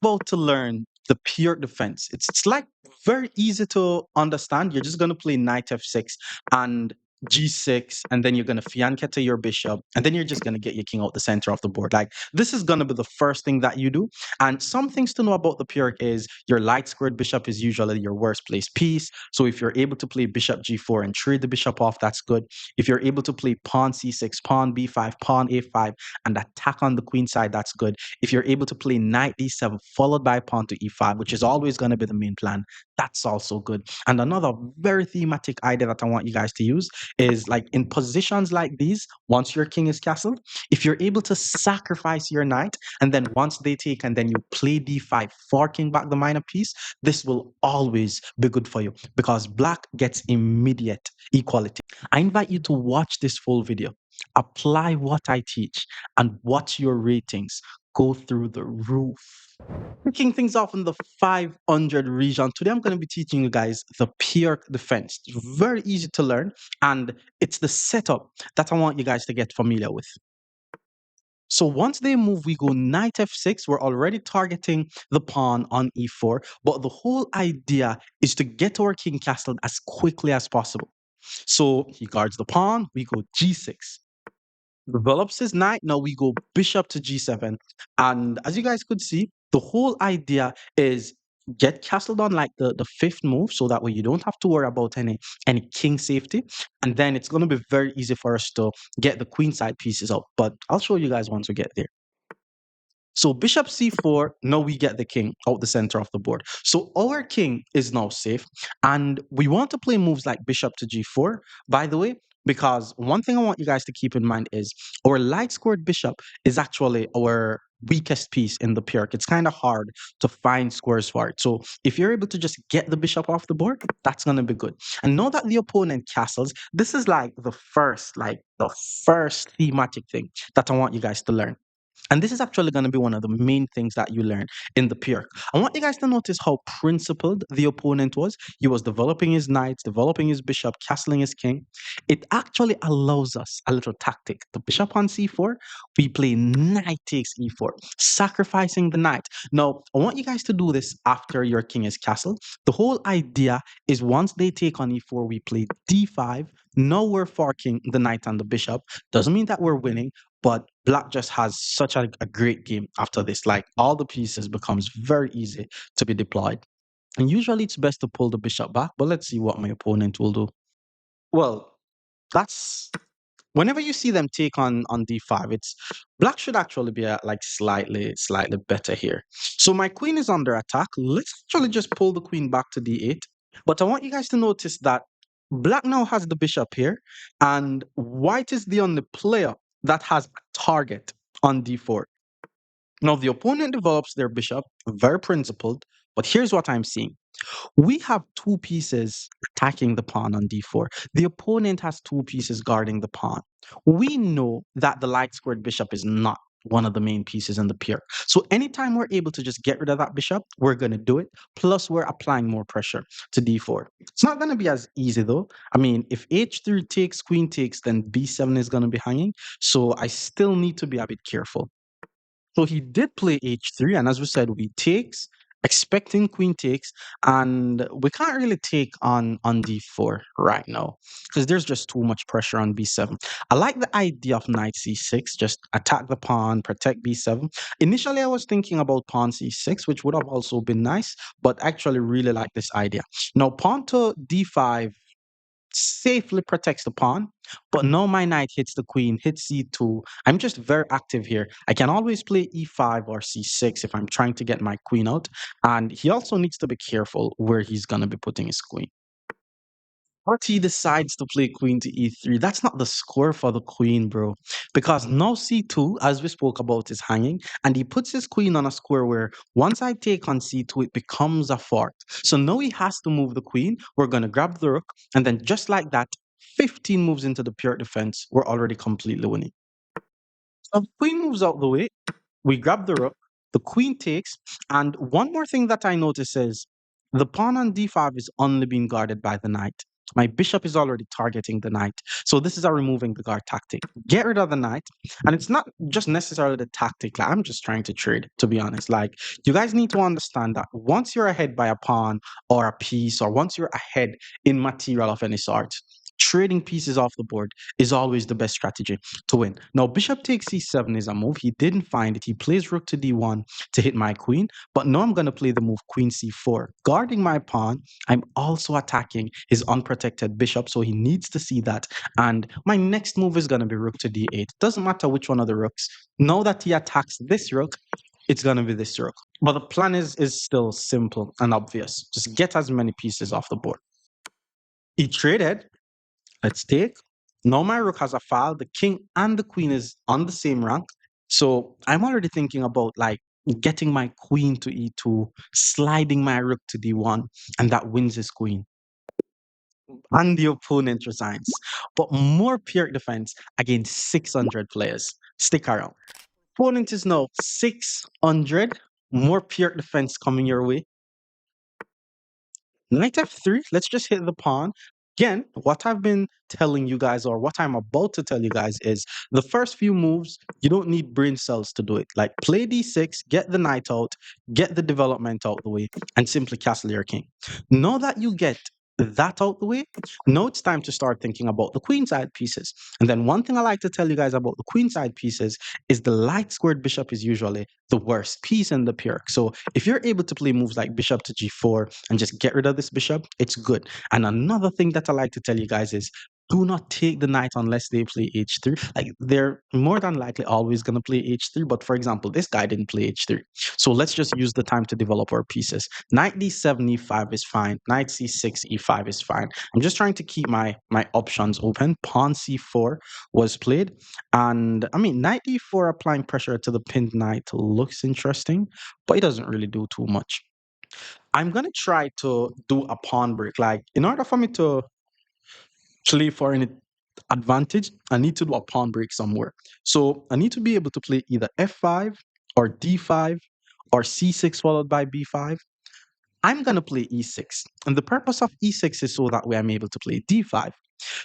about to learn the pure defense. It's like very easy to understand. You're just going to play knight f6 and g6, and then you're going to fianchetto your bishop, and then you're just going to get your king out the center of the board. Like, this is going to be the first thing that you do. And some things to know about the PIRC is your light squared bishop is usually your worst placed piece. So if you're able to play bishop g4 and trade the bishop off, that's good. If you're able to play pawn c6, pawn b5, pawn a5, and attack on the queen side, that's good. If you're able to play knight d7 followed by pawn to e5, which is always going to be the main plan, that's also good. And another very thematic idea that I want you guys to use is, like, in positions like these, once your king is castled, if you're able to sacrifice your knight, and then once they take and then you play d5, forking back the minor piece, this will always be good for you because black gets immediate equality. I invite you to watch this full video, apply what I teach, and watch your ratings go through the roof. Kicking things off in the 500 region, today I'm going to be teaching you guys the PIRC defense. It's very easy to learn, and it's the setup that I want you guys to get familiar with. So once they move, we go knight f6. We're already targeting the pawn on e4, but the whole idea is to get our king castled as quickly as possible. So he guards the pawn, we go g6. Develops his knight, now we go bishop to g7. And as you guys could see, the whole idea is get castled on like the fifth move, so that way you don't have to worry about any king safety. And then it's going to be very easy for us to get the queen side pieces up. But I'll show you guys once we get there. So bishop c4, now we get the king out the center of the board. So our king is now safe, and we want to play moves like bishop to g4, by the way, because one thing I want you guys to keep in mind is our light squared bishop is actually our weakest piece in the PIRC. It's kind of hard to find squares for it. So if you're able to just get the bishop off the board, that's going to be good. And know that the opponent castles, this is like the first thematic thing that I want you guys to learn. And this is actually going to be one of the main things that you learn in the PIRC. I want you guys to notice how principled the opponent was. He was developing his knights, developing his bishop, castling his king. It actually allows us a little tactic. The bishop on c4, we play knight takes e4, sacrificing the knight. Now, I want you guys to do this after your king is castled. The whole idea is once they take on e4, we play d5. Now we're forking the knight and the bishop. Doesn't mean that we're winning, but black just has such a great game after this. Like, all the pieces becomes very easy to be deployed. And usually it's best to pull the bishop back, but let's see what my opponent will do. Well, that's whenever you see them take on d5, it's black should actually be like slightly better here. So my queen is under attack. Let's actually just pull the queen back to d8. But I want you guys to notice that black now has the bishop here, and white is the only player that has a target on d4. Now the opponent develops their bishop, very principled, but here's what I'm seeing. We have two pieces attacking the pawn on d4. The opponent has two pieces guarding the pawn. We know that the light squared bishop is not one of the main pieces in the PIRC. So anytime we're able to just get rid of that bishop, we're going to do it. Plus, we're applying more pressure to d4. It's not going to be as easy, though. I mean, if h3 takes, queen takes, then b7 is going to be hanging. So I still need to be a bit careful. So he did play h3, and as we said, we takes, expecting queen takes, and we can't really take on d4 right now because there's just too much pressure on b7. I like the idea of knight c6, just attack the pawn, protect b7. Initially, I was thinking about pawn c6, which would have also been nice, but actually really like this idea. Now, pawn to d5 safely protects the pawn, but now my knight hits the queen, hits c2. I'm just very active here. I can always play e5 or c6 if I'm trying to get my queen out, and he also needs to be careful where he's going to be putting his queen. But he decides to play queen to e3. That's not the score for the queen, bro. Because now c2, as we spoke about, is hanging, and he puts his queen on a square where once I take on c2, it becomes a fort. So now he has to move the queen. We're going to grab the rook, and then just like that, 15 moves into the pure defense, we're already completely winning. So the queen moves out the way. We grab the rook. The queen takes. And one more thing that I notice is the pawn on d5 is only being guarded by the knight. My bishop is already targeting the knight. So this is a removing the guard tactic. Get rid of the knight. And it's not just necessarily the tactic. Like, I'm just trying to trade, to be honest. Like, you guys need to understand that once you're ahead by a pawn or a piece, or once you're ahead in material of any sort, trading pieces off the board is always the best strategy to win. Now, bishop takes c7 is a move. He didn't find it. He plays rook to d1 to hit my queen. But now I'm going to play the move queen c4. Guarding my pawn, I'm also attacking his unprotected bishop, so he needs to see that. And my next move is going to be rook to d8. Doesn't matter which one of the rooks. Now that he attacks this rook, it's going to be this rook. But the plan is still simple and obvious. Just get as many pieces off the board. He traded. Let's take. Now my rook has a file. The king and the queen is on the same rank. So I'm already thinking about like getting my queen to e2, sliding my rook to d1, and that wins his queen. And the opponent resigns. But more PIRC defense against 600 players. Stick around. Opponent is now 600. More PIRC defense coming your way. Knight f3, let's just hit the pawn. Again, what I've been telling you guys, or what I'm about to tell you guys, is the first few moves, you don't need brain cells to do it. Like, play d6, get the knight out, get the development out the way, and simply castle your king. Now that you get that out the way, now it's time to start thinking about the queenside pieces. And then one thing I like to tell you guys about the queenside pieces is the light squared bishop is usually the worst piece in the PIRC. So if you're able to play moves like bishop to g4 and just get rid of this bishop, it's good. And another thing that I like to tell you guys is do not take the knight unless they play h3. Like, they're more than likely always going to play h3. But for example, this guy didn't play h3. So let's just use the time to develop our pieces. Knight d7, e5 is fine. Knight c6, e5 is fine. I'm just trying to keep my options open. Pawn c4 was played. And I mean, knight d4 applying pressure to the pinned knight looks interesting, but it doesn't really do too much. I'm going to try to do a pawn break. Like, in order for me to play for any advantage, I need to do a pawn break somewhere. So I need to be able to play either f5 or d5 or c6 followed by b5. I'm going to play e6. And the purpose of e6 is so that way I'm able to play d5.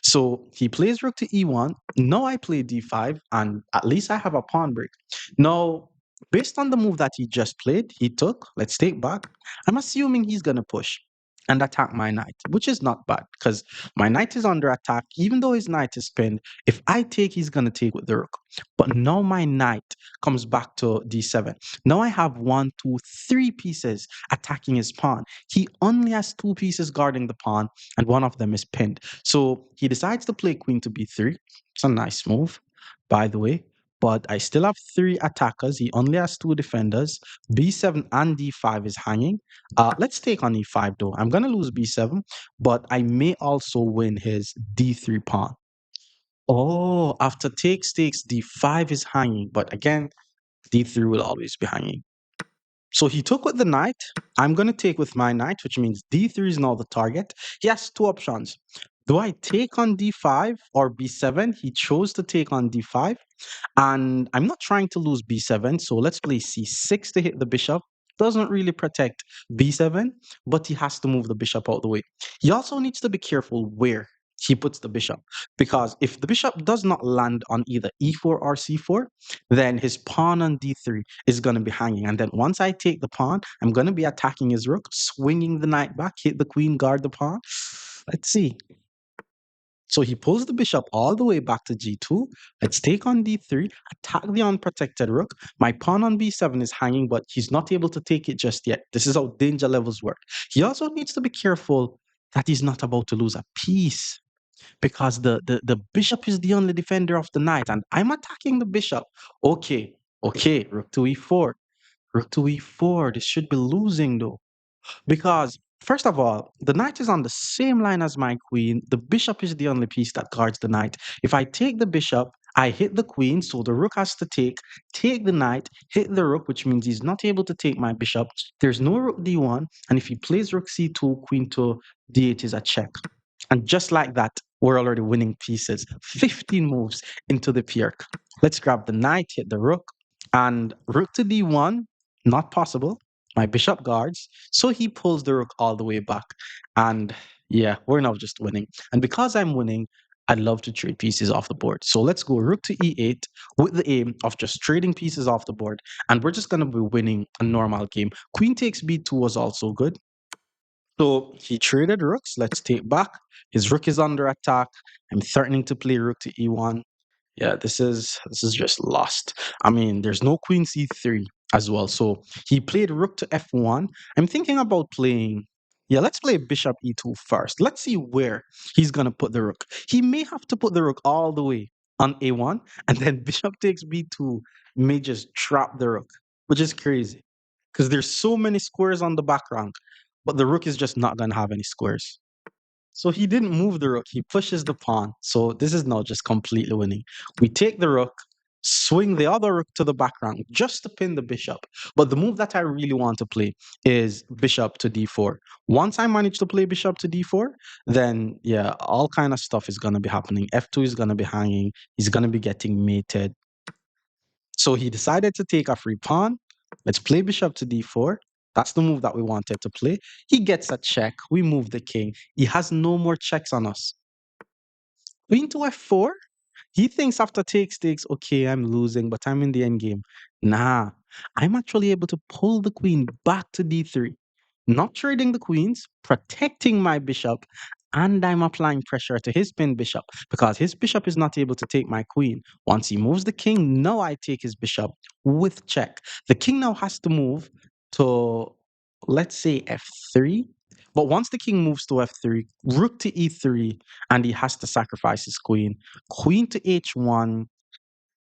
So he plays rook to e1. Now I play d5, and at least I have a pawn break. Now, based on the move that he just played, he took, let's take back. I'm assuming he's going to push and attack my knight, which is not bad because my knight is under attack. Even though his knight is pinned, if I take, he's going to take with the rook. But now my knight comes back to d7. Now I have 1, 2, 3 pieces attacking his pawn. He only has 2 pieces guarding the pawn, and one of them is pinned. So he decides to play queen to b3. It's a nice move, by the way. But I still have 3 attackers. He only has 2 defenders. b7 and d5 is hanging. Let's take on e5 though. I'm going to lose b7, but I may also win his d3 pawn. Oh, after takes, d5 is hanging. But again, d3 will always be hanging. So he took with the knight. I'm going to take with my knight, which means d3 is now the target. He has 2 options. Do I take on d5 or b7? He chose to take on d5. And I'm not trying to lose b7, so let's play c6 to hit the bishop. Doesn't really protect b7, but he has to move the bishop out the way. He also needs to be careful where he puts the bishop, because if the bishop does not land on either e4 or c4, then his pawn on d3 is going to be hanging. And then once I take the pawn, I'm going to be attacking his rook, swinging the knight back, hit the queen, guard the pawn. Let's see. So he pulls the bishop all the way back to g2. Let's take on d3, attack the unprotected rook. My pawn on b7 is hanging, but he's not able to take it just yet. This is how danger levels work. He also needs to be careful that he's not about to lose a piece, because the bishop is the only defender of the knight, and I'm attacking the bishop. Okay, rook to e4. Rook to e4. This should be losing though. Because, first of all, the knight is on the same line as my queen. The bishop is the only piece that guards the knight. If I take the bishop, I hit the queen, so the rook has to take the knight, hit the rook, which means he's not able to take my bishop. There's no rook d1, and if he plays rook c2, queen to d8 is a check. And just like that, we're already winning pieces. 15 moves into the PIRC. Let's grab the knight, hit the rook, and rook to d1, not possible. My bishop guards, so he pulls the rook all the way back. And Yeah, we're now just winning. And because I'm winning, I love to trade pieces off the board. So let's go rook to e8 with the aim of just trading pieces off the board. And we're just going to be winning a normal game. Queen takes b2 was also good. So he traded rooks. Let's take back. His rook is under attack. I'm threatening to play rook to e1. Yeah, this is just lost. I mean, there's no queen c3 as well. So he played rook to f1. I'm thinking about playing. Yeah, let's play bishop e2 first. Let's see where he's gonna put the rook. He may have to put the rook all the way on a1, and then bishop takes b2 may just trap the rook, which is crazy because there's so many squares on the background, but the rook is just not gonna have any squares. So he didn't move the rook. He pushes the pawn. So this is now just completely winning. We take the rook, swing the other rook to the background just to pin the bishop. But the move that I really want to play is bishop to d4. Once I manage to play bishop to d4, then yeah, all kind of stuff is going to be happening. F2 is going to be hanging. He's going to be getting mated. So he decided to take a free pawn. Let's play bishop to d4. That's the move that we wanted to play. He gets a check. We move the king. He has no more checks on us. Queen to f4. He thinks after takes, okay, I'm losing, but I'm in the end game. Nah, I'm actually able to pull the queen back to d3, not trading the queens, protecting my bishop, and I'm applying pressure to his pinned bishop because his bishop is not able to take my queen. Once he moves the king, now I take his bishop with check. The king now has to move to, let's say, f3. But once the king moves to f3, rook to e3, and he has to sacrifice his queen. Queen to h1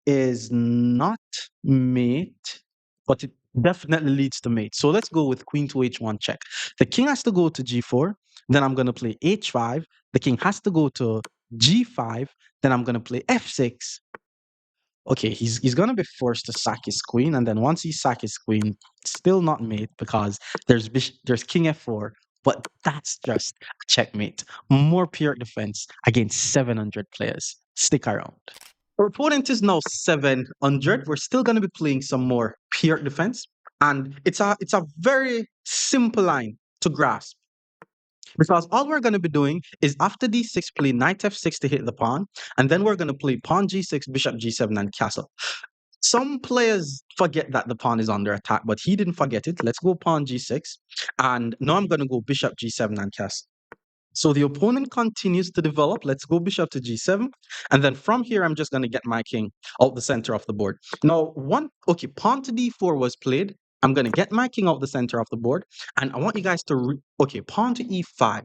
is not mate, but it definitely leads to mate. So let's go with queen to h1 check. The king has to go to g4, then I'm going to play h5. The king has to go to g5, then I'm going to play f6. Okay, he's going to be forced to sack his queen, and then once he sack his queen, still not mate because there's king f4, but that's just a checkmate. More pure defense against 700 players. Stick around. Our opponent is now 700. We're still going to be playing some more pure defense. And it's a very simple line to grasp. Because all we're going to be doing is after d6, play knight f6 to hit the pawn. And then we're going to play pawn g6, bishop g7, and castle. Some players forget that the pawn is under attack, but he didn't forget it. Let's go pawn g6. And now I'm going to go bishop g7 and castle. So the opponent continues to develop. Let's go bishop to g7. And then from here, I'm just going to get my king out the center of the board. Now, okay, pawn to d4 was played. I'm going to get my king out the center of the board. And I want you guys to, okay, pawn to e5.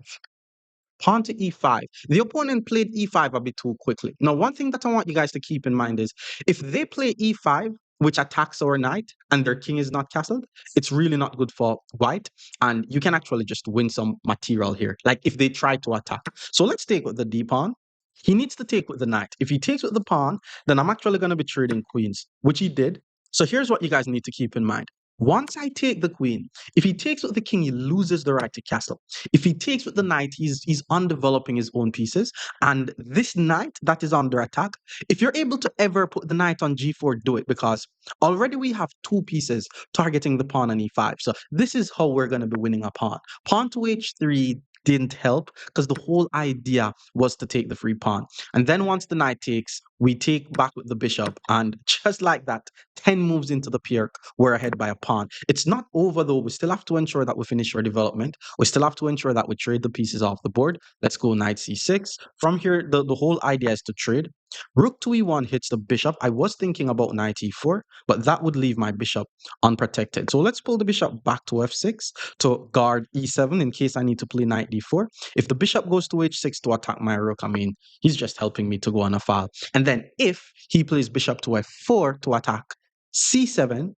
Pawn to e5. The opponent played e5 a bit too quickly. Now, one thing that I want you guys to keep in mind is if they play e5, which attacks our knight, and their king is not castled, it's really not good for white. And you can actually just win some material here, like if they try to attack. So let's take with the d pawn. He needs to take with the knight. If he takes with the pawn, then I'm actually going to be trading queens, which he did. So here's what you guys need to keep in mind. Once I take the queen, if he takes with the king, he loses the right to castle. If he takes with the knight, he's undeveloping his own pieces. And this knight that is under attack, if you're able to ever put the knight on g4, do it because already we have two pieces targeting the pawn on e5. So this is how we're going to be winning a pawn. Pawn to h3 didn't help because the whole idea was to take the free pawn. And then once the knight takes, we take back with the bishop. And just like that, 10 moves into the PIRC, we're ahead by a pawn. It's not over though. We still have to ensure that we finish our development. We still have to ensure that we trade the pieces off the board. Let's go knight c6. From here, the whole idea is to trade. Rook to e1 hits the bishop. I was thinking about knight e4, but that would leave my bishop unprotected. So let's pull the bishop back to f6 to guard e7 in case I need to play knight d4. If the bishop goes to h6 to attack my rook, I mean, he's just helping me to go on a file. And then if he plays bishop to f4 to attack c7,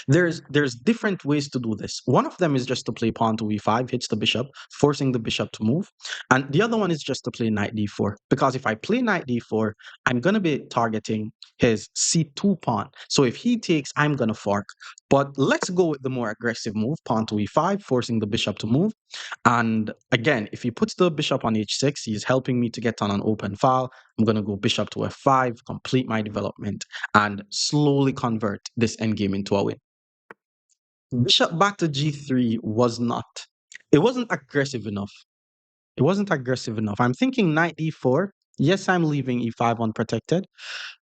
there's different ways to do this. One of them is just to play pawn to e5, hits the bishop, forcing the bishop to move. And the other one is just to play knight d4. Because if I play knight d4, I'm going to be targeting his c2 pawn. So if he takes, I'm going to fork. But let's go with the more aggressive move, pawn to e5, forcing the bishop to move. And again, if he puts the bishop on h6, he's helping me to get on an open file. I'm going to go bishop to f5, complete my development, and slowly convert this endgame into a win. Bishop back to g3 was not. It wasn't aggressive enough. It wasn't aggressive enough. I'm thinking knight e4. Yes, I'm leaving e5 unprotected.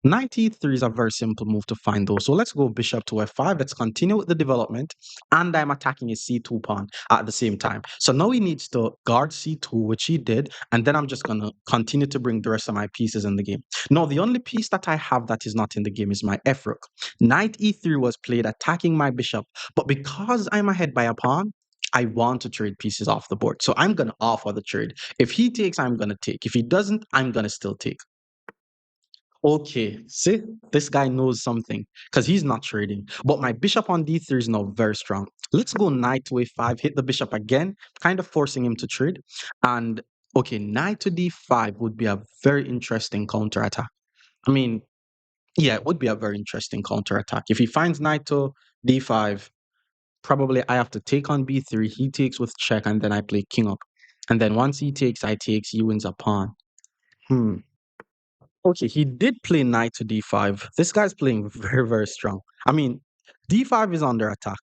Knight e3 is a very simple move to find though. So let's go bishop to f5. Let's continue with the development. And I'm attacking his c2 pawn at the same time. So now he needs to guard c2, which he did. And then I'm just going to continue to bring the rest of my pieces in the game. Now, the only piece that I have that is not in the game is my f rook. Knight e3 was played attacking my bishop. But because I'm ahead by a pawn, I want to trade pieces off the board. So I'm going to offer the trade. If he takes, I'm going to take. If he doesn't, I'm going to still take. Okay, see, this guy knows something because he's not trading. But my bishop on d3 is now very strong. Let's go knight to a5, hit the bishop again, kind of forcing him to trade. And okay, knight to d5 would be a very interesting counterattack. I mean, yeah, it would be a very interesting counterattack. If he finds knight to d5, probably I have to take on b3. He takes with check, and then I play king up. And then once he takes, I takes, he wins a pawn. Hmm. Okay, he did play knight to d5. This guy's playing very, very strong. I mean, d5 is under attack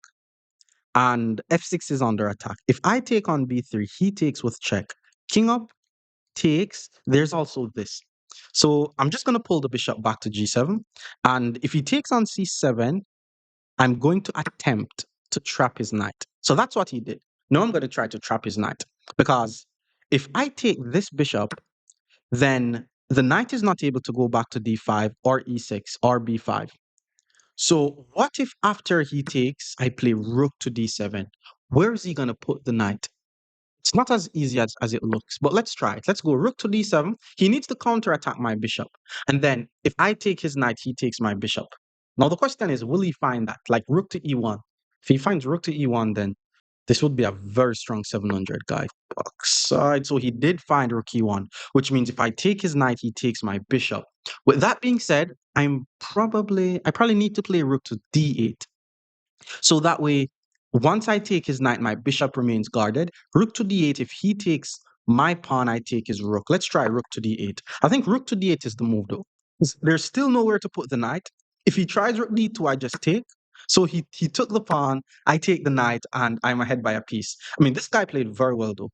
and f6 is under attack. If I take on b3, he takes with check. King up takes. There's also this. So I'm just going to pull the bishop back to g7. And if he takes on c7, I'm going to attempt to trap his knight. So that's what he did. Now I'm going to try to trap his knight because if I take this bishop, then the knight is not able to go back to d5 or e6 or b5. So what if after he takes, I play rook to d7? Where is he going to put the knight? It's not as easy as it looks, but let's try it. Let's go rook to d7. He needs to counterattack my bishop. And then if I take his knight, he takes my bishop. Now the question is, will he find that? Like rook to e1. If he finds rook to e1, then this would be a very strong 700 guy. Backside. So he did find rook e1, which means if I take his knight, he takes my bishop. With that being said, I probably need to play rook to d8. So that way, once I take his knight, my bishop remains guarded. Rook to d8, if he takes my pawn, I take his rook. Let's try rook to d8. I think rook to d8 is the move though. There's still nowhere to put the knight. If he tries rook d2, I just take. So he took the pawn, I take the knight, and I'm ahead by a piece. I mean, this guy played very well though.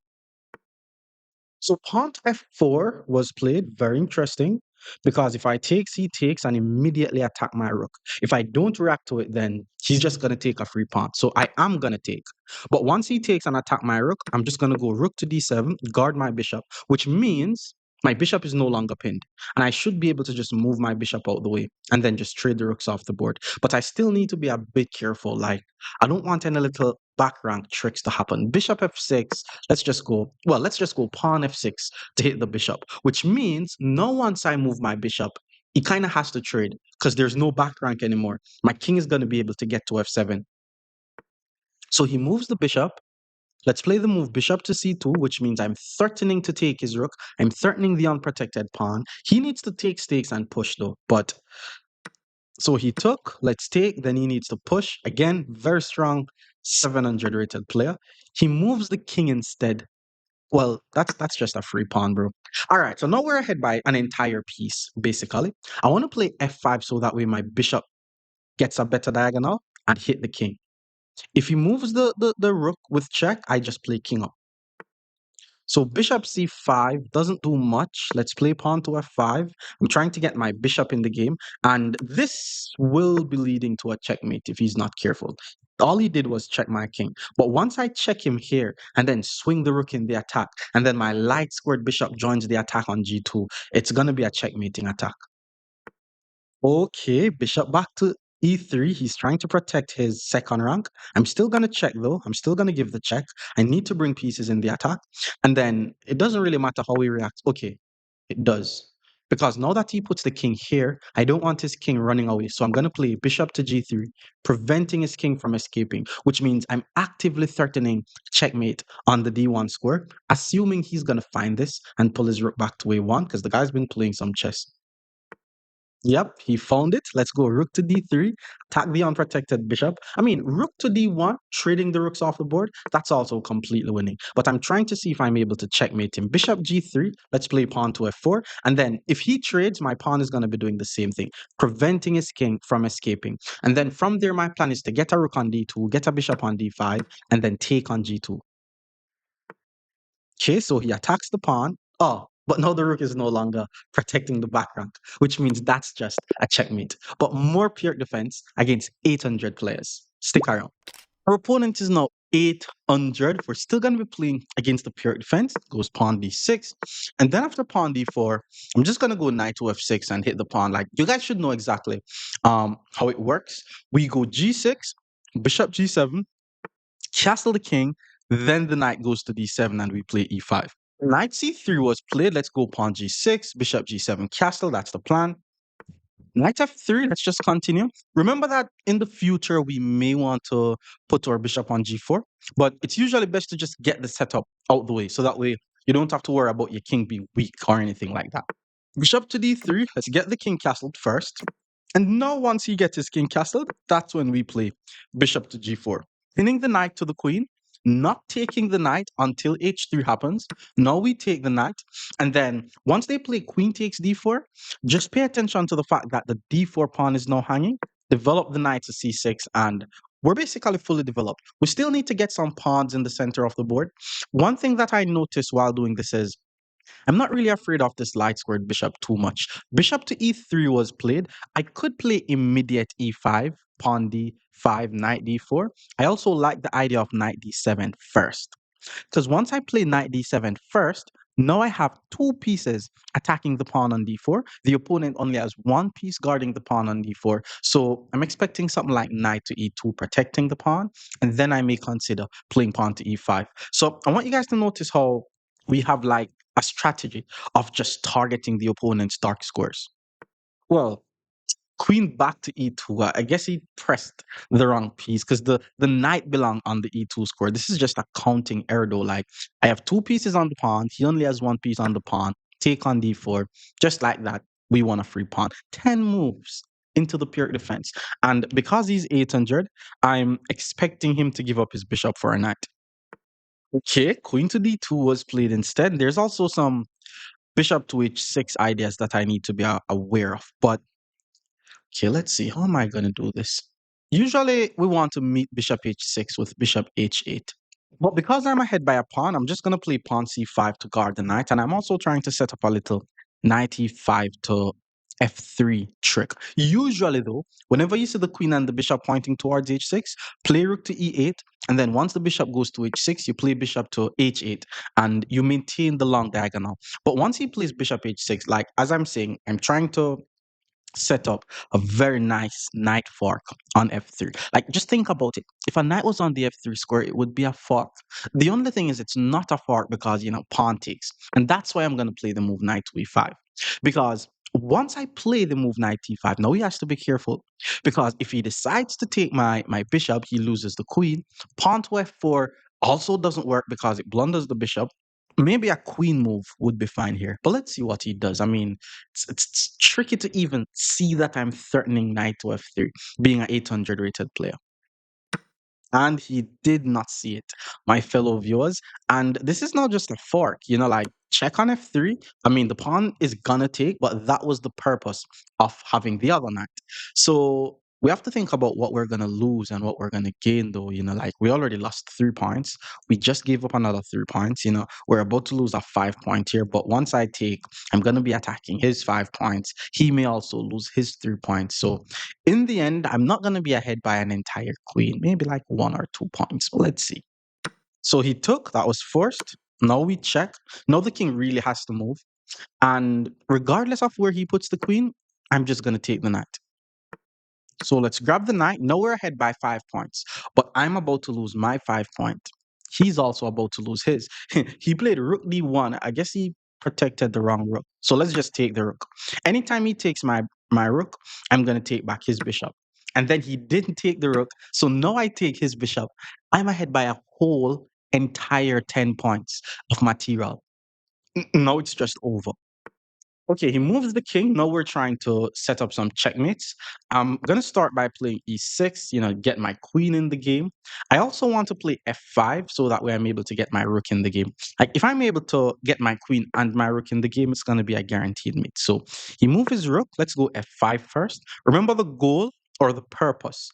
So pawn to f4 was played, very interesting, because if I take, he takes and immediately attack my rook. If I don't react to it, then he's just going to take a free pawn. So I am going to take. But once he takes and attack my rook, I'm just going to go rook to d7, guard my bishop, which means my bishop is no longer pinned. And I should be able to just move my bishop out the way and then just trade the rooks off the board. But I still need to be a bit careful. Like, I don't want any little back rank tricks to happen. Bishop f6, let's just go pawn f6 to hit the bishop, which means now once I move my bishop, he kind of has to trade because there's no back rank anymore. My king is going to be able to get to f7. So he moves the bishop. Let's play the move bishop to c2, which means I'm threatening to take his rook. I'm threatening the unprotected pawn. He needs to take stakes and push though. But so he took, let's take, then he needs to push. Again, very strong 700 rated player. He moves the king instead. Well, that's just a free pawn, bro. All right, so now we're ahead by an entire piece, basically. I want to play f5 so that way my bishop gets a better diagonal and hit the king. If he moves the rook with check, I just play king up. So bishop c5 doesn't do much. Let's play pawn to f5. I'm trying to get my bishop in the game, and this will be leading to a checkmate if he's not careful. All he did was check my king. But once I check him here and then swing the rook in the attack, and then my light squared bishop joins the attack on g2, it's going to be a checkmating attack. Okay, bishop back to e3. He's trying to protect his second rank. I'm still going to check though. I'm still going to give the check. I need to bring pieces in the attack. And then it doesn't really matter how he reacts. Okay, it does. Because now that he puts the king here, I don't want his king running away. So I'm going to play bishop to g3, preventing his king from escaping, which means I'm actively threatening checkmate on the d1 square, assuming he's going to find this and pull his rook back to a1 because the guy's been playing some chess. Yep, he found it. Let's go rook to d3, attack the unprotected bishop. I mean, rook to d1, trading the rooks off the board, that's also completely winning. But I'm trying to see if I'm able to checkmate him. Bishop g3, let's play pawn to f4. And then if he trades, my pawn is going to be doing the same thing, preventing his king from escaping. And then from there, my plan is to get a rook on d2, get a bishop on d5, and then take on g2. Okay, so he attacks the pawn. Oh, but now the rook is no longer protecting the back rank, which means that's just a checkmate. But more pure defense against 800 players. Stick around. Our opponent is now 800. We're still going to be playing against the pure defense. Goes pawn d6. And then after pawn d4, I'm just going to go knight to f6 and hit the pawn. Like, you guys should know exactly how it works. We go g6, bishop g7, castle the king, then the knight goes to d7 and we play e5. Knight c3 was played. Let's go pawn g6, bishop g7, castle. That's the plan. Knight f3, let's just continue. Remember that in the future, we may want to put our bishop on g4, but it's usually best to just get the setup out the way. So that way, you don't have to worry about your king being weak or anything like that. Bishop to d3, let's get the king castled first. And now once he gets his king castled, that's when we play bishop to g4. Pinning the knight to the queen, not taking the knight until h3 happens. Now we take the knight. And then once they play queen takes d4, just pay attention to the fact that the d4 pawn is now hanging. Develop the knight to c6 and we're basically fully developed. We still need to get some pawns in the center of the board. One thing that I noticed while doing this is I'm not really afraid of this light squared bishop too much. Bishop to e3 was played. I could play immediate e5, pawn d5, knight d4. I also like the idea of knight d7 first. Because once I play knight d7 first, now I have two pieces attacking the pawn on d4. The opponent only has one piece guarding the pawn on d4. So I'm expecting something like knight to e2 protecting the pawn. And then I may consider playing pawn to e5. So I want you guys to notice how we have like a strategy of just targeting the opponent's dark squares. Well, queen back to e2. I guess he pressed the wrong piece because the knight belonged on the e2 square. This is just a counting error though. Like I have two pieces on the pawn. He only has one piece on the pawn. Take on d4. Just like that, we want a free pawn. 10 moves into the pure defense. And because he's 800, I'm expecting him to give up his bishop for a knight. Okay, queen to d2 was played instead. There's also some bishop to h6 ideas that I need to be aware of. But okay, let's see. How am I going to do this? Usually, we want to meet bishop h6 with bishop h8. But because I'm ahead by a pawn, I'm just going to play pawn c5 to guard the knight. And I'm also trying to set up a little knight e5 to f3 trick. Usually, though, whenever you see the queen and the bishop pointing towards h6, play rook to e8. And then once the bishop goes to h6, you play bishop to h8 and you maintain the long diagonal. But once he plays bishop h6, like as I'm saying, I'm trying to set up a very nice knight fork on f3. Like, just think about it. If a knight was on the f3 square, it would be a fork. The only thing is, it's not a fork because, pawn takes. And that's why I'm going to play the move knight to e5. Because once I play the move knight e5, now he has to be careful. Because if he decides to take my bishop, he loses the queen. Pawn to f4 also doesn't work because it blunders the bishop. Maybe a queen move would be fine here, but let's see what he does. I mean, it's tricky to even see that I'm threatening knight to f3, being an 800 rated player. And he did not see it, my fellow viewers. And this is not just a fork, like check on f3. I mean, the pawn is gonna take, but that was the purpose of having the other knight. So we have to think about what we're gonna lose and what we're gonna gain, though. Like we already lost 3 points. We just gave up another 3 points. We're about to lose a 5 point here, but once I take, I'm gonna be attacking his 5 points. He may also lose his 3 points. So in the end, I'm not going to be ahead by an entire queen, maybe like 1 or 2 points. But let's see. So he took, that was first. Now we check. Now the king really has to move. And regardless of where he puts the queen, I'm just going to take the knight. So let's grab the knight. Now we're ahead by 5 points, but I'm about to lose my 5 point. He's also about to lose his. He played rook d1. I guess he protected the wrong rook. So let's just take the rook. Anytime he takes my rook, I'm going to take back his bishop. And then he didn't take the rook. So now I take his bishop. I'm ahead by a whole entire 10 points of material. Now it's just over. Okay, he moves the king. Now we're trying to set up some checkmates. I'm gonna start by playing e6, get my queen in the game. I also want to play f5 so that way I'm able to get my rook in the game. Like if I'm able to get my queen and my rook in the game, it's gonna be a guaranteed mate. So he moves his rook. Let's go f5 first. Remember the goal or the purpose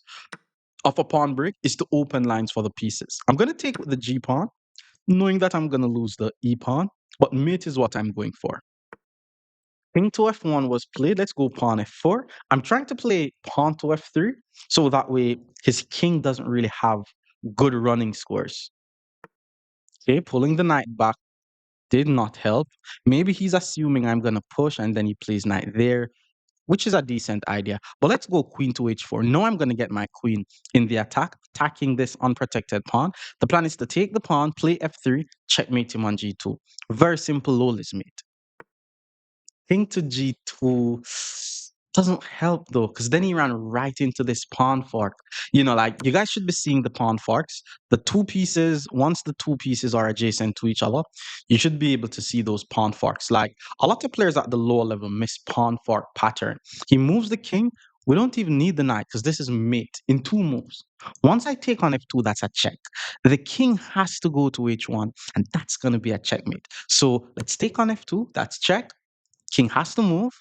of a pawn break is to open lines for the pieces. I'm gonna take with the g pawn. knowing that I'm gonna lose the e pawn, but mate is what I'm going for. King to f1 was played. Let's go pawn f4. I'm trying to play pawn to f3, so that way his king doesn't really have good running squares. Okay, pulling the knight back did not help. Maybe he's assuming I'm gonna push and then he plays knight there, which is a decent idea. But let's go queen to h4. No, I'm gonna get my queen in the attack, attacking this unprotected pawn. The plan is to take the pawn, play f3, checkmate him on g2. Very simple lawless mate. King to g2 doesn't help though, because then he ran right into this pawn fork. Like you guys should be seeing the pawn forks. The two pieces, once the two pieces are adjacent to each other, you should be able to see those pawn forks. Like a lot of players at the lower level miss pawn fork pattern. He moves the king. We don't even need the knight because this is mate in two moves. Once I take on f2, that's a check. The king has to go to h1, and that's going to be a checkmate. So let's take on f2. That's check. King has to move,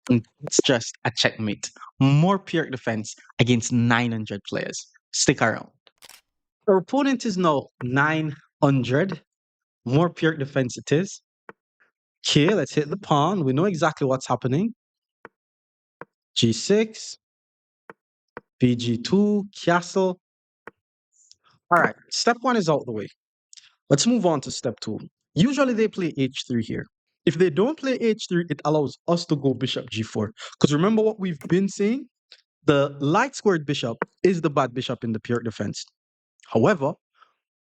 and it's just a checkmate. More PIRC defense against 900 players. Stick around. Our opponent is now 900. More PIRC defense it is. Okay, let's hit the pawn. We know exactly what's happening. G6, bg2, castle. All right, step one is out the way. Let's move on to step two. Usually they play h3 here. If they don't play h3, it allows us to go bishop g4. Because remember what we've been saying? The light squared bishop is the bad bishop in the pure defense. However,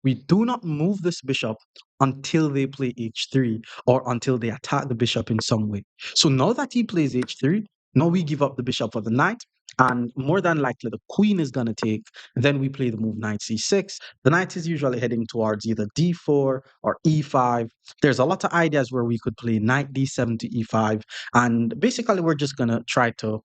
we do not move this bishop until they play h3 or until they attack the bishop in some way. So now that he plays h3, now we give up the bishop for the knight, and more than likely the queen is going to take. Then we play the move knight c6. The knight is usually heading towards either d4 or e5. There's a lot of ideas where we could play knight d7 to e5, and basically we're just going to try to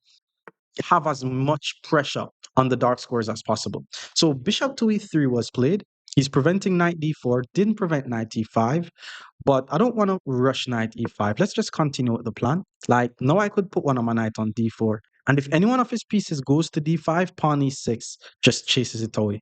have as much pressure on the dark squares as possible. So bishop to e3 was played. He's preventing knight d4, didn't prevent knight e5, but I don't want to rush knight e5. Let's just continue with the plan. Like, now I could put one of my knight on d4, and if any one of his pieces goes to d5, pawn e6 just chases it away.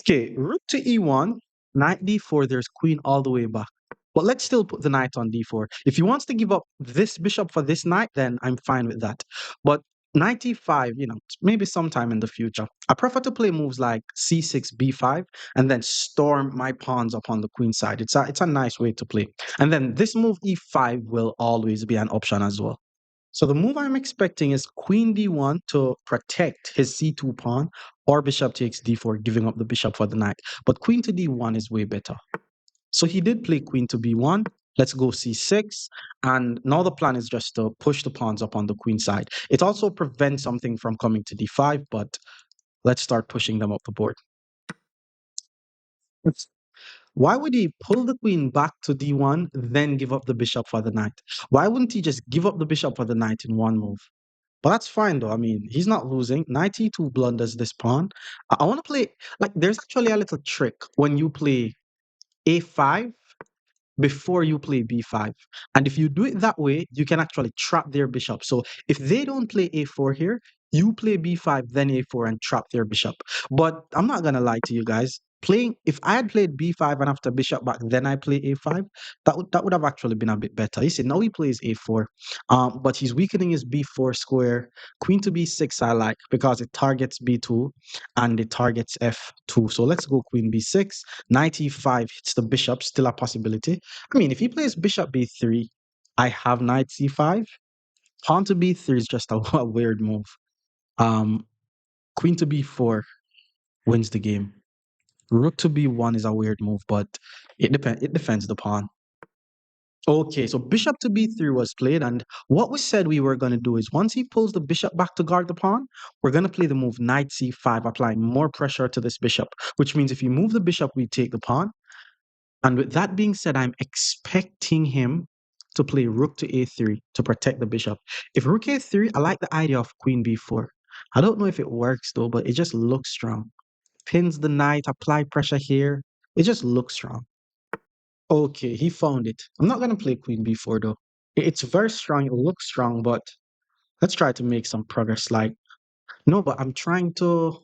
Okay, rook to e1, knight d4, there's queen all the way back. But let's still put the knight on d4. If he wants to give up this bishop for this knight, then I'm fine with that. But knight e5, maybe sometime in the future. I prefer to play moves like c6, b5, and then storm my pawns up on the queen side. It's a nice way to play. And then this move e5 will always be an option as well. So the move I'm expecting is queen d1 to protect his c2 pawn, or bishop takes d4, giving up the bishop for the knight. But queen to d1 is way better. So he did play queen to b1. Let's go c6. And now the plan is just to push the pawns up on the queen side. It also prevents something from coming to d5, but let's start pushing them up the board. Why would he pull the queen back to d1, then give up the bishop for the knight? Why wouldn't he just give up the bishop for the knight in one move? But that's fine though. I mean, he's not losing. Knight e2 blunders this pawn. I want to play, like, there's actually a little trick when you play a5 before you play b5. And if you do it that way, you can actually trap their bishop. So if they don't play a4 here, you play b5, then a4 and trap their bishop. But I'm not going to lie to you guys. If I had played b5 and after bishop back, then I play a5, that would have actually been a bit better. You see, now he plays a4, but he's weakening his b4 square. Queen to b6 I like because it targets b2 and it targets f2. So let's go queen b6. Knight e5 hits the bishop, still a possibility. I mean, if he plays bishop b3, I have knight c5. Pawn to b3 is just a weird move. Um, Queen to b4 wins the game. Rook to b1 is a weird move, but it defends the pawn. Okay, so bishop to b3 was played, and what we said we were going to do is once he pulls the bishop back to guard the pawn, we're going to play the move knight c5, applying more pressure to this bishop, which means if you move the bishop, we take the pawn. And with that being said, I'm expecting him to play rook to a3 to protect the bishop. If rook a3, I like the idea of queen b4. I don't know if it works though, but it just looks strong. Pins the knight, apply pressure here. It just looks strong. Okay, he found it. I'm not going to play queen b4 though. It's very strong. It looks strong, but let's try to make some progress. Like, no, but I'm trying to.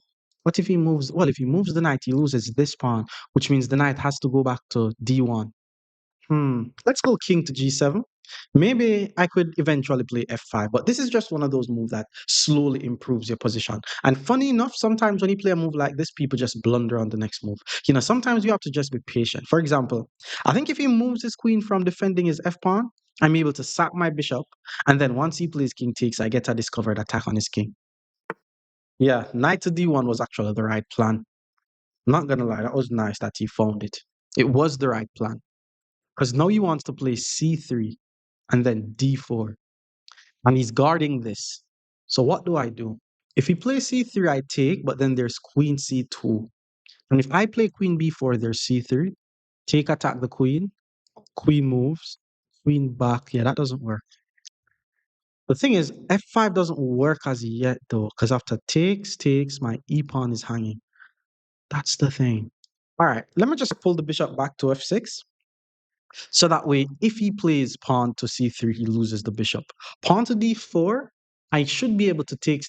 What if he moves? Well, if he moves the knight, he loses this pawn, which means the knight has to go back to d1. Let's go king to g7. Maybe I could eventually play f5, but this is just one of those moves that slowly improves your position. And funny enough, sometimes when you play a move like this, people just blunder on the next move. Sometimes you have to just be patient. For example, I think if he moves his queen from defending his f pawn, I'm able to sack my bishop. And then once he plays king takes, I get a discovered attack on his king. Yeah, knight to d1 was actually the right plan. Not gonna lie, that was nice that he found it. It was the right plan. Because now he wants to play c3 and then d4. And he's guarding this. So what do I do? If he plays c3, I take, but then there's queen c2. And if I play queen b4, there's c3. Take, attack the queen. Queen moves. Queen back. Yeah, that doesn't work. The thing is, f5 doesn't work as yet, though, because after takes, my e-pawn is hanging. That's the thing. All right, let me just pull the bishop back to f6. So that way, if he plays pawn to c3, he loses the bishop. Pawn to d4, I should be able to takes.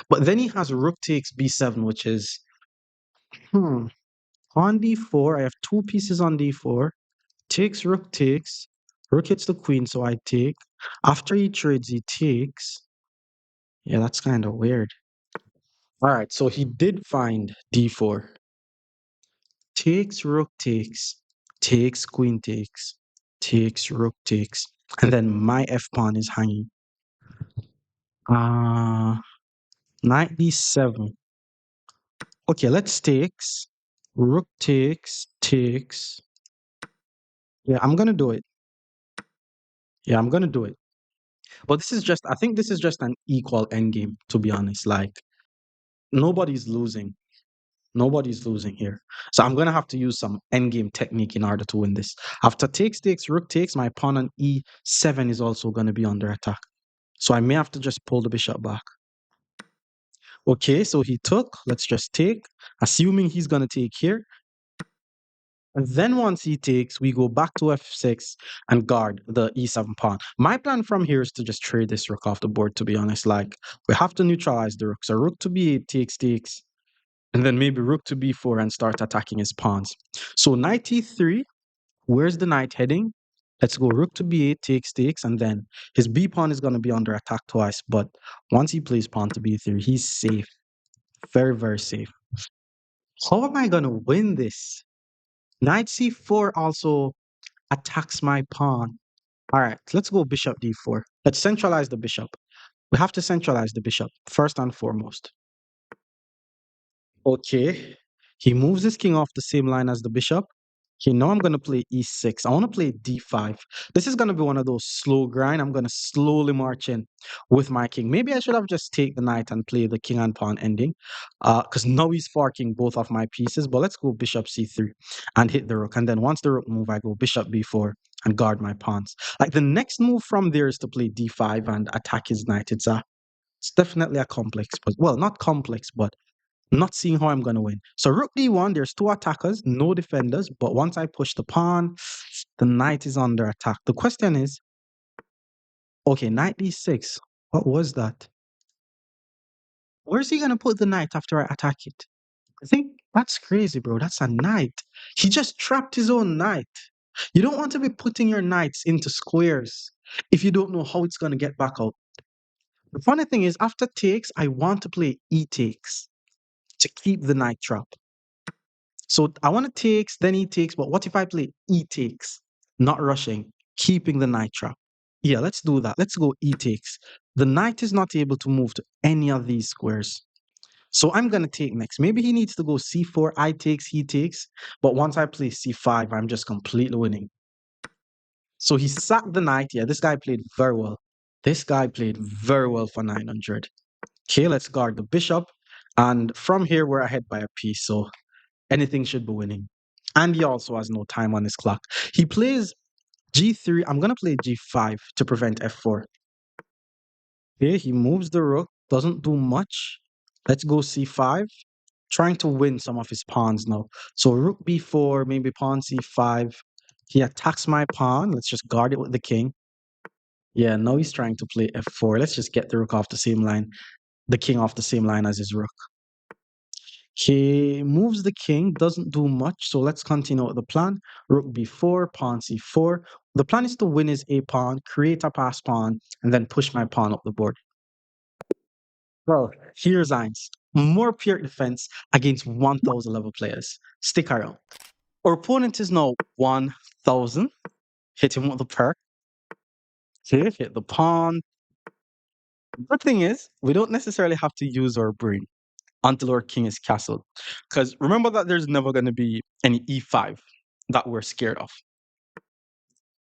But then he has rook takes b7, which is, on d4, I have two pieces on d4. Takes, rook hits the queen, so I take. After he trades, he takes. Yeah, that's kind of weird. All right, so he did find d4. Takes, rook takes, queen takes, rook takes, and then my f pawn is hanging. Uh, knight d7. Okay, let's takes, rook takes. Yeah, I'm gonna do it. Yeah, I'm gonna do it. But I think this is just an equal endgame, to be honest. Like, nobody's losing. Nobody's losing here. So I'm gonna have to use some endgame technique in order to win this. After takes, rook takes, my pawn on e7 is also gonna be under attack. So I may have to just pull the bishop back. Okay, so he took. Let's just take, assuming he's gonna take here. And then once he takes, we go back to f6 and guard the e7 pawn. My plan from here is to just trade this rook off the board, to be honest. Like, we have to neutralize the rook. So rook to b8 takes, and then maybe rook to b4 and start attacking his pawns. So knight e3, where's the knight heading? Let's go rook to b8 takes, and then his b pawn is going to be under attack twice. But once he plays pawn to b3, he's safe. Very, very safe. How am I going to win this? Knight c4 also attacks my pawn. All right, let's go bishop d4. Let's centralize the bishop. We have to centralize the bishop first and foremost. Okay. He moves his king off the same line as the bishop. Okay, now I'm going to play e6. I want to play d5. This is going to be one of those slow grind. I'm going to slowly march in with my king. Maybe I should have just take the knight and play the king and pawn ending, because now he's forking both of my pieces. But let's go bishop c3 and hit the rook. And then once the rook move, I go bishop b4 and guard my pawns. Like, the next move from there is to play d5 and attack his knight. It's definitely a complex, but well, not complex, but not seeing how I'm going to win. So rook d1, there's two attackers, no defenders. But once I push the pawn, the knight is under attack. The question is, okay, knight d6. What was that? Where's he going to put the knight after I attack it? I think that's crazy, bro. That's a knight. He just trapped his own knight. You don't want to be putting your knights into squares if you don't know how it's going to get back out. The funny thing is, after takes, I want to play e takes to keep the knight trap. So I want to takes, then he takes, but what if I play e takes? Not rushing, keeping the knight trap. Yeah, let's do that. Let's go e takes. The knight is not able to move to any of these squares. So I'm going to take next. Maybe he needs to go c4, I takes, he takes. But once I play c5, I'm just completely winning. So he sacked the knight. Yeah, this guy played very well. This guy played very well for 900. Okay, let's guard the bishop. And from here, we're ahead by a piece. So anything should be winning. And he also has no time on his clock. He plays g3. I'm going to play g5 to prevent f4. Okay, he moves the rook. Doesn't do much. Let's go c5. Trying to win some of his pawns now. So rook b4, maybe pawn c5. He attacks my pawn. Let's just guard it with the king. Yeah, now he's trying to play f4. Let's just get the rook off the same line. The king off the same line as his rook. He moves the king, doesn't do much, so let's continue with the plan. Rook b4, pawn c4. The plan is to win his a pawn, create a pass pawn, and then push my pawn up the board. Well, he resigns. More pure defense against 1,000 level players. Stick around. Our opponent is now 1,000. Hit him with the perk. Okay, hit the pawn. The thing is, we don't necessarily have to use our brain until our king is castled. Because remember that there's never going to be any e5 that we're scared of.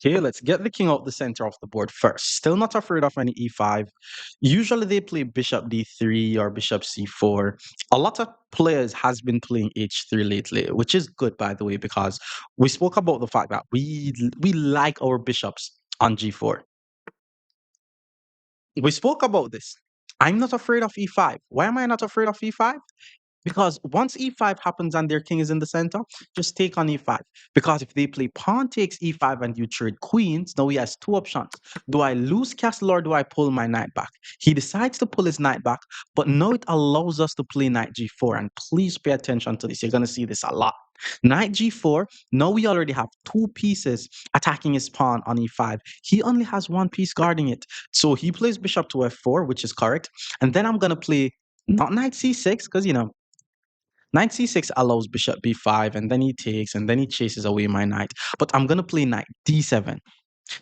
Okay, let's get the king out the center of the board first. Still not afraid of any e5. Usually they play bishop d3 or bishop c4. A lot of players has been playing h3 lately, which is good by the way, because we spoke about the fact that we like our bishops on g4. We spoke about this. I'm not afraid of e5. Why am I not afraid of e5? Because once e5 happens and their king is in the center, just take on e5. Because if they play pawn takes e5 and you trade queens, now he has two options. Do I lose castle or do I pull my knight back? He decides to pull his knight back, but now it allows us to play knight g4. And please pay attention to this. You're going to see this a lot. Knight g4, now we already have two pieces attacking his pawn on e5. He only has one piece guarding it. So he plays bishop to f4, which is correct. And then I'm going to play not knight c6, because, knight c6 allows bishop b5, and then he takes, and then he chases away my knight. But I'm going to play knight d7.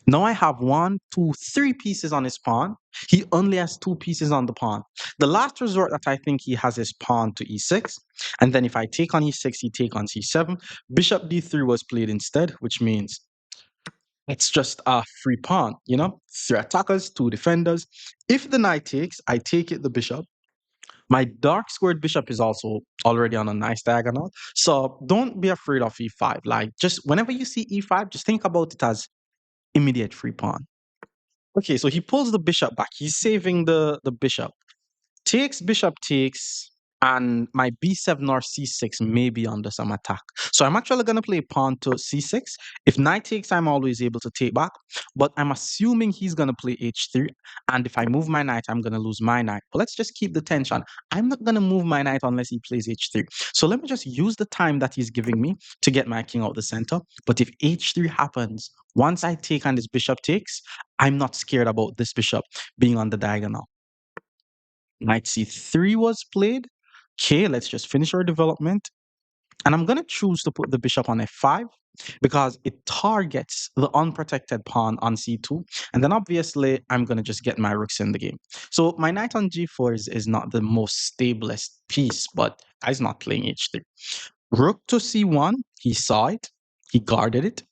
Now I have one, two, three pieces on his pawn. He only has two pieces on the pawn. The last resort that I think he has is pawn to e6. And then if I take on e6, he take on c7. Bishop d3 was played instead, which means it's just a free pawn, Three attackers, two defenders. If the knight takes, I take it the bishop. My dark squared bishop is also already on a nice diagonal. So don't be afraid of e5. Like, just whenever you see e5, just think about it as immediate free pawn. Okay, so he pulls the bishop back. He's saving the bishop. Takes, bishop takes, and my b7 or c6 may be under some attack. So I'm actually going to play pawn to c6. If knight takes, I'm always able to take back. But I'm assuming he's going to play h3. And if I move my knight, I'm going to lose my knight. But let's just keep the tension. I'm not going to move my knight unless he plays h3. So let me just use the time that he's giving me to get my king out the center. But if h3 happens, once I take and this bishop takes, I'm not scared about this bishop being on the diagonal. Knight c3 was played. Okay, let's just finish our development. And I'm going to choose to put the bishop on f5 because it targets the unprotected pawn on c2. And then obviously, I'm going to just get my rooks in the game. So my knight on g4 is not the most stablest piece, but guy's not playing h3. Rook to c1, he saw it. He guarded it.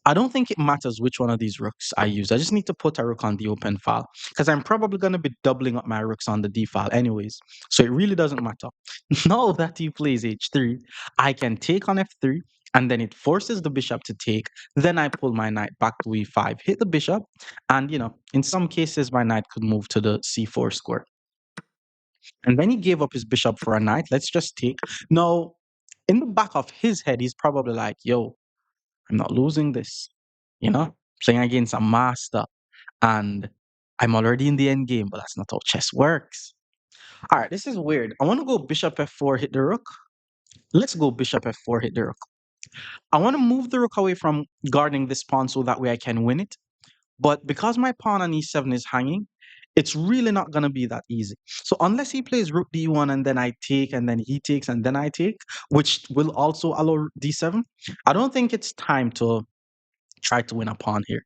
I don't think it matters which one of these rooks I use. I just need to put a rook on the open file because I'm probably going to be doubling up my rooks on the d file anyways. So it really doesn't matter. Now that he plays h3, I can take on f3 and then it forces the bishop to take. Then I pull my knight back to e5, hit the bishop. And, in some cases, my knight could move to the c4 square. And then he gave up his bishop for a knight. Let's just take. Now, in the back of his head, he's probably like, yo, I'm not losing this, playing against a master. And I'm already in the end game, but that's not how chess works. All right, this is weird. I want to go bishop f4, hit the rook. Let's go bishop f4, hit the rook. I want to move the rook away from guarding this pawn so that way I can win it. But because my pawn on e7 is hanging, it's really not going to be that easy. So unless he plays rook d1 and then I take and then he takes and then I take, which will also allow d7, I don't think it's time to try to win a pawn here.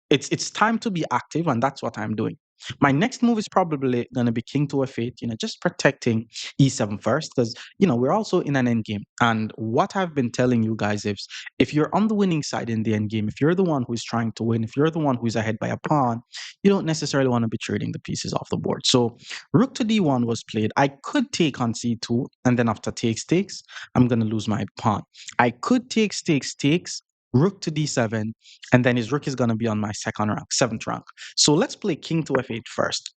It's time to be active, and that's what I'm doing. My next move is probably going to be king to f8, just protecting e7 first, because, we're also in an end game. And what I've been telling you guys is, if you're on the winning side in the end game, if you're the one who's trying to win, if you're the one who's ahead by a pawn, you don't necessarily want to be trading the pieces off the board. So rook to d1 was played. I could take on c2, and then after takes, I'm going to lose my pawn. I could take takes, rook to d7, and then his rook is going to be on my second rank, seventh rank. So let's play king to f8 first.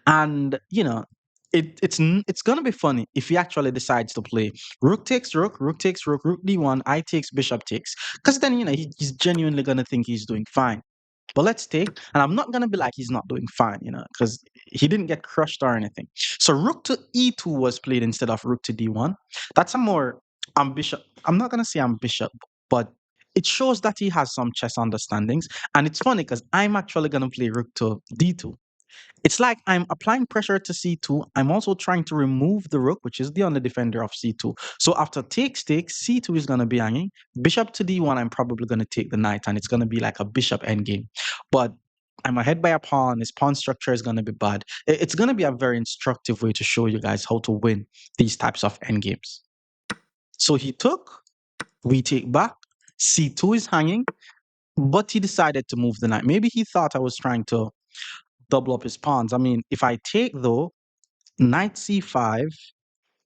And, it's going to be funny if he actually decides to play rook takes rook, rook takes rook, rook d1, I takes, bishop takes. Because then, he's genuinely going to think he's doing fine. But let's take, and I'm not gonna be like he's not doing fine, you know, because he didn't get crushed or anything. So rook to e2 was played instead of rook to d1. That's a more ambitious. I'm not gonna say ambitious, but it shows that he has some chess understandings. And it's funny because I'm actually gonna play rook to d2. It's like I'm applying pressure to c2. I'm also trying to remove the rook, which is the only defender of c2. So after takes, c2 is going to be hanging. Bishop to d1, I'm probably going to take the knight, and it's going to be like a bishop endgame. But I'm ahead by a pawn. His pawn structure is going to be bad. It's going to be a very instructive way to show you guys how to win these types of endgames. So he took, we take back. c2 is hanging, but he decided to move the knight. Maybe he thought I was trying to double up his pawns. I mean, if I take though, knight c5,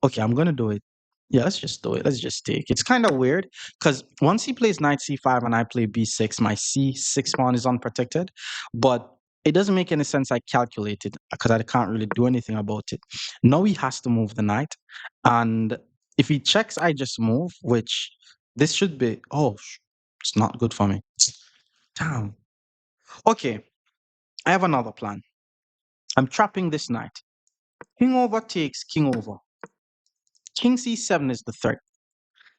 okay, I'm gonna do it. Yeah, let's just do it. Let's just take. It's kind of weird because once he plays knight c5 and I play b6, my c6 pawn is unprotected. But it doesn't make any sense. I calculated because I can't really do anything about it. Now he has to move the knight, and if he checks, I just move. Which this should be. Oh, it's not good for me. Damn. Okay, I have another plan. I'm trapping this knight. King over takes king over. King c7 is the threat.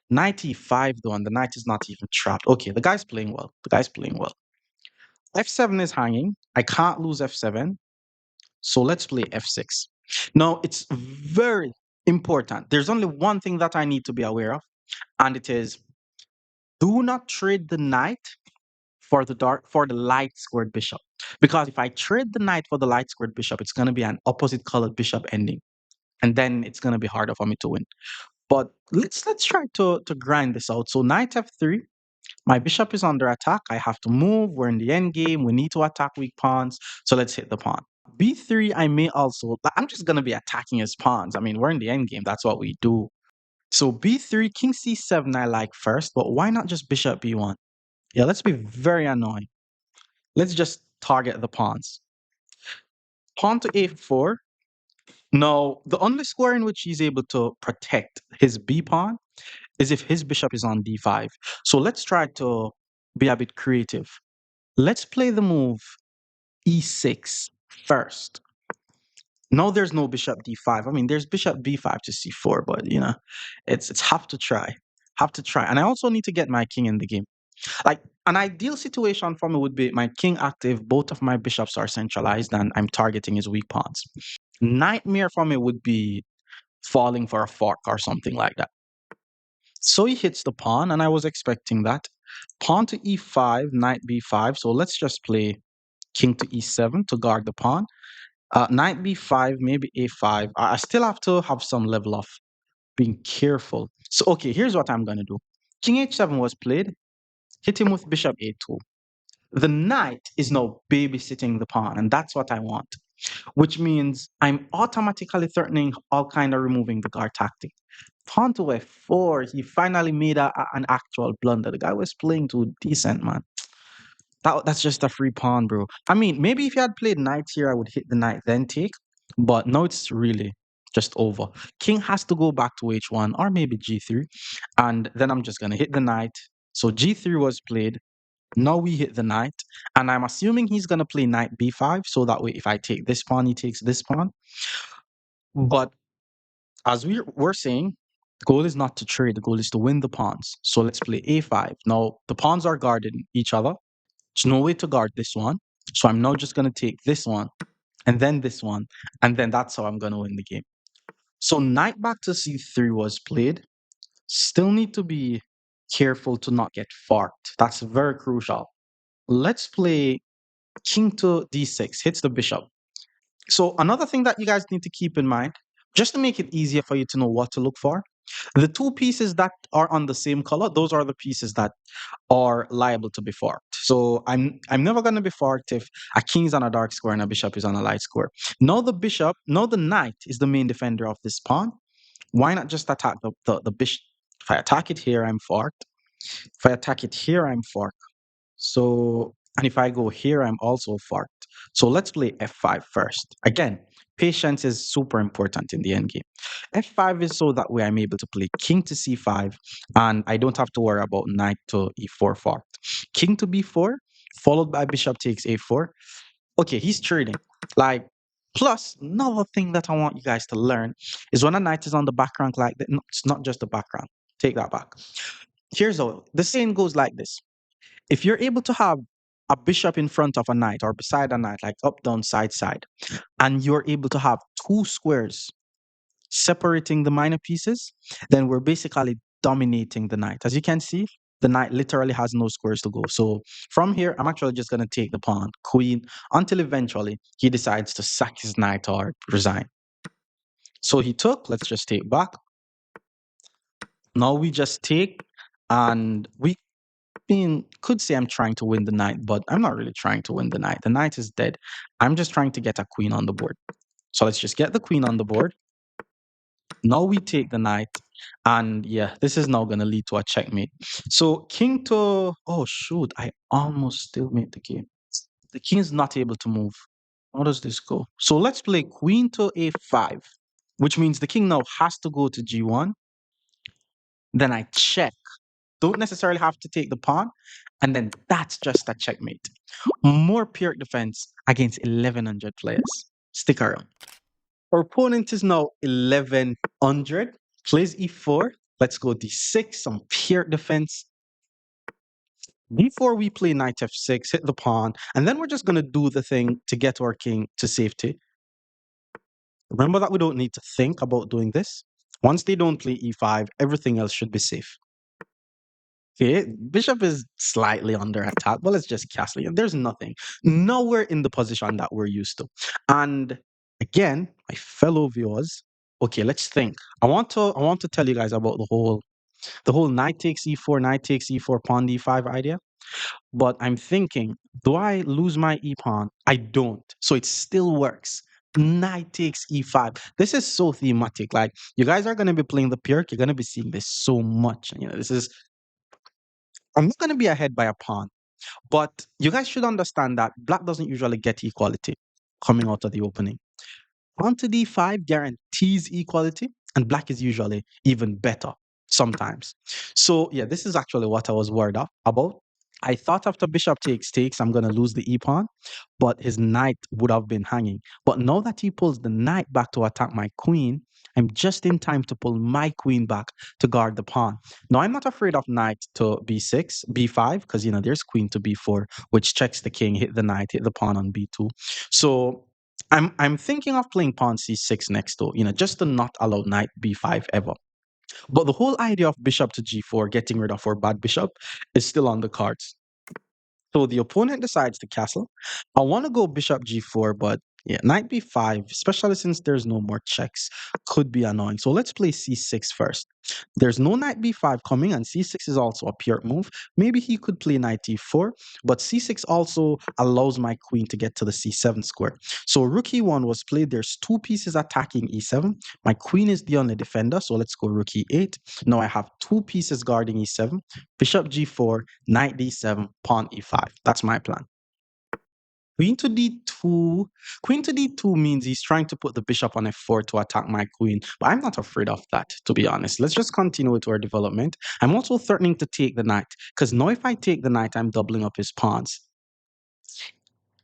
Knight e5 though, and the knight is not even trapped. Okay, the guy's playing well. The guy's playing well. F7 is hanging. I can't lose f7. So let's play f6. Now, it's very important. There's only one thing that I need to be aware of, and it is do not trade the knight for the light squared bishop. Because if I trade the knight for the light squared bishop, it's going to be an opposite colored bishop ending. And then it's going to be harder for me to win. But let's try to grind this out. So knight f3, my bishop is under attack. I have to move. We're in the end game. We need to attack weak pawns. So let's hit the pawn. b3, I may also. I'm just gonna be attacking his pawns. I mean, we're in the end game. That's what we do. So b3, king c7, I like first. But why not just bishop b1? Yeah, let's be very annoying. Let's just target the pawns. Pawn to a4. No, the only square in which he's able to protect his b pawn is if his bishop is on d5. So let's try to be a bit creative. Let's play the move e6 first. No, there's no bishop d5. I mean, there's bishop b5 to c4, but you know, it's have to try. Have to try. And I also need to get my king in the game. Like an ideal situation for me would be my king active, both of my bishops are centralized, and I'm targeting his weak pawns. Nightmare for me would be falling for a fork or something like that. So he hits the pawn, and I was expecting that. Pawn to e5, knight b5. So let's just play king to e7 to guard the pawn. Knight b5, maybe a5. I still have to have some level of being careful. So, okay, here's what I'm going to do. King h7 was played. Hit him with bishop a2. The knight is now babysitting the pawn, and that's what I want, which means I'm automatically threatening all kind of removing the guard tactic. Pawn to f4, he finally made an actual blunder. The guy was playing too decent, man. That's just a free pawn, bro. I mean, maybe if you had played knight here, I would hit the knight, then take. But now it's really just over. King has to go back to h1 or maybe g3. And then I'm just going to hit the knight. So g3 was played. Now we hit the knight. And I'm assuming he's going to play knight b5. So that way, if I take this pawn, he takes this pawn. But as we're saying, the goal is not to trade. The goal is to win the pawns. So let's play a5. Now, the pawns are guarding each other. There's no way to guard this one. So I'm now just going to take this one and then this one. And then that's how I'm going to win the game. So knight back to c3 was played. Still need to be careful to not get forked. That's very crucial. Let's play king to d6. Hits the bishop. So another thing that you guys need to keep in mind, just to make it easier for you to know what to look for, the two pieces that are on the same color, those are the pieces that are liable to be forked. So I'm never going to be forked if a king is on a dark square and a bishop is on a light square. Now the knight is the main defender of this pawn. Why not just attack the bishop? If I attack it here, I'm forked. If I attack it here, I'm forked. So, and if I go here, I'm also forked. So let's play f5 first. Again, patience is super important in the endgame. f5 is so that way I'm able to play king to c5, and I don't have to worry about knight to e4 forked. King to b4, followed by bishop takes a4. Okay, he's trading. Like, plus another thing that I want you guys to learn is when a knight is on the back rank like that. No, it's not just the back rank. Take that back. Here's how the saying goes like this: if you're able to have a bishop in front of a knight or beside a knight, like up, down, side, side, and you're able to have two squares separating the minor pieces, then we're basically dominating the knight. As you can see, the knight literally has no squares to go. So from here, I'm actually just going to take the pawn, queen, until eventually he decides to sack his knight or resign. So he took, let's just take back. Now we just take, and we could say I'm trying to win the knight, but I'm not really trying to win the knight. The knight is dead. I'm just trying to get a queen on the board. So let's just get the queen on the board. Now we take the knight, and yeah, this is now going to lead to a checkmate. So king to, oh shoot, I almost still made the game. The king is not able to move. How does this go? So let's play queen to a5, which means the king now has to go to g1. Then I check. Don't necessarily have to take the pawn, and then that's just a checkmate. More PIRC defense against 1100 players. Stick around. Our opponent is now 1100. Plays e4. Let's go d6, some PIRC defense. Before we play knight f6, hit the pawn, and then we're just going to do the thing to get our king to safety. Remember that we don't need to think about doing this. Once they don't play e5, everything else should be safe. Okay, bishop is slightly under attack, but let's just castle it. There's nothing, nowhere in the position that we're used to. And again, my fellow viewers, okay, let's think. I want to tell you guys about the whole knight takes e4, pawn d5 idea. But I'm thinking, do I lose my e pawn? I don't. So it still works. Knight takes e5. This is so thematic. Like, you guys are going to be playing the PIRC. You're going to be seeing this so much. This is, I'm not going to be ahead by a pawn. But you guys should understand that black doesn't usually get equality coming out of the opening. Pawn to d5 guarantees equality, and black is usually even better sometimes. So yeah, this is actually what I was worried about. I thought after bishop takes, I'm going to lose the e-pawn, but his knight would have been hanging. But now that he pulls the knight back to attack my queen, I'm just in time to pull my queen back to guard the pawn. Now, I'm not afraid of knight to b6, b5, because, there's queen to b4, which checks the king, hit the knight, hit the pawn on b2. So I'm thinking of playing pawn c6 next though, just to not allow knight b5 ever. But the whole idea of bishop to g4, getting rid of our bad bishop, is still on the cards. So the opponent decides to castle. I want to go bishop g4, but yeah, knight b5, especially since there's no more checks, could be annoying. So let's play c6 first. There's no knight b5 coming, and c6 is also a pure move. Maybe he could play knight e4, but c6 also allows my queen to get to the c7 square. So rook e1 was played. There's two pieces attacking e7. My queen is the only defender, so let's go rook e8. Now I have two pieces guarding e7. Bishop g4, knight d7, pawn e5. That's my plan. Queen to d2. Queen to d2 means he's trying to put the bishop on f4 to attack my queen. But I'm not afraid of that, to be honest. Let's just continue with our development. I'm also threatening to take the knight, because now if I take the knight, I'm doubling up his pawns.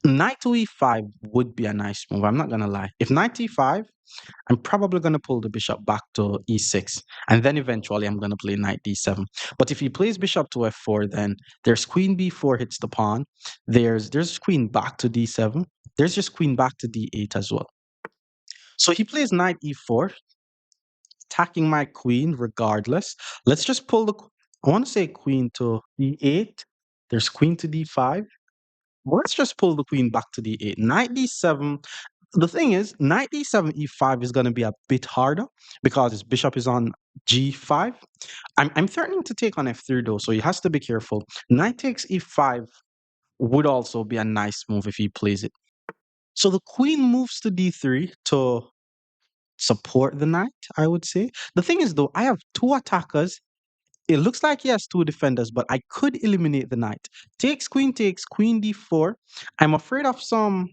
Knight to e5 would be a nice move. I'm not going to lie. If knight e5, I'm probably going to pull the bishop back to e6, and then eventually I'm going to play knight d7. But if he plays bishop to f4, then there's queen b4 hits the pawn. There's queen back to d7. There's just queen back to d8 as well. So he plays knight e4, attacking my queen regardless. Let's just pull I want to say queen to d8. There's queen to d5. Let's just pull the queen back to d8. Knight d7. The thing is, knight d7, e5 is going to be a bit harder because his bishop is on g5. I'm threatening to take on f3 though, so he has to be careful. Knight takes e5 would also be a nice move if he plays it. So the queen moves to d3 to support the knight, I would say. The thing is though, I have two attackers. It looks like he has two defenders, but I could eliminate the knight. Takes, queen d4. I'm afraid of some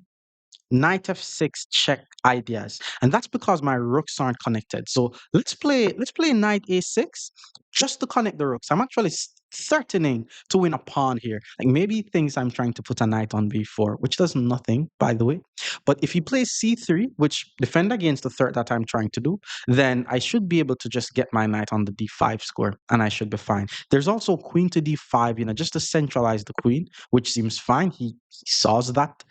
knight f6 check ideas, and that's because my rooks aren't connected. So let's play knight a6 just to connect the rooks. I'm actually threatening to win a pawn here. Like maybe he thinks I'm trying to put a knight on b4, which does nothing, by the way. But if he plays c3, which defend against the threat that I'm trying to do, then I should be able to just get my knight on the d5 square, and I should be fine. There's also queen to d5, just to centralize the queen, which seems fine. He saws that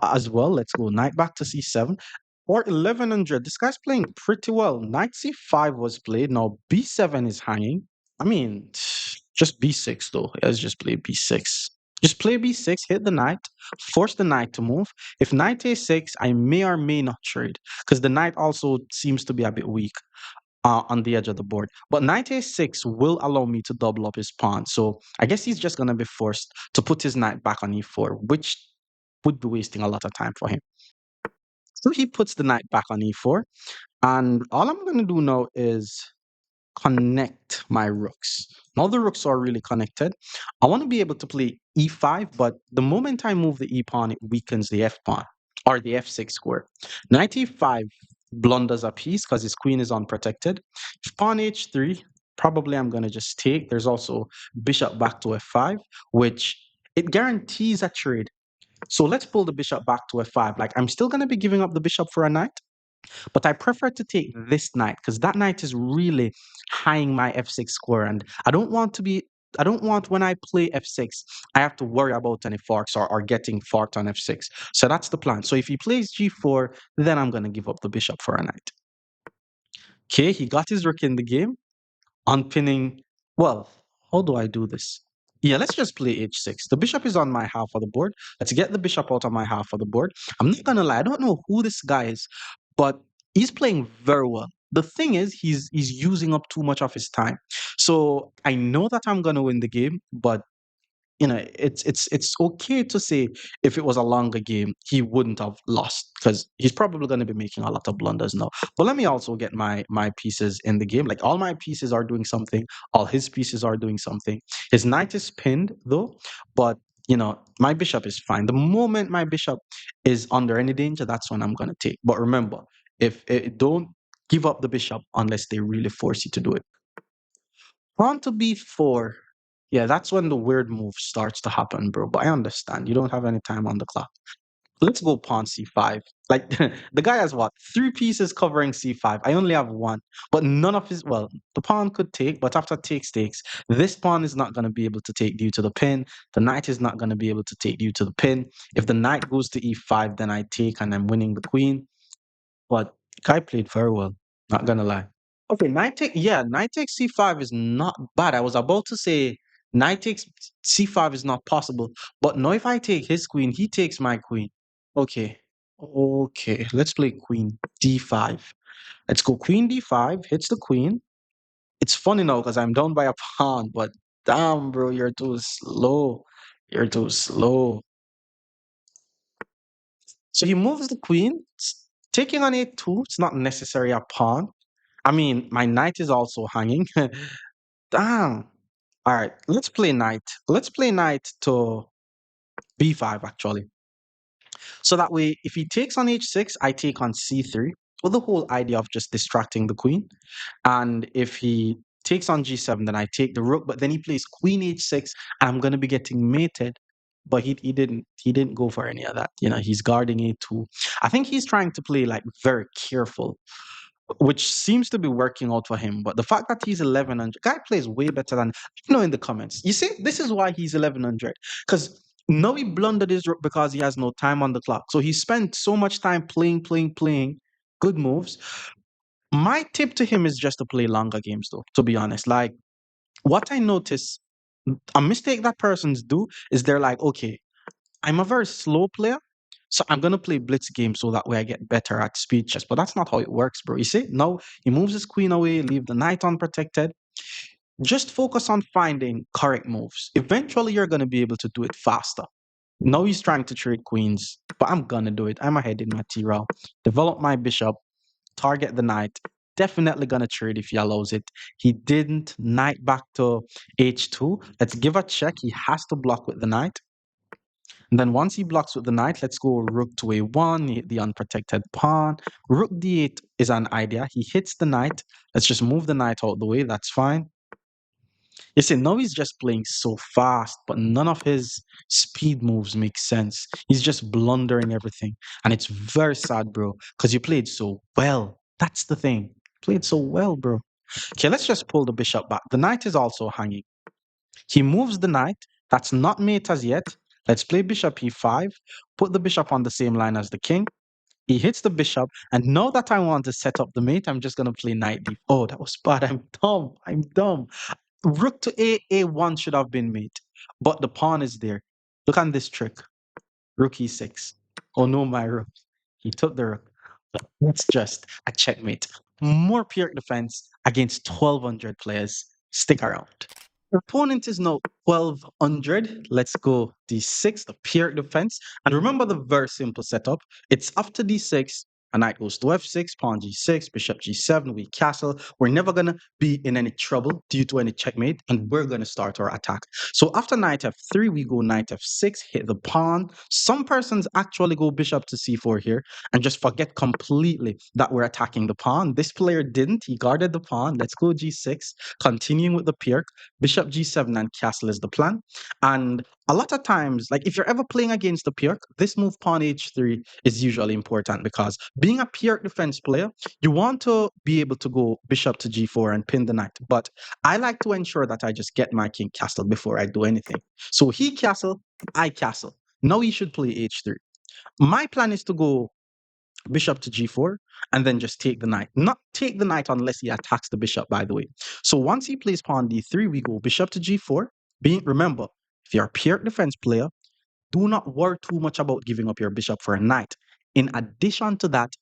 as well. Let's go knight back to c7. Or 1100. This guy's playing pretty well. Knight c5 was played. Now b7 is hanging. I mean, just b6 though. Let's just play b6. Just play b6, hit the knight, force the knight to move. If knight a6, I may or may not trade because the knight also seems to be a bit weak on the edge of the board. But knight a6 will allow me to double up his pawn. So I guess he's just going to be forced to put his knight back on e4, which would be wasting a lot of time for him. So he puts the knight back on e4. And all I'm going to do now is connect my rooks. Now the rooks are really connected. I want to be able to play e5, but the moment I move the e pawn, it weakens the f pawn or the f6 square. Knight e5 blunders a piece because his queen is unprotected. Pawn h3, probably I'm going to just take. There's also bishop back to f5, which it guarantees a trade. So let's pull the bishop back to f5. Like I'm still going to be giving up the bishop for a knight, but I prefer to take this knight because that knight is really high my f6 square. And I don't want when I play f6, I have to worry about any forks or getting forked on f6. So that's the plan. So if he plays g4, then I'm going to give up the bishop for a knight. Okay, he got his rook in the game, unpinning. Well, how do I do this? Yeah, let's just play h6. The bishop is on my half of the board. Let's get the bishop out of my half of the board. I'm not gonna lie, I don't know who this guy is, but he's playing very well. The thing is, he's using up too much of his time. So I know that I'm gonna win the game, but it's okay to say if it was a longer game, he wouldn't have lost because he's probably going to be making a lot of blunders now. But let me also get my pieces in the game. Like all my pieces are doing something, all his pieces are doing something. His knight is pinned though, but my bishop is fine. The moment my bishop is under any danger, that's when I'm going to take. But remember, if don't give up the bishop unless they really force you to do it. Pawn to b4. Yeah, that's when the weird move starts to happen, bro. But I understand. You don't have any time on the clock. Let's go pawn c5. Like, the guy has what? Three pieces covering c5. I only have one. But none of his... Well, the pawn could take, but after takes, this pawn is not going to be able to take due to the pin. The knight is not going to be able to take due to the pin. If the knight goes to e5, then I take and I'm winning the queen. But guy played very well. Not going to lie. Okay, knight takes c5 is not bad. I was about to say knight takes c5 is not possible, but no, if I take his queen, he takes my queen. Okay, okay, let's play queen d5. Let's go queen d5, hits the queen. It's funny now because I'm down by a pawn, but damn, bro, you're too slow. You're too slow. So he moves the queen, taking on a2. It's not necessarily a pawn. I mean, my knight is also hanging. Damn. All right, let's play knight. Let's play knight to b5 actually. So that way, if he takes on h6, I take on c3 with the whole idea of just distracting the queen. And if he takes on g7, then I take the rook. But then he plays queen h6. I'm gonna be getting mated. But he didn't go for any of that. He's guarding a2. I think he's trying to play like very careful, which seems to be working out for him. But the fact that he's 1100, guy plays way better than in the comments. You see, this is why he's 1100 because now he blundered his rook because he has no time on the clock. So he spent so much time playing good moves. My tip to him is just to play longer games, though. To be honest, like what I notice, a mistake that persons do is they're like, okay, I'm a very slow player, so I'm gonna play blitz games so that way I get better at speed chess. But that's not how it works, bro. You see, no, he moves his queen away, leave the knight unprotected. Just focus on finding correct moves. Eventually, you're gonna be able to do it faster. Now he's trying to trade queens, but I'm gonna do it. I'm ahead in my T-row. Develop my bishop, target the knight. Definitely gonna trade if he allows it. He didn't. Knight back to h2. Let's give a check. He has to block with the knight. And then once he blocks with the knight, let's go rook to a1, hit the unprotected pawn. Rook d8 is an idea. He hits the knight. Let's just move the knight out the way. That's fine. You see, now he's just playing so fast, but none of his speed moves make sense. He's just blundering everything. And it's very sad, bro, because you played so well. That's the thing. Played so well, bro. Okay, let's just pull the bishop back. The knight is also hanging. He moves the knight. That's not mate as yet. Let's play bishop e5. Put the bishop on the same line as the king. He hits the bishop. And now that I want to set up the mate, I'm just going to play knight d. Oh, that was bad. I'm dumb. I'm dumb. Rook to A1 should have been mate, but the pawn is there. Look at this trick. Rook E6. Oh no, my rook. He took the rook. That's just a checkmate. More pure defense against 1200 players. Stick around. Opponent is now 1200. Let's go d6, the pure defense. And remember the very simple setup. It's after d6, a knight goes to f6, pawn g6, bishop g7, we castle. We're never going to be in any trouble due to any checkmate, and we're going to start our attack. So after knight f3, we go knight f6, hit the pawn. Some persons actually go bishop to c4 here and just forget completely that we're attacking the pawn. This player didn't. He guarded the pawn. Let's go g6, continuing with the PIRC. Bishop g7 and castle is the plan. And a lot of times, like if you're ever playing against the PIRC, this move pawn h3 is usually important because being a PIRC defense player, you want to be able to go bishop to g4 and pin the knight. But I like to ensure that I just get my king castle before I do anything. So he castle, I castle. Now he should play h3. My plan is to go bishop to g4 and then just take the knight. Not take the knight unless he attacks the bishop, by the way. So once he plays pawn d3, we go bishop to g4. Remember, if you're a pure defense player, do not worry too much about giving up your bishop for a knight. In addition to that,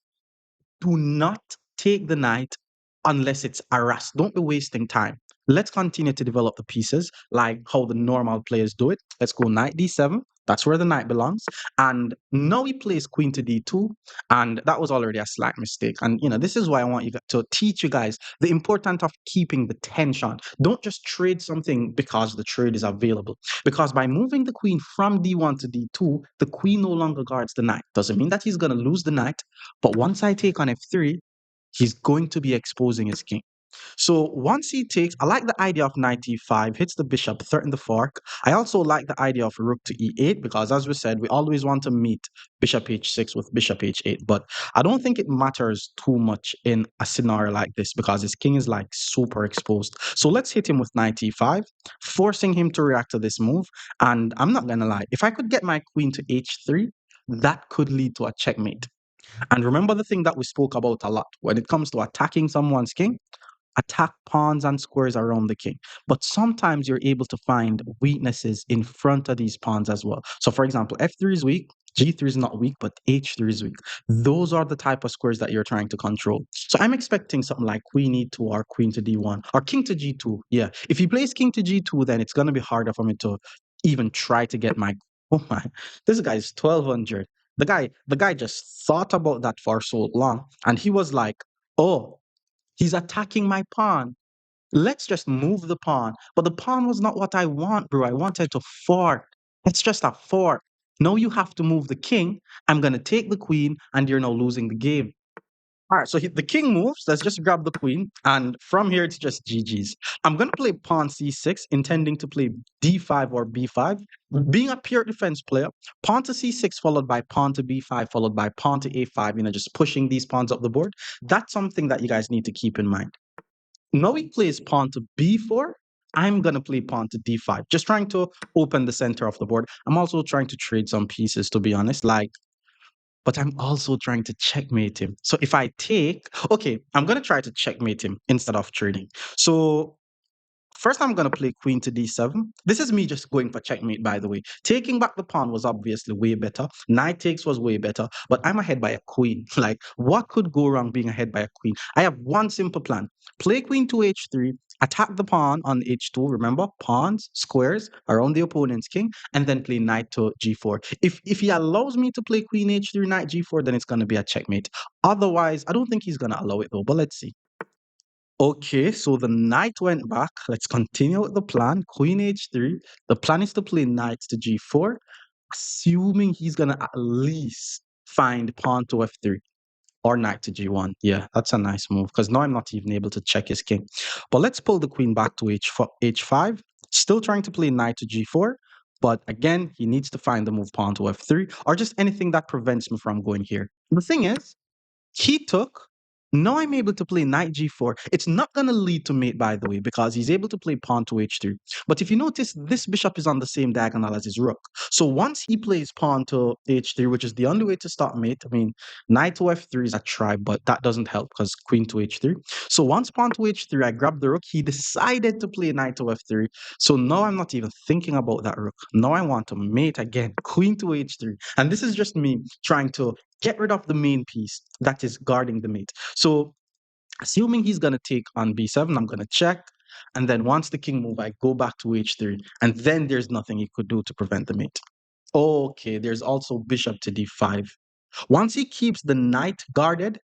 do not take the knight unless it's harassed. Don't be wasting time. Let's continue to develop the pieces like how the normal players do it. Let's go knight d7. That's where the knight belongs. And now he plays queen to d2. And that was already a slight mistake. And, this is why I want you to teach you guys the importance of keeping the tension. Don't just trade something because the trade is available. Because by moving the queen from d1 to d2, the queen no longer guards the knight. Doesn't mean that he's going to lose the knight. But once I take on f3, he's going to be exposing his king. So once he takes, I like the idea of knight e5, hits the bishop, threaten the fork. I also like the idea of rook to e8 because, as we said, we always want to meet bishop h6 with bishop h8. But I don't think it matters too much in a scenario like this because his king is like super exposed. So let's hit him with knight e5, forcing him to react to this move. And I'm not going to lie, if I could get my queen to h3, that could lead to a checkmate. And remember the thing that we spoke about a lot when it comes to attacking someone's king? Attack pawns and squares around the king. But sometimes you're able to find weaknesses in front of these pawns as well. So for example, f3 is weak, g3 is not weak, but h3 is weak. Those are the type of squares that you're trying to control. So I'm expecting something like queen e2 or queen to d1 or king to g2. Yeah, if he plays king to g2, then it's going to be harder for me to even try to get my, oh my, this guy's 1200. The guy just thought about that for so long and he was like, oh, he's attacking my pawn. Let's just move the pawn. But the pawn was not what I want, bro. I wanted to fork. It's just a fork. Now you have to move the king. I'm going to take the queen, and you're now losing the game. All right, so the king moves. Let's just grab the queen. And from here, it's just GG's. I'm going to play pawn c6, intending to play d5 or b5. Being a pure defense player, pawn to c6 followed by pawn to b5 followed by pawn to a5, just pushing these pawns up the board. That's something that you guys need to keep in mind. Now he plays pawn to b4. I'm going to play pawn to d5, just trying to open the center of the board. I'm also trying to trade some pieces, to be honest, but I'm also trying to checkmate him. So if I take, okay, I'm going to try to checkmate him instead of trading. So first, I'm going to play queen to d7. This is me just going for checkmate, by the way. Taking back the pawn was obviously way better. Knight takes was way better, but I'm ahead by a queen. Like, what could go wrong being ahead by a queen? I have one simple plan. Play queen to h3, attack the pawn on h2. Remember, pawns, squares around the opponent's king, and then play knight to g4. If he allows me to play queen h3, knight g4, then it's going to be a checkmate. Otherwise, I don't think he's going to allow it though, but let's see. Okay, so the knight went back. Let's continue with the plan. Queen h3. The plan is to play knight to g4, assuming he's going to at least find pawn to f3. Or knight to g1. Yeah, that's a nice move because now I'm not even able to check his king. But let's pull the queen back to h5. Still trying to play knight to g4. But again, he needs to find the move pawn to f3 or just anything that prevents me from going here. The thing is, he took. Now I'm able to play knight g4. It's not going to lead to mate, by the way, because he's able to play pawn to h3. But if you notice, this bishop is on the same diagonal as his rook. So once he plays pawn to h3, which is the only way to stop mate, I mean, knight to f3 is a try, but that doesn't help because queen to h3. So once pawn to h3, I grabbed the rook. He decided to play knight to f3. So now I'm not even thinking about that rook. Now I want to mate again, queen to h3. And this is just me trying to get rid of the main piece that is guarding the mate. So assuming he's going to take on b7, I'm going to check. And then once the king move, I go back to h3. And then there's nothing he could do to prevent the mate. Okay, there's also bishop to d5. Once he keeps the knight guarded,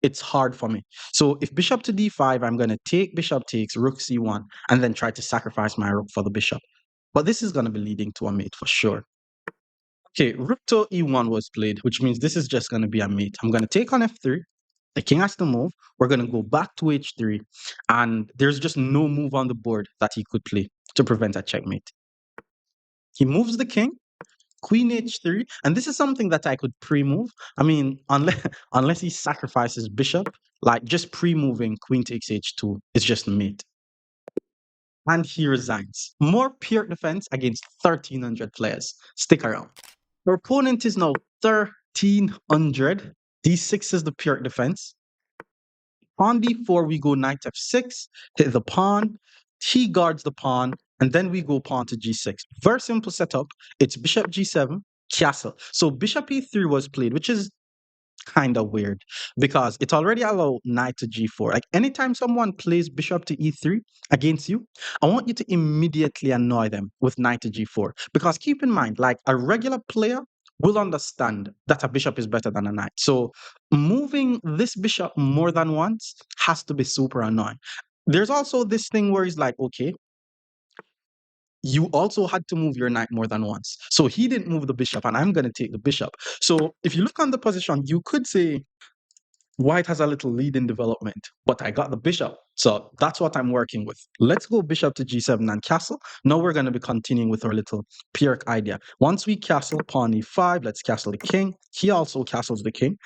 it's hard for me. So if bishop to d5, I'm going to take bishop takes, rook c1, and then try to sacrifice my rook for the bishop. But this is going to be leading to a mate for sure. Okay, rook to e1 was played, which means this is just going to be a mate. I'm going to take on f3. The king has to move. We're going to go back to h3. And there's just no move on the board that he could play to prevent a checkmate. He moves the king, queen h3. And this is something that I could pre-move. I mean, unless he sacrifices bishop, like just pre-moving queen takes h2 is just mate. And he resigns. More pure defense against 1,300 players. Stick around. Our opponent is now 1,300. D6 is the pure defense. On d4, we go knight f6, hit the pawn. He guards the pawn, and then we go pawn to g6. Very simple setup. It's bishop g7, castle. So bishop e3 was played, which is kind of weird because it already allowed knight to g4. Like anytime someone plays bishop to e3 against you, I want you to immediately annoy them with knight to g4. Because keep in mind, like a regular player will understand that a bishop is better than a knight. So moving this bishop more than once has to be super annoying. There's also this thing where he's like, okay, you also had to move your knight more than once. So he didn't move the bishop, and I'm going to take the bishop. So if you look on the position, you could say white has a little lead in development, but I got the bishop. So that's what I'm working with. Let's go bishop to g7 and castle. Now we're going to be continuing with our little PIRC idea. Once we castle pawn e5, let's castle the king. He also castles the king.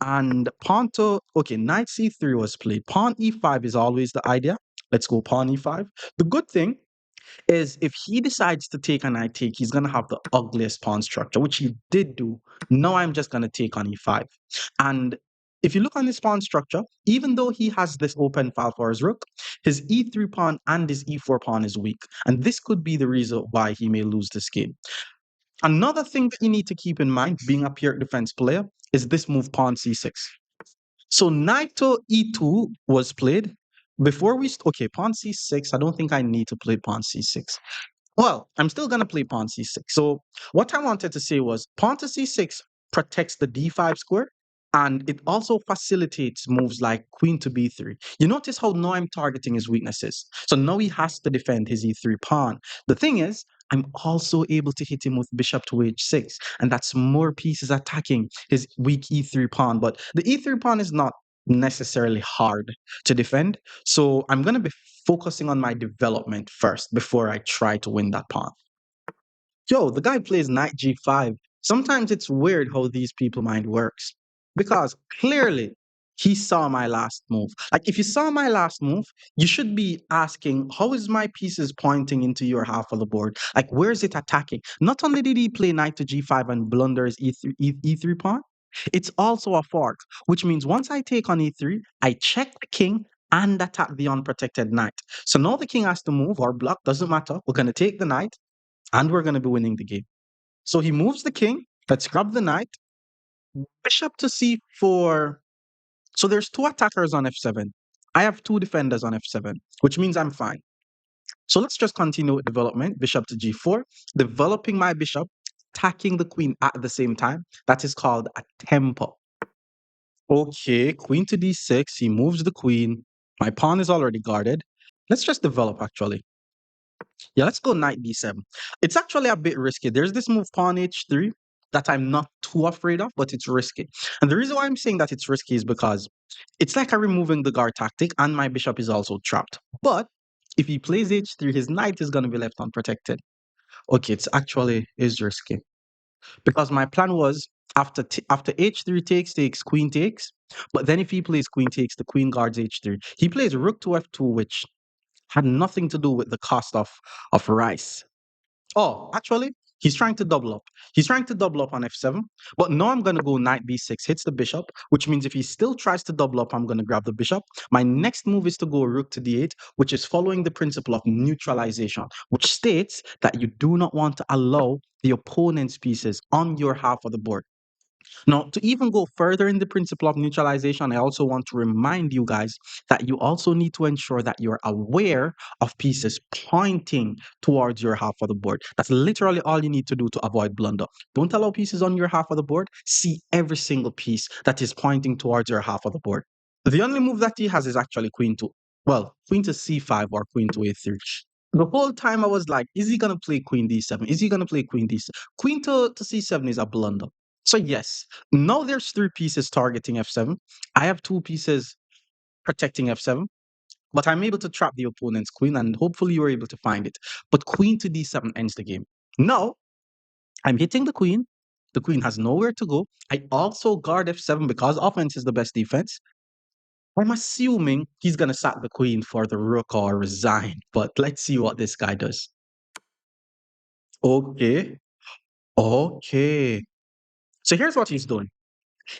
And pawn to, okay, knight c3 was played. Pawn e5 is always the idea. Let's go pawn e5. The good thing is if he decides to take and I take, he's going to have the ugliest pawn structure, which he did do. Now I'm just going to take on e5. And if you look on his pawn structure, even though he has this open file for his rook, his e3 pawn and his e4 pawn is weak. And this could be the reason why he may lose this game. Another thing that you need to keep in mind, being a pure defense player, is this move pawn c6. So knight to e2 was played. Before we, okay, pawn c6, I don't think I need to play pawn c6. Well, I'm still going to play pawn c6. So what I wanted to say was pawn to c6 protects the d5 square, and it also facilitates moves like queen to b3. You notice how now I'm targeting his weaknesses. So now he has to defend his e3 pawn. The thing is, I'm also able to hit him with bishop to h6, and that's more pieces attacking his weak e3 pawn. But the e3 pawn is not necessarily hard to defend. So I'm going to be focusing on my development first before I try to win that pawn. Yo, the guy plays knight g5. Sometimes it's weird how these people mind works because clearly he saw my last move. Like if you saw my last move, you should be asking, how is my pieces pointing into your half of the board? Like where is it attacking? Not only did he play knight to g5 and blunder his e3 pawn, it's also a fork, which means once I take on e3, I check the king and attack the unprotected knight. So now the king has to move or block, doesn't matter. We're going to take the knight and we're going to be winning the game. So he moves the king. Let's grab the knight. Bishop to c4. So there's two attackers on f7. I have two defenders on f7, which means I'm fine. So let's just continue with development. Bishop to g4, developing my bishop, attacking the queen at the same time. That is called a tempo. Okay, queen to d6. He moves the queen. My pawn is already guarded. Let's just develop actually. Yeah, let's go knight d7. It's actually a bit risky. There's this move pawn h3, that I'm not too afraid of, but it's risky. And the reason why I'm saying that it's risky is because it's like a removing the guard tactic, and my bishop is also trapped. But if he plays h3, his knight is going to be left unprotected. Okay, it's actually is risky because my plan was after h3 takes queen takes, but then if he plays queen takes, the queen guards h3. He plays rook to f2, which had nothing to do with the cost of rice. Oh, actually, he's trying to double up. He's trying to double up on f7. But now I'm going to go knight b6, hits the bishop, which means if he still tries to double up, I'm going to grab the bishop. My next move is to go rook to d8, which is following the principle of neutralization, which states that you do not want to allow the opponent's pieces on your half of the board. Now, to even go further in the principle of neutralization, I also want to remind you guys that you also need to ensure that you're aware of pieces pointing towards your half of the board. That's literally all you need to do to avoid blunder. Don't allow pieces on your half of the board. See every single piece that is pointing towards your half of the board. The only move that he has is actually queen to c5 or queen to a3. The whole time I was like, is he going to play queen d7? Is he going to play queen d7? Queen to c7 is a blunder. So yes, now there's three pieces targeting f7. I have two pieces protecting f7, but I'm able to trap the opponent's queen, and hopefully you were able to find it. But queen to d7 ends the game. Now, I'm hitting the queen. The queen has nowhere to go. I also guard f7 because offense is the best defense. I'm assuming he's going to sack the queen for the rook or resign, but let's see what this guy does. Okay. Okay. So here's what he's doing.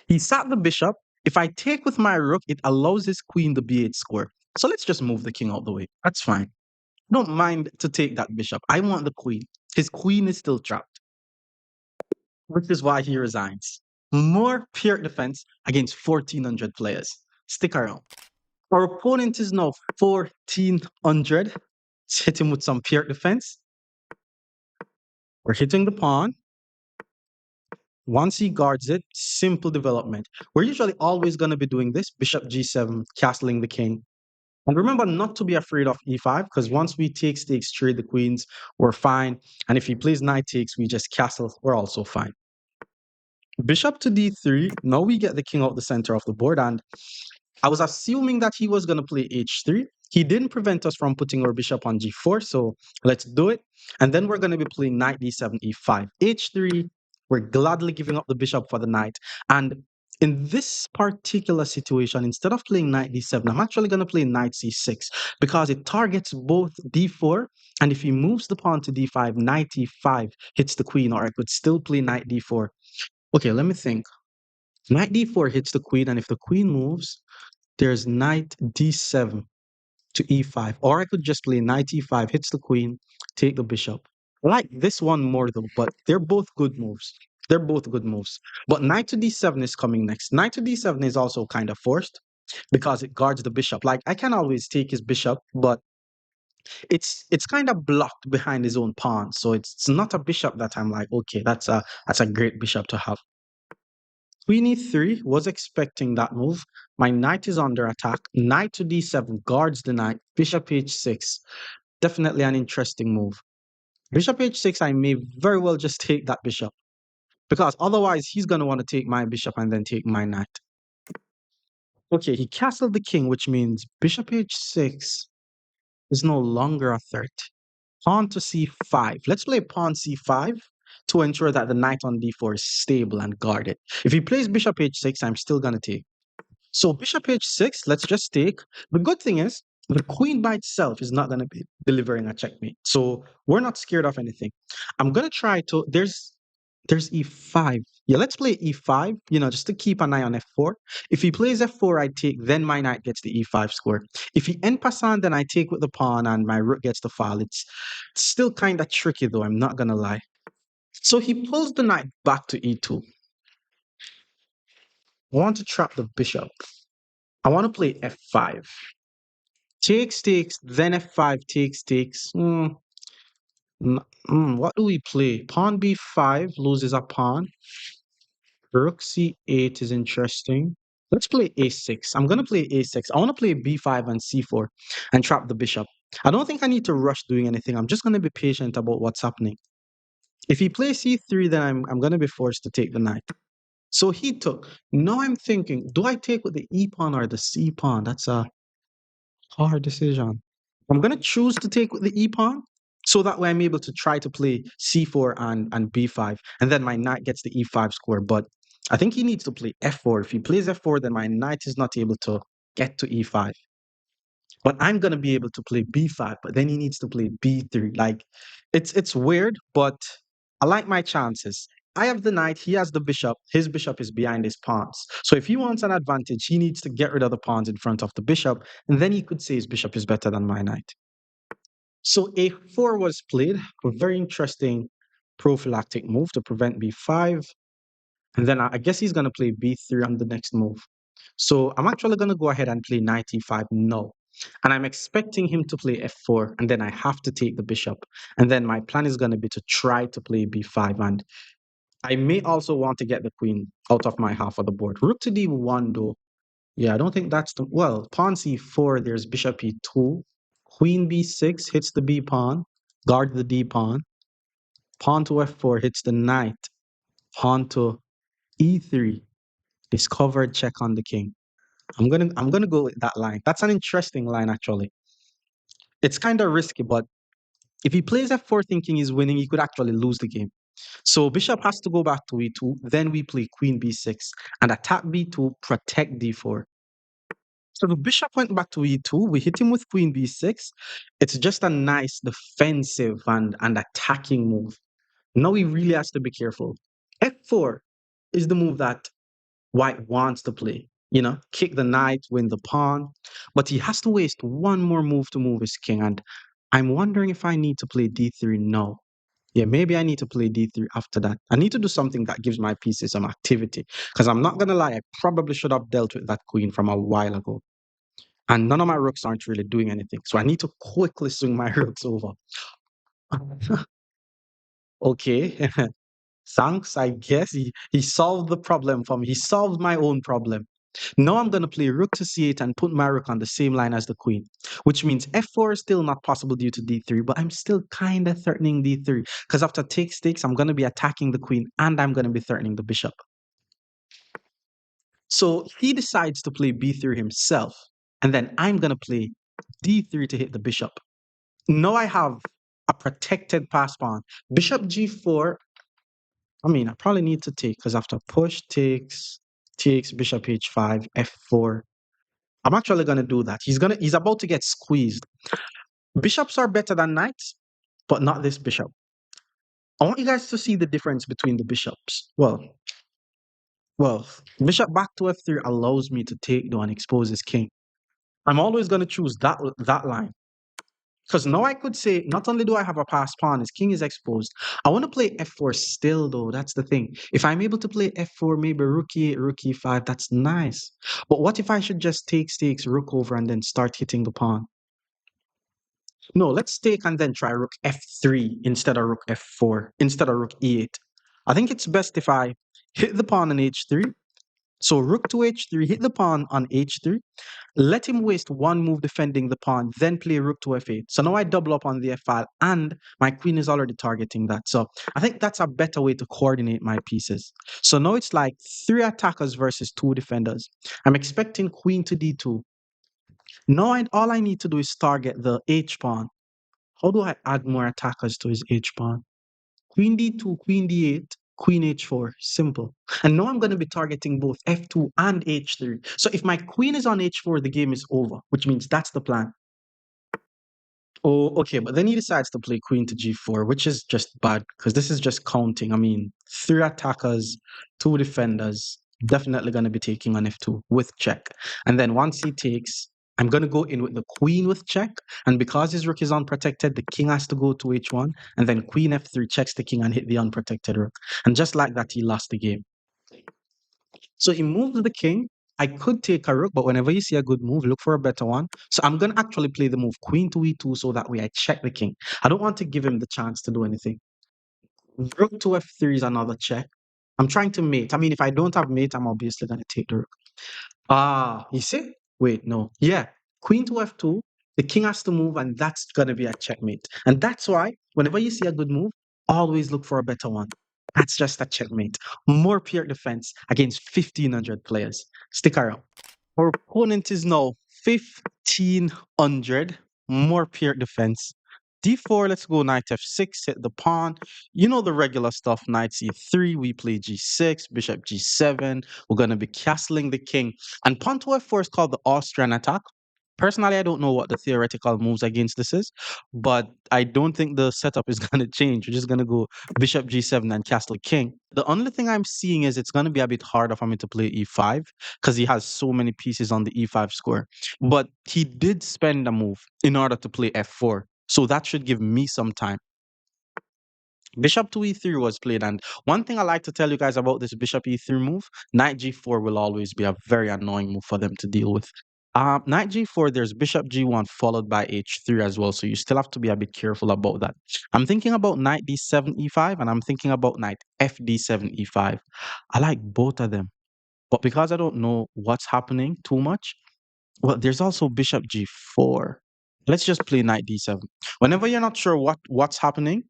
He sacked the bishop. If I take with my rook, it allows his queen the b8 square. So let's just move the king out the way. That's fine. Don't mind to take that bishop. I want the queen. His queen is still trapped, which is why he resigns. More pure defense against 1,400 players. Stick around. Our opponent is now 1,400. Let's hit him with some pure defense. We're hitting the pawn. Once he guards it, simple development. We're usually always going to be doing this. Bishop g7, castling the king. And remember not to be afraid of e5, because once we takes, trade the queens, we're fine. And if he plays knight takes, we just castle, we're also fine. Bishop to d3, now we get the king out the center of the board, and I was assuming that he was going to play h3. He didn't prevent us from putting our bishop on g4, so let's do it. And then we're going to be playing knight d7, e5. h3, we're gladly giving up the bishop for the knight. And in this particular situation, instead of playing knight d7, I'm actually going to play knight c6 because it targets both d4. And if he moves the pawn to d5, knight e5 hits the queen, or I could still play knight d4. Okay, let me think. Knight d4 hits the queen, and if the queen moves, there's knight d7 to e5. Or I could just play knight e5, hits the queen, take the bishop. I like this one more though, but they're both good moves. They're both good moves. But knight to d7 is coming next. Knight to d7 is also kind of forced because it guards the bishop. Like I can always take his bishop, but it's kind of blocked behind his own pawn. So it's not a bishop that I'm like, okay, that's a great bishop to have. Queen e3 was expecting that move. My knight is under attack. Knight to d7 guards the knight. Bishop h6. Definitely an interesting move. Bishop h6, I may very well just take that bishop. Because otherwise, he's going to want to take my bishop and then take my knight. Okay, he castled the king, which means bishop h6 is no longer a threat. Pawn to c5. Let's play pawn c5 to ensure that the knight on d4 is stable and guarded. If he plays bishop h6, I'm still going to take. So bishop h6, let's just take. The good thing is the queen by itself is not going to be delivering a checkmate. So we're not scared of anything. I'm going to try to, there's e5. Yeah, let's play e5, just to keep an eye on f4. If he plays f4, I take, then my knight gets the e5 square. If he en passant, then I take with the pawn and my rook gets the file. It's still kind of tricky though, I'm not going to lie. So he pulls the knight back to e2. I want to trap the bishop. I want to play f5. Takes, then f5, takes. What do we play? Pawn b5 loses a pawn. Rook c8 is interesting. Let's play a6. I'm going to play a6. I want to play b5 and c4 and trap the bishop. I don't think I need to rush doing anything. I'm just going to be patient about what's happening. If he plays c3, then I'm going to be forced to take the knight. So he took. Now I'm thinking, do I take with the e pawn or the c pawn? That's a hard decision. I'm going to choose to take with the e pawn. So that way I'm able to try to play c4 and b5. And then my knight gets the e5 square. But I think he needs to play f4. If he plays f4, then my knight is not able to get to e5. But I'm gonna be able to play b5, but then he needs to play b3. Like it's weird, but I like my chances. I have the knight, he has the bishop. His bishop is behind his pawns. So if he wants an advantage, he needs to get rid of the pawns in front of the bishop, and then he could say his bishop is better than my knight. So a4 was played, a very interesting prophylactic move to prevent b5. And then I guess he's going to play b3 on the next move. So I'm actually going to go ahead and play knight e5 no. And I'm expecting him to play f4, and then I have to take the bishop. And then my plan is going to be to try to play b5. And I may also want to get the queen out of my half of the board. Rook to d1 though. Yeah, I don't think that's the... Well, pawn c4, there's bishop e2. Queen b6 hits the b pawn. Guard the d pawn. Pawn to f4 hits the knight. Pawn to e3. Discovered check on the king. I'm gonna go with that line. That's an interesting line actually. It's kind of risky, but if he plays f4 thinking he's winning, he could actually lose the game. So bishop has to go back to e2. Then we play queen b6 and attack b2, protect d4. So the bishop went back to e2. We hit him with queen b6. It's just a nice defensive and attacking move. Now he really has to be careful. F4 is the move that White wants to play. Kick the knight, win the pawn, but he has to waste one more move to move his king. And I'm wondering if I need to play d3 now. Yeah, maybe I need to play d3 after that. I need to do something that gives my pieces some activity. Because I'm not going to lie, I probably should have dealt with that queen from a while ago. And none of my rooks aren't really doing anything. So I need to quickly swing my rooks over. Okay. Thanks, I guess. He solved the problem for me. He solved my own problem. Now I'm going to play rook to c8 and put my rook on the same line as the queen, which means f4 is still not possible due to d3, but I'm still kind of threatening d3 because after takes takes, I'm going to be attacking the queen and I'm going to be threatening the bishop. So he decides to play b3 himself, and then I'm going to play d3 to hit the bishop. Now I have a protected pass pawn. Bishop g4. I probably need to take because after push takes bishop h5, f4. I'm actually gonna do that. He's about to get squeezed. Bishops are better than knights, but not this bishop. I want you guys to see the difference between the bishops. Well, bishop back to f3 allows me to take though and expose his king. I'm always gonna choose that line. Because now I could say, not only do I have a passed pawn, his king is exposed. I want to play f4 still, though. That's the thing. If I'm able to play f4, maybe rook e8, rook e5, that's nice. But what if I should just take stakes, rook over, and then start hitting the pawn? No, let's take and then try rook f3 instead of rook f4, instead of rook e8. I think it's best if I hit the pawn on h3. So rook to h3, hit the pawn on h3. Let him waste one move defending the pawn, then play rook to f8. So now I double up on the f file, and my queen is already targeting that. So I think that's a better way to coordinate my pieces. So now it's like 3 attackers versus 2 defenders. I'm expecting queen to d2. Now all I need to do is target the h pawn. How do I add more attackers to his h pawn? Queen d2, queen d8, queen h4. Simple. And now I'm going to be targeting both f2 and h3. So if my queen is on h4, the game is over, which means that's the plan. Oh, okay, but then he decides to play queen to g4, which is just bad because this is just counting. 3 attackers, 2 defenders, definitely going to be taking on f2 with check. And then once he takes, I'm going to go in with the queen with check. And because his rook is unprotected, the king has to go to h1. And then queen f3 checks the king and hit the unprotected rook. And just like that, he lost the game. So he moves the king. I could take a rook, but whenever you see a good move, look for a better one. So I'm going to actually play the move queen to e2 so that way I check the king. I don't want to give him the chance to do anything. Rook to f3 is another check. I'm trying to mate. If I don't have mate, I'm obviously going to take the rook. You see? Wait, no. Yeah, queen to f2. The king has to move, and that's going to be a checkmate. And that's why whenever you see a good move, Always look for a better one. That's just a checkmate. More pure defense against 1,500 players. Stick around. Our opponent is now 1,500. More pure defense. D4, let's go knight f6, hit the pawn. You know the regular stuff. Knight c3, we play g6, bishop g7. We're going to be castling the king. And pawn to f4 is called the Austrian attack. Personally, I don't know what the theoretical moves against this is, but I don't think the setup is going to change. We're just going to go bishop g7 and castle king. The only thing I'm seeing is it's going to be a bit harder for me to play e5 because he has so many pieces on the e5 square. But he did spend a move in order to play f4. So that should give me some time. Bishop to e3 was played, and one thing I like to tell you guys about this bishop e3 move, knight g4 will always be a very annoying move for them to deal with. Knight g4, there's bishop g1 followed by h3 as well, so you still have to be a bit careful about that. I'm thinking about knight d7 e5, and I'm thinking about knight fd7 e5. I like both of them, but because I don't know what's happening too much, well, there's also bishop g4. Let's just play knight d7. Whenever you're not sure what's happening,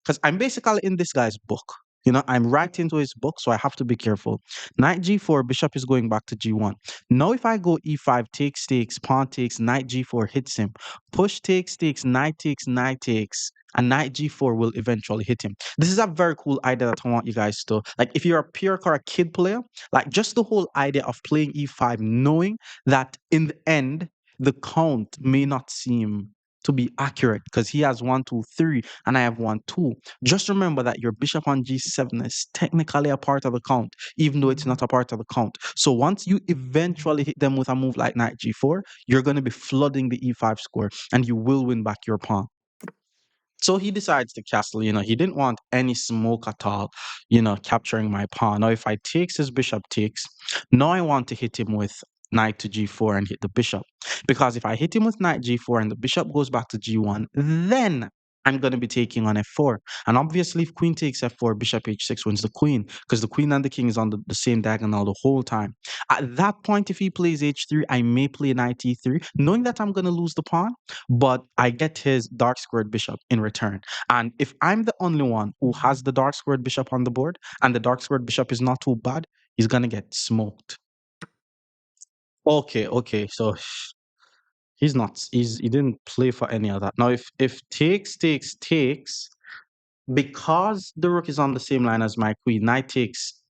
because I'm basically in this guy's book. You know, I'm right into his book, so I have to be careful. Knight g4, bishop is going back to g1. Now, if I go e5, takes, pawn takes, knight g4 hits him. Push takes, knight takes, and knight g4 will eventually hit him. This is a very cool idea that I want you guys to like. If you're a PIRC or a kid player, like just the whole idea of playing e5, knowing that in the end the count may not seem to be accurate because he has 1, 2, 3 and I have 1, 2. Just remember that your bishop on g7 is technically a part of the count, even though it's not a part of the count. So once you eventually hit them with a move like knight g4, you're going to be flooding the e5 square and you will win back your pawn. So he decides to castle, he didn't want any smoke at all, capturing my pawn. Now, if I takes, his bishop takes. Now I want to hit him with knight to g4 and hit the bishop. Because if I hit him with knight g4 and the bishop goes back to g1, then I'm going to be taking on f4. And obviously, if queen takes f4, bishop h6 wins the queen because the queen and the king is on the same diagonal the whole time. At that point, if he plays h3, I may play knight e3, knowing that I'm going to lose the pawn, but I get his dark squared bishop in return. And if I'm the only one who has the dark squared bishop on the board and the dark squared bishop is not too bad, he's going to get smoked. Okay. So he didn't play for any of that. Now, if takes, because the rook is on the same line as my queen, knight takes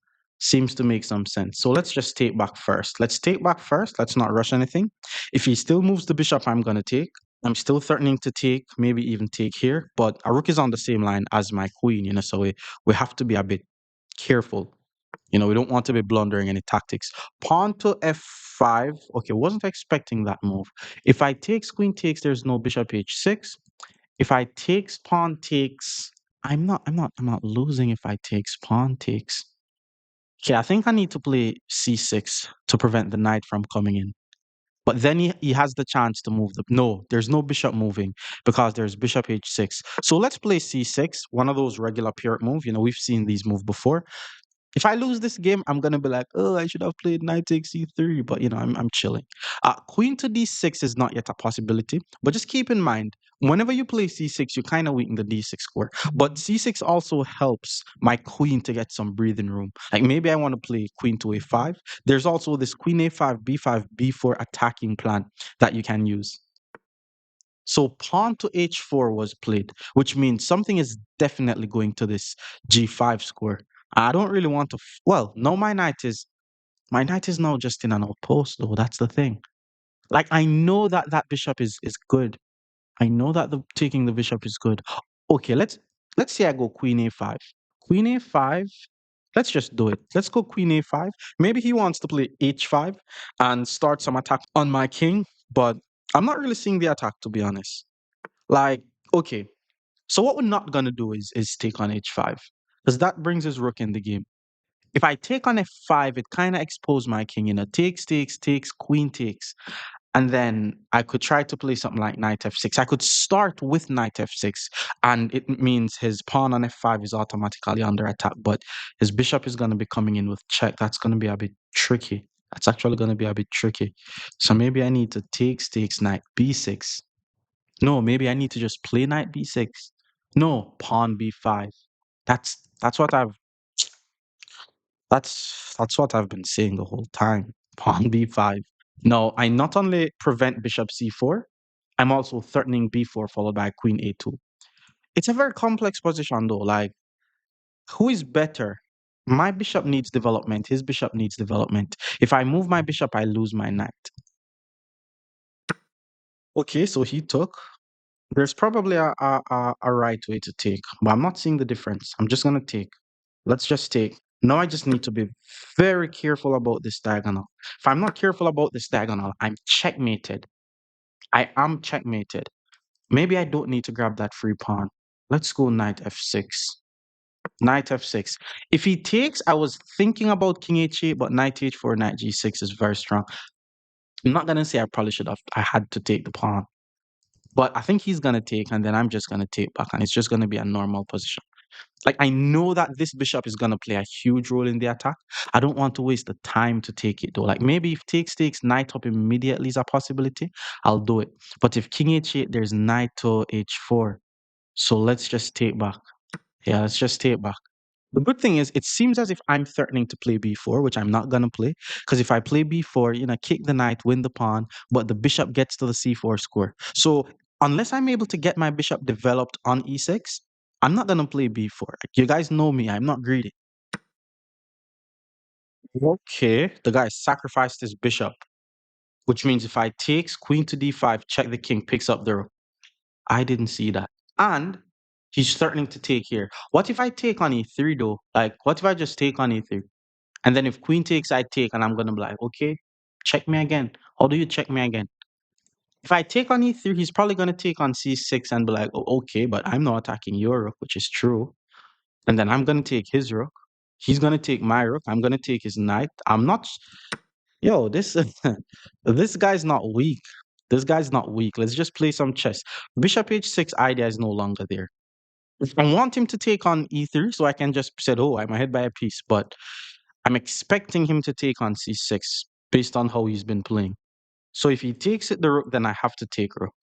seems to make some sense. So let's just take back first. Let's take back first. Let's not rush anything. If he still moves the bishop, I'm going to take. I'm still threatening to take, maybe even take here. But our rook is on the same line as my queen, so we have to be a bit careful. We don't want to be blundering any tactics. Pawn to f5. Okay, wasn't expecting that move. If I takes, queen takes, there's no bishop h6. If I takes, pawn takes, I'm not losing if I takes, pawn takes. Okay, I think I need to play c6 to prevent the knight from coming in. But then he has the chance to move the. No, there's no bishop moving because there's bishop h6. So let's play c6, one of those regular PIRC moves. We've seen these moves before. If I lose this game, I'm gonna be like, oh, I should have played knight takes c3, but I'm chilling. Queen to d6 is not yet a possibility, but just keep in mind, whenever you play c6, you kind of weaken the d6 square. But c6 also helps my queen to get some breathing room. Like maybe I want to play queen to a5. There's also this queen a5, b5, b4 attacking plan that you can use. So pawn to h4 was played, which means something is definitely going to this g5 square. I don't really want to. Well, no, my knight is now just in an outpost, though. That's the thing. Like I know that that bishop is good. I know that the taking the bishop is good. Okay, let's say I go queen a5. Queen a5. Let's just do it. Let's go queen a5. Maybe he wants to play h5 and start some attack on my king, but I'm not really seeing the attack, to be honest. Like, okay, so what we're not gonna do is take on h5 because that brings his rook in the game. If I take on f5, it kind of exposes my king. Takes, queen takes, and then I could try to play something like knight f6. I could start with knight f6, and it means his pawn on f5 is automatically under attack. But his bishop is going to be coming in with check. That's going to be a bit tricky. That's actually going to be a bit tricky. So maybe I need to takes, knight b6. No, maybe I need to just play knight b6. No, pawn b5. That's what that's what I've been saying the whole time. Pawn b5. No, I not only prevent bishop c4, I'm also threatening b4 followed by queen a2. It's a very complex position though. Like, who is better? My bishop needs development. His bishop needs development. If I move my bishop, I lose my knight. Okay, so he took. There's probably a right way to take, but I'm not seeing the difference. I'm just gonna take. Let's just take. Now I just need to be very careful about this diagonal. If I'm not careful about this diagonal, I'm checkmated. I am checkmated. Maybe I don't need to grab that free pawn. Let's go knight f6. Knight f6. If he takes, I was thinking about king h8, but knight h4, knight g6 is very strong. I'm not gonna say I probably should have. I had to take the pawn, but I think he's gonna take, and then I'm just gonna take back, and it's just gonna be a normal position. Like, I know that this bishop is gonna play a huge role in the attack. I don't want to waste the time to take it though. Like, maybe if takes knight up immediately is a possibility, I'll do it. But if king h8, there's knight to h4. So let's just take back. Yeah, let's just take back. The good thing is, it seems as if I'm threatening to play b4, which I'm not gonna play, because if I play b4, kick the knight, win the pawn, but the bishop gets to the c4 square. So unless I'm able to get my bishop developed on e6, I'm not gonna play b4. Like, you guys know me, I'm not greedy. Okay, the guy sacrificed his bishop, which means if I takes queen to d5, check the king, picks up the rook. I didn't see that. And he's threatening to take here. What if I take on e3 though? Like, what if I just take on e3? And then if queen takes, I take, and I'm gonna be like, okay, check me again. How do you check me again? If I take on e3, he's probably gonna take on c6 and be like, oh, okay, but I'm not attacking your rook, which is true. And then I'm gonna take his rook. He's gonna take my rook. I'm gonna take his knight. I'm not. Yo, this this guy's not weak. This guy's not weak. Let's just play some chess. Bishop h6 idea is no longer there. I want him to take on e3 so I can just say, oh, I'm ahead by a piece. But I'm expecting him to take on c6 based on how he's been playing. So if he takes it the rook, then I have to take rook.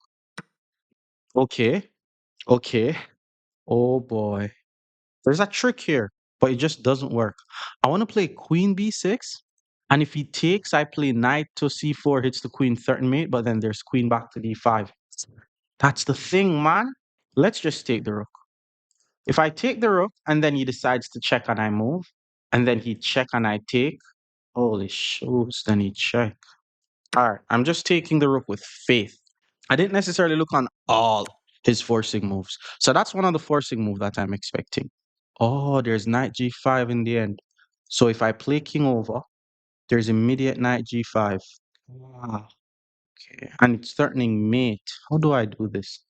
Okay, okay. Oh boy. There's a trick here, but it just doesn't work. I want to play queen b6. And if he takes, I play knight to c4, hits the queen threaten mate, but then there's queen back to d5. That's the thing, man. Let's just take the rook. If I take the rook and then he decides to check and I move, and then he check and I take, holy shoes, then he check. All right, I'm just taking the rook with faith. I didn't necessarily look on all his forcing moves. So that's one of the forcing moves that I'm expecting. Oh, there's knight g5 in the end. So if I play king over, there's immediate knight g5. Ah, okay. And it's threatening mate. How do I do this?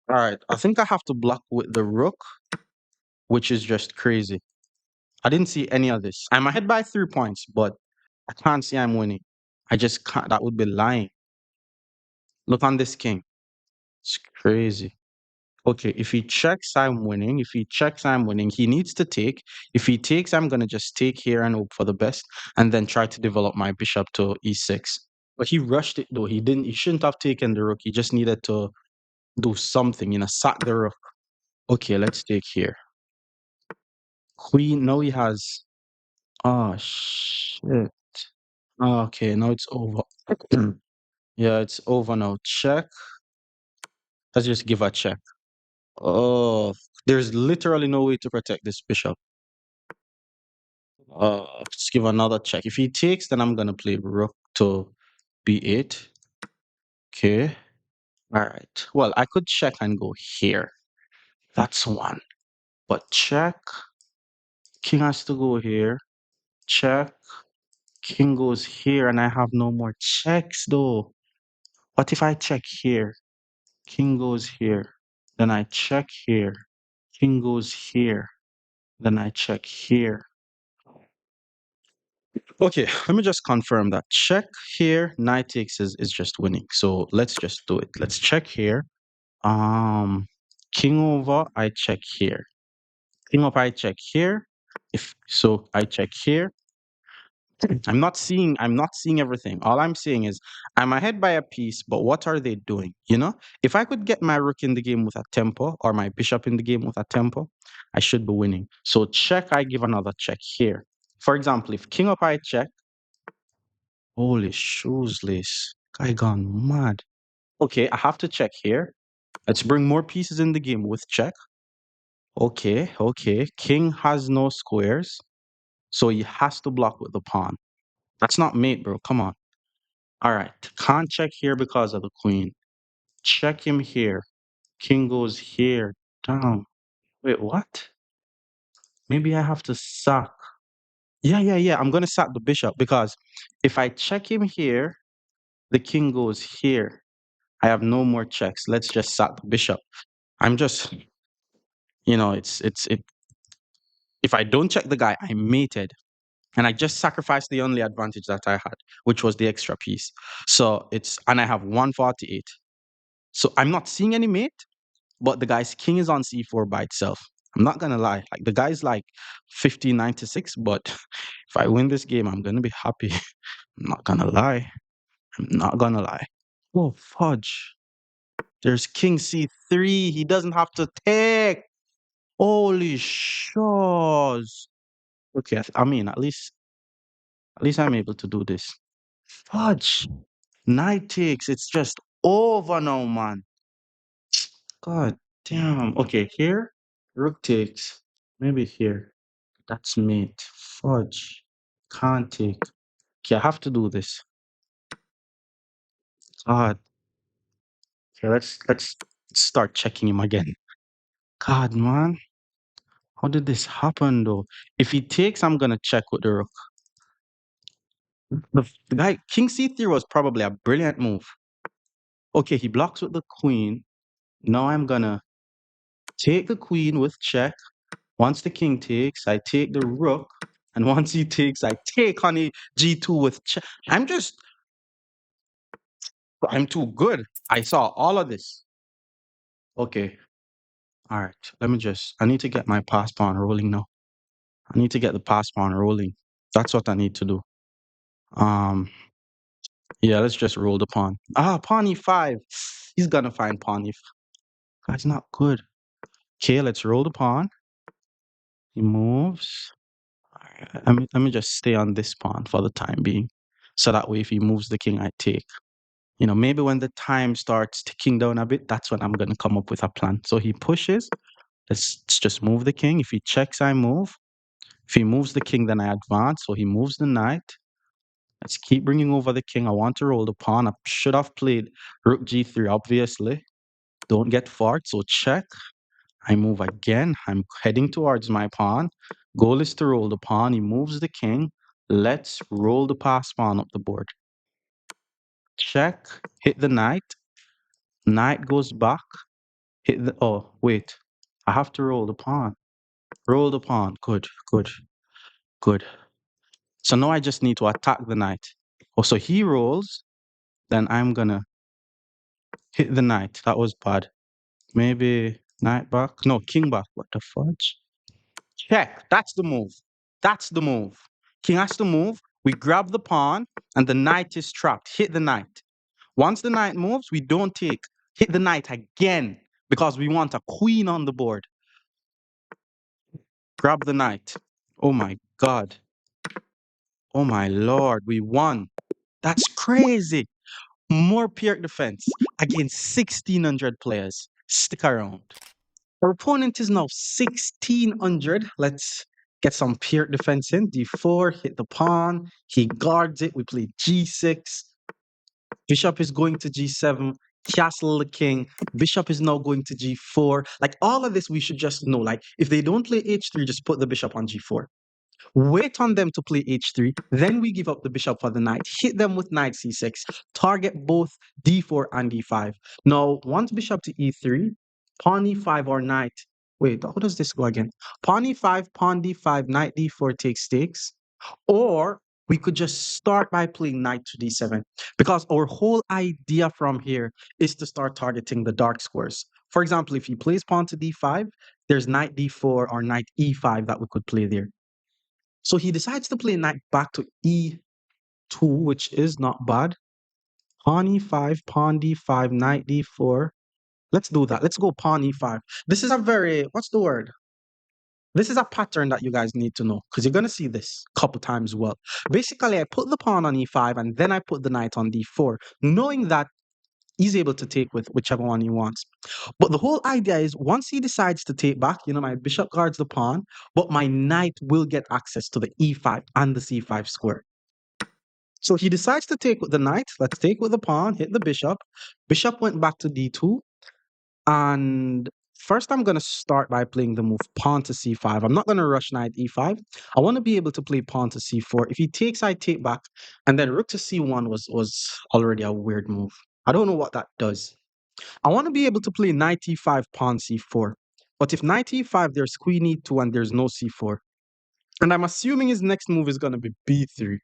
All right, I think I have to block with the rook, which is just crazy. I didn't see any of this. I'm ahead by 3 points, but I can't see I'm winning. I just can't. That would be lying. Look on this king. It's crazy. Okay, if he checks, I'm winning. If he checks, I'm winning. He needs to take. If he takes, I'm gonna just take here and hope for the best, and then try to develop my bishop to e6. But he rushed it though. He didn't. He shouldn't have taken the rook. He just needed to do something. Sack the rook. Okay, let's take here. Queen. Now he has. Oh shit. Okay, now it's over. Yeah, it's over now. Check. Let's just give a check. Oh, there's literally no way to protect this bishop. Let's give another check. If he takes, then I'm gonna play rook to b8. Okay. All right. Well, I could check and go here. That's one. But check. King has to go here. Check. King goes here, and I have no more checks though. What if I check here? King goes here. Then I check here. King goes here. Then I check here. Okay, let me just confirm that. Check here, knight takes is just winning. So let's just do it. Let's check here. Um, king over, I check here. King up, I check here. If so, I check here. I'm not seeing everything. All I'm seeing is I'm ahead by a piece, but what are they doing? You know? If I could get my rook in the game with a tempo or my bishop in the game with a tempo, I should be winning. So check, I give another check here. For example, if king up I check, holy shoesless. Guy gone mad. Okay, I have to check here. Let's bring more pieces in the game with check. Okay, okay. King has no squares, so he has to block with the pawn. That's not mate, bro. Come on. All right. Can't check here because of the queen. Check him here. King goes here. Down. Wait, what? Maybe I have to sack. Yeah. I'm going to sack the bishop because if I check him here, the king goes here. I have no more checks. Let's just sack the bishop. I'm just, if I don't check the guy, I'm mated. And I just sacrificed the only advantage that I had, which was the extra piece. And I have 148. So I'm not seeing any mate, but the guy's king is on c4 by itself. I'm not gonna lie. Like the guy's like 1596, but if I win this game, I'm gonna be happy. I'm not gonna lie. I'm not gonna lie. Oh fudge. There's king c3. He doesn't have to take. Holy shows. Okay, I mean at least I'm able to do this. Fudge. Knight takes. It's just over now, man. God damn. Okay, here. Rook takes. Maybe here. That's mate. Fudge. Can't take. Okay, I have to do this. God. Okay, let's start checking him again. God, man. How did this happen though? If he takes, I'm gonna check with the rook. The guy King C3 was probably a brilliant move. Okay, he blocks with the queen. Now I'm gonna take the queen with check. Once the king takes, I take the rook. And once he takes, I take on a g2 with check. I'm too good. I saw all of this. Okay. All right. I need to get my pass pawn rolling now. I need to get the pass pawn rolling. That's what I need to do. Um, yeah, let's just roll the pawn. Pawn e5. He's gonna find pawn e5. That's not good. Okay, let's roll the pawn. He moves. All right, let me just stay on this pawn for the time being. So that way if he moves the king, I take. Maybe when the time starts ticking down a bit, that's when I'm gonna come up with a plan. So he pushes. Let's just move the king. If he checks, I move. If he moves the king, then I advance. So he moves the knight. Let's keep bringing over the king. I want to roll the pawn. I should have played rook g3, obviously. Don't get fought. So check. I move again. I'm heading towards my pawn. Goal is to roll the pawn. He moves the king. Let's roll the pass pawn up the board. Check. Hit the knight. Knight goes back. Oh, wait. I have to roll the pawn. Roll the pawn. Good, good, good. So now I just need to attack the knight. Oh, so he rolls. Then I'm gonna hit the knight. That was bad. Maybe knight back. No, king back. What the fudge? Check. That's the move. That's the move. King has to move. We grab the pawn, and the knight is trapped. Hit the knight. Once the knight moves, we don't take. Hit the knight again because we want a queen on the board. Grab the knight. Oh my god. Oh my lord. We won. That's crazy. More PIRC defense against 1,600 players. Stick around. Our opponent is now 1,600. Let's get some PIRC defense in. D4, hit the pawn. He guards it. We play G6. Bishop is going to G7. Castle the king. Bishop is now going to G4. Like all of this, we should just know. Like if they don't play H3, just put the bishop on G4. Wait on them to play h3, then we give up the bishop for the knight, hit them with knight c6, target both d4 and d5. Now, once bishop to e3, pawn e5 or knight. Wait, how does this go again? Pawn e5, pawn d5, knight d4 takes stakes. Or we could just start by playing knight to d7 because our whole idea from here is to start targeting the dark squares. For example, if he plays pawn to d5, there's knight d4 or knight e5 that we could play there. So he decides to play knight back to e2, which is not bad. Pawn e5, pawn d5, knight d4. Let's do that. Let's go pawn e5. This is a very, what's the word? This is a pattern that you guys need to know because you're going to see this a couple times well. Basically, I put the pawn on e5 and then I put the knight on d4, knowing that he's able to take with whichever one he wants. But the whole idea is once he decides to take back, my bishop guards the pawn, but my knight will get access to the e5 and the c5 square. So he decides to take with the knight. Let's take with the pawn, hit the bishop. Bishop went back to d2. And first, I'm going to start by playing the move pawn to c5. I'm not going to rush knight e5. I want to be able to play pawn to c4. If he takes, I take back. And then rook to c1 was already a weird move. I don't know what that does. I want to be able to play knight e5, pawn c4. But if knight e5, there's queen e2 and there's no c4. And I'm assuming his next move is going to be b3.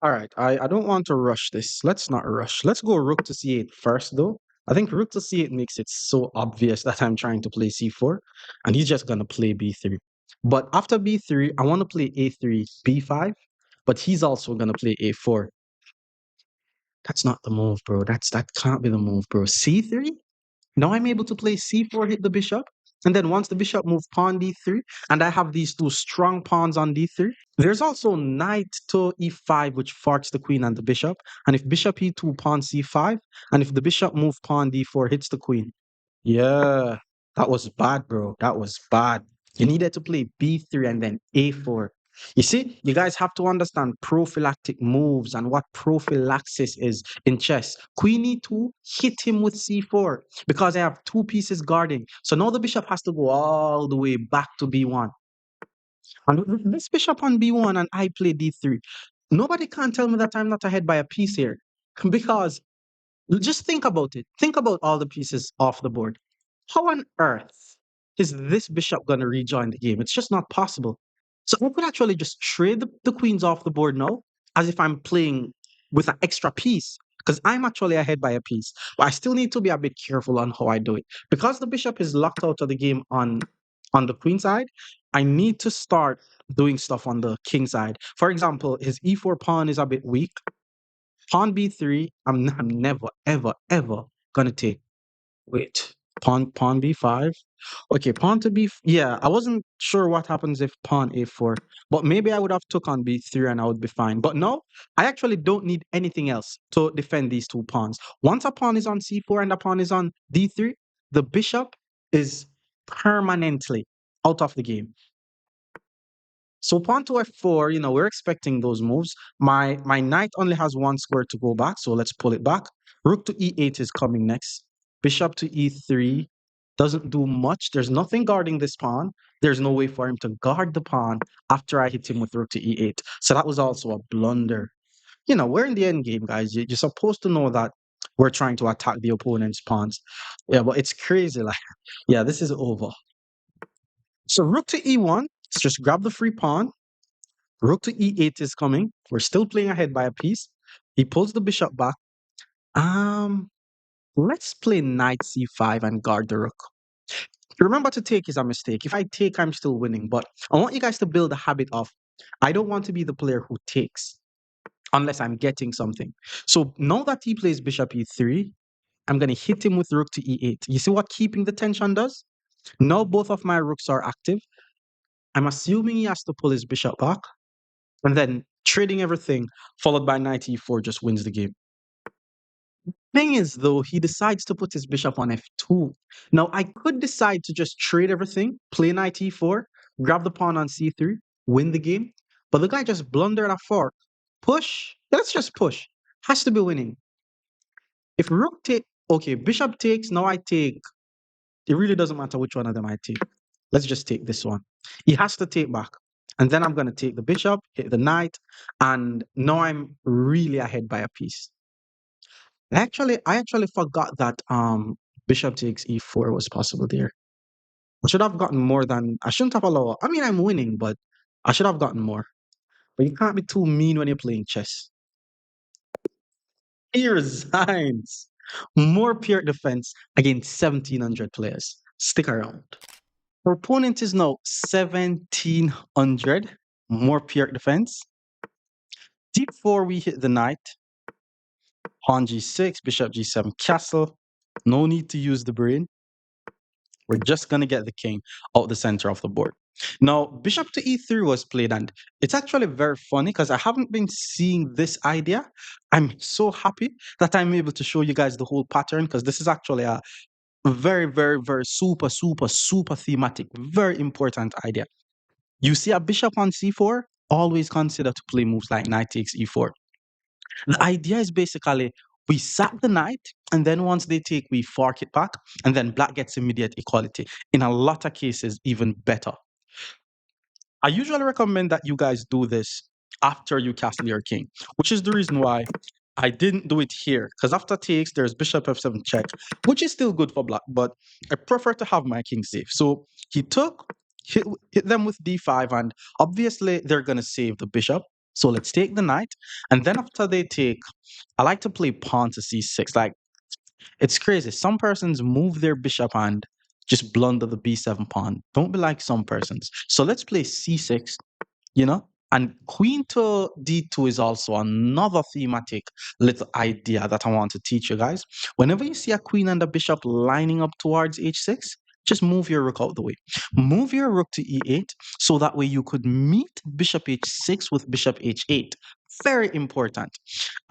All right, I don't want to rush this. Let's not rush. Let's go rook to c8 first, though. I think rook to c8 makes it so obvious that I'm trying to play c4, and he's just going to play b3. But after b3, I want to play a3, b5, but he's also going to play a4. That's not the move, bro. That can't be the move, bro. c3? Now I'm able to play c4, hit the bishop, and then once the bishop moves pawn d3, and I have these two strong pawns on d3, there's also knight to e5, which forks the queen and the bishop. And if bishop e2, pawn c5, and if the bishop move pawn d4, hits the queen. Yeah, that was bad, bro. That was bad. You needed to play b3 and then a4. You see, you guys have to understand prophylactic moves and what prophylaxis is in chess. Queen e2, hit him with c4 because I have two pieces guarding. So now the bishop has to go all the way back to b1. And with this bishop on b1 and I play d3, nobody can tell me that I'm not ahead by a piece here because just think about it. Think about all the pieces off the board. How on earth is this bishop going to rejoin the game? It's just not possible. So I could actually just trade the queens off the board now as if I'm playing with an extra piece because I'm actually ahead by a piece. But I still need to be a bit careful on how I do it. Because the bishop is locked out of the game on the queen side, I need to start doing stuff on the king side. For example, his e4 pawn is a bit weak. Pawn b3, I'm never, ever, ever gonna take. Wait, pawn b5. Okay, pawn to b. Yeah, I wasn't sure what happens if pawn a4, but maybe I would have took on b3 and I would be fine. But no, I actually don't need anything else to defend these two pawns. Once a pawn is on c4 and a pawn is on d3, the bishop is permanently out of the game. So pawn to f4, we're expecting those moves. My knight only has one square to go back, so let's pull it back. Rook to e8 is coming next. Bishop to e3 doesn't do much. There's nothing guarding this pawn. There's no way for him to guard the pawn after I hit him with rook to e8. So that was also a blunder. We're in the end game, guys. You're supposed to know that we're trying to attack the opponent's pawns. Yeah, but it's crazy. Like, yeah, this is over. So rook to e1. Let's just grab the free pawn. Rook to e8 is coming. We're still playing ahead by a piece. He pulls the bishop back. Um, let's play knight c5 and guard the rook. Remember, to take is a mistake. If I take, I'm still winning. But I want you guys to build a habit of, I don't want to be the player who takes unless I'm getting something. So now that he plays bishop e3, I'm going to hit him with rook to e8. You see what keeping the tension does? Now both of my rooks are active. I'm assuming he has to pull his bishop back. And then trading everything followed by knight e4 just wins the game. Thing is, though, he decides to put his bishop on f2. Now, I could decide to just trade everything, play knight e4, grab the pawn on c3, win the game. But the guy just blundered a fork. Push. Let's just push. Has to be winning. If rook take, okay, bishop takes, now I take. It really doesn't matter which one of them I take. Let's just take this one. He has to take back. And then I'm going to take the bishop, hit the knight, and now I'm really ahead by a piece. I actually forgot that bishop takes e4 was possible there. I should have gotten more than I shouldn't have allowed. I mean, I'm winning, but I should have gotten more. But you can't be too mean when you're playing chess. He resigns. More pure defense against 1,700 players. Stick around. Our opponent is now 1700. More PIRC defense. D4, we hit the knight. Pawn G6, Bishop G7, castle. No need to use the brain. We're just going to get the king out the center of the board. Now, Bishop to E3 was played, and it's actually very funny because I haven't been seeing this idea. I'm so happy that I'm able to show you guys the whole pattern because this is actually a very, very, very super, super, super thematic, very important idea. You see a bishop on C4, always consider to play moves like knight takes E4. The idea is basically we sack the knight, and then once they take, we fork it back, and then black gets immediate equality. In a lot of cases, even better. I usually recommend that you guys do this after you castle your king, which is the reason why I didn't do it here. Because after takes, there's bishop f7 check, which is still good for black, but I prefer to have my king safe. So he took, hit them with d5, and obviously they're going to save the bishop. So let's take the knight. And then after they take, I like to play pawn to c6. Like, it's crazy. Some persons move their bishop and just blunder the b7 pawn. Don't be like some persons. So let's play c6, you know? And queen to d2 is also another thematic little idea that I want to teach you guys. Whenever you see a queen and a bishop lining up towards h6, just move your rook out the way. Move your rook to e8 so that way you could meet bishop h6 with bishop h8. Very important.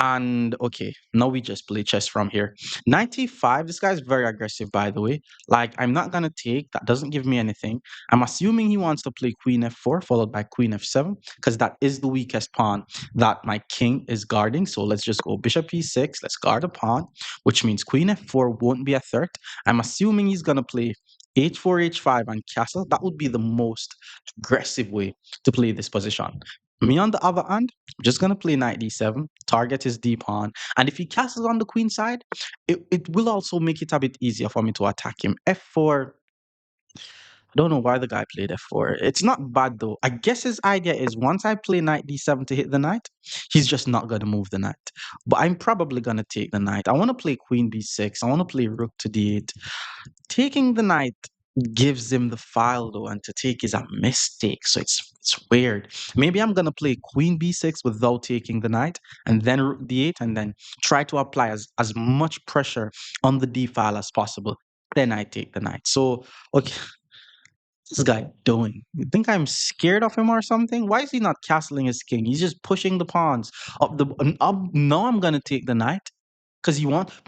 And okay, now we just play chess from here. 95, this guy's very aggressive, by the way. Like, I'm not gonna take, that doesn't give me anything. I'm assuming he wants to play queen f4 followed by queen f7 because that is the weakest pawn that my king is guarding. So let's just go bishop e6, let's guard a pawn, which means queen f4 won't be a threat. I'm assuming he's gonna play h4, h5, and castle. That would be the most aggressive way to play this position. Me, on the other hand, I'm just going to play knight d7, target his d pawn, and if he castles on the queen side, it will also make it a bit easier for me to attack him. f4, I don't know why the guy played f4. It's not bad though. I guess his idea is once I play knight d7 to hit the knight, he's just not going to move the knight. But I'm probably going to take the knight. I want to play queen b6. I want to play rook to d8. Taking the knight gives him the file though, and to take is a mistake. So it's weird. Maybe I'm gonna play queen b6 without taking the knight, and then rook d8, and then try to apply as much pressure on the d file as possible. Then I take the knight. So okay, what's this guy doing? You think I'm scared of him or something? Why is he not castling his king? He's just pushing the pawns up the. Up, now I'm gonna take the knight because he wants.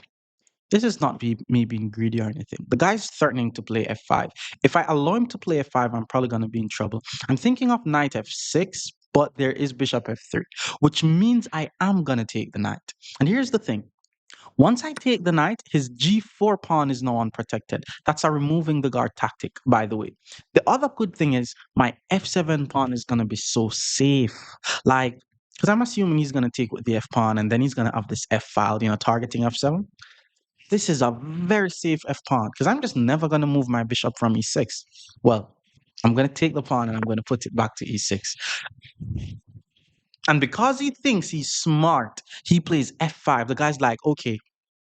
This is not me being greedy or anything. The guy's threatening to play f5. If I allow him to play f5, I'm probably going to be in trouble. I'm thinking of knight f6, but there is bishop f3, which means I am going to take the knight. And here's the thing. Once I take the knight, his g4 pawn is now unprotected. That's a removing the guard tactic, by the way. The other good thing is my f7 pawn is going to be so safe. Like, because I'm assuming he's going to take with the f pawn, and then he's going to have this f file, targeting f7. This is a very safe f pawn because I'm just never going to move my bishop from e6. Well, I'm going to take the pawn and I'm going to put it back to e6. And because he thinks he's smart, he plays f5. The guy's like, okay,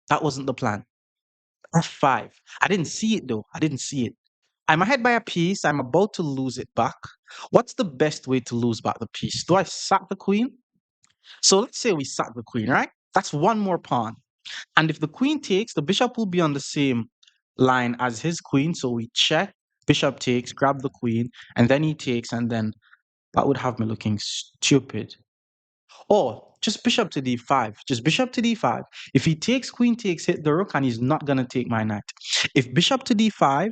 that wasn't the plan. f5. I didn't see it though. I didn't see it. I'm ahead by a piece. I'm about to lose it back. What's the best way to lose back the piece? Do I sack the queen? So let's say we sack the queen, right? That's one more pawn. And if the queen takes, the bishop will be on the same line as his queen. So we check, bishop takes, grab the queen, and then he takes, and then that would have me looking stupid. Or just bishop to d5. Just bishop to d5. If he takes, queen takes, hit the rook, and he's not going to take my knight. If bishop to d5,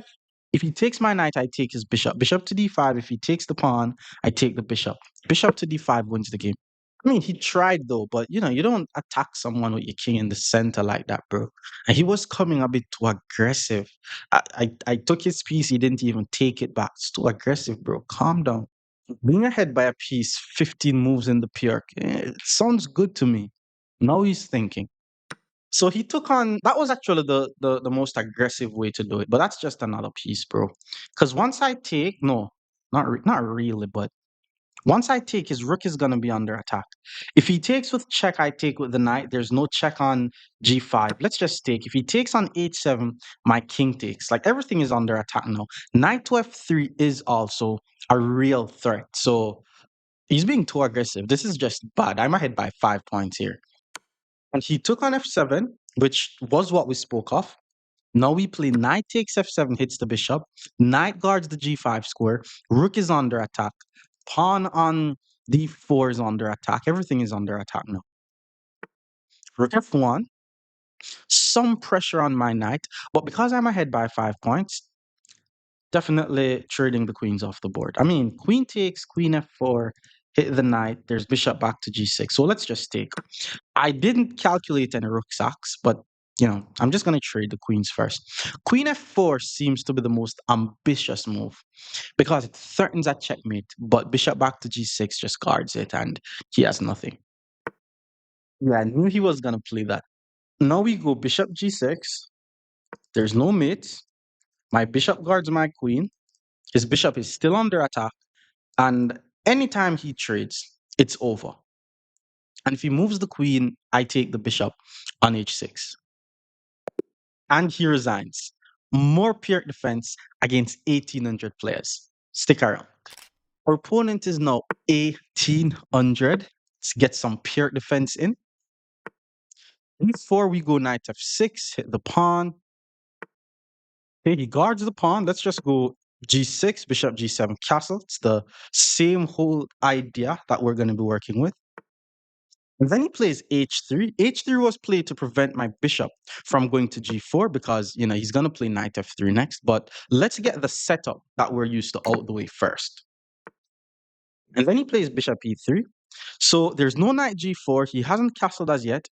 if he takes my knight, I take his bishop. Bishop to d5, if he takes the pawn, I take the bishop. Bishop to d5 wins the game. I mean, he tried though, but you don't attack someone with your king in the center like that, bro. And he was coming a bit too aggressive. I took his piece, he didn't even take it back. It's too aggressive, bro. Calm down. Being ahead by a piece, 15 moves in the PIRC, it sounds good to me. Now he's thinking. So he took on, that was actually the most aggressive way to do it, but that's just another piece, bro. Because once I take, no, not really, but Once I take, his rook is going to be under attack. If he takes with check, I take with the knight. There's no check on g5. Let's just take. If he takes on h7, my king takes. Like everything is under attack now. Knight to f3 is also a real threat. So he's being too aggressive. This is just bad. I'm ahead by 5 points here. And he took on f7, which was what we spoke of. Now we play knight takes f7, hits the bishop. Knight guards the g5 square. Rook is under attack. Pawn on d4 is under attack. Everything is under attack now. Rook f1. Some pressure on my knight, but because I'm ahead by 5 points, definitely trading the queens off the board. I mean, queen takes, queen f4, hit the knight. There's bishop back to g6. So let's just take. I didn't calculate any rook sacks, but I'm just going to trade the queens first. Queen f4 seems to be the most ambitious move because it threatens a checkmate, but bishop back to g6 just guards it and he has nothing. Yeah, I knew he was going to play that. Now we go bishop g6. There's no mate. My bishop guards my queen. His bishop is still under attack. And anytime he trades, it's over. And if he moves the queen, I take the bishop on h6. And he resigns. More PIRC defense against 1,800 players. Stick around. Our opponent is now 1,800. Let's get some PIRC defense in. Before we go knight f6, hit the pawn. Okay, he guards the pawn. Let's just go g6, bishop g7, castle. It's the same whole idea that we're going to be working with. And then he plays h3. h3 was played to prevent my bishop from going to g4 because, he's going to play knight f3 next. But let's get the setup that we're used to out the way first. And then he plays bishop e3. So there's no knight g4. He hasn't castled as yet.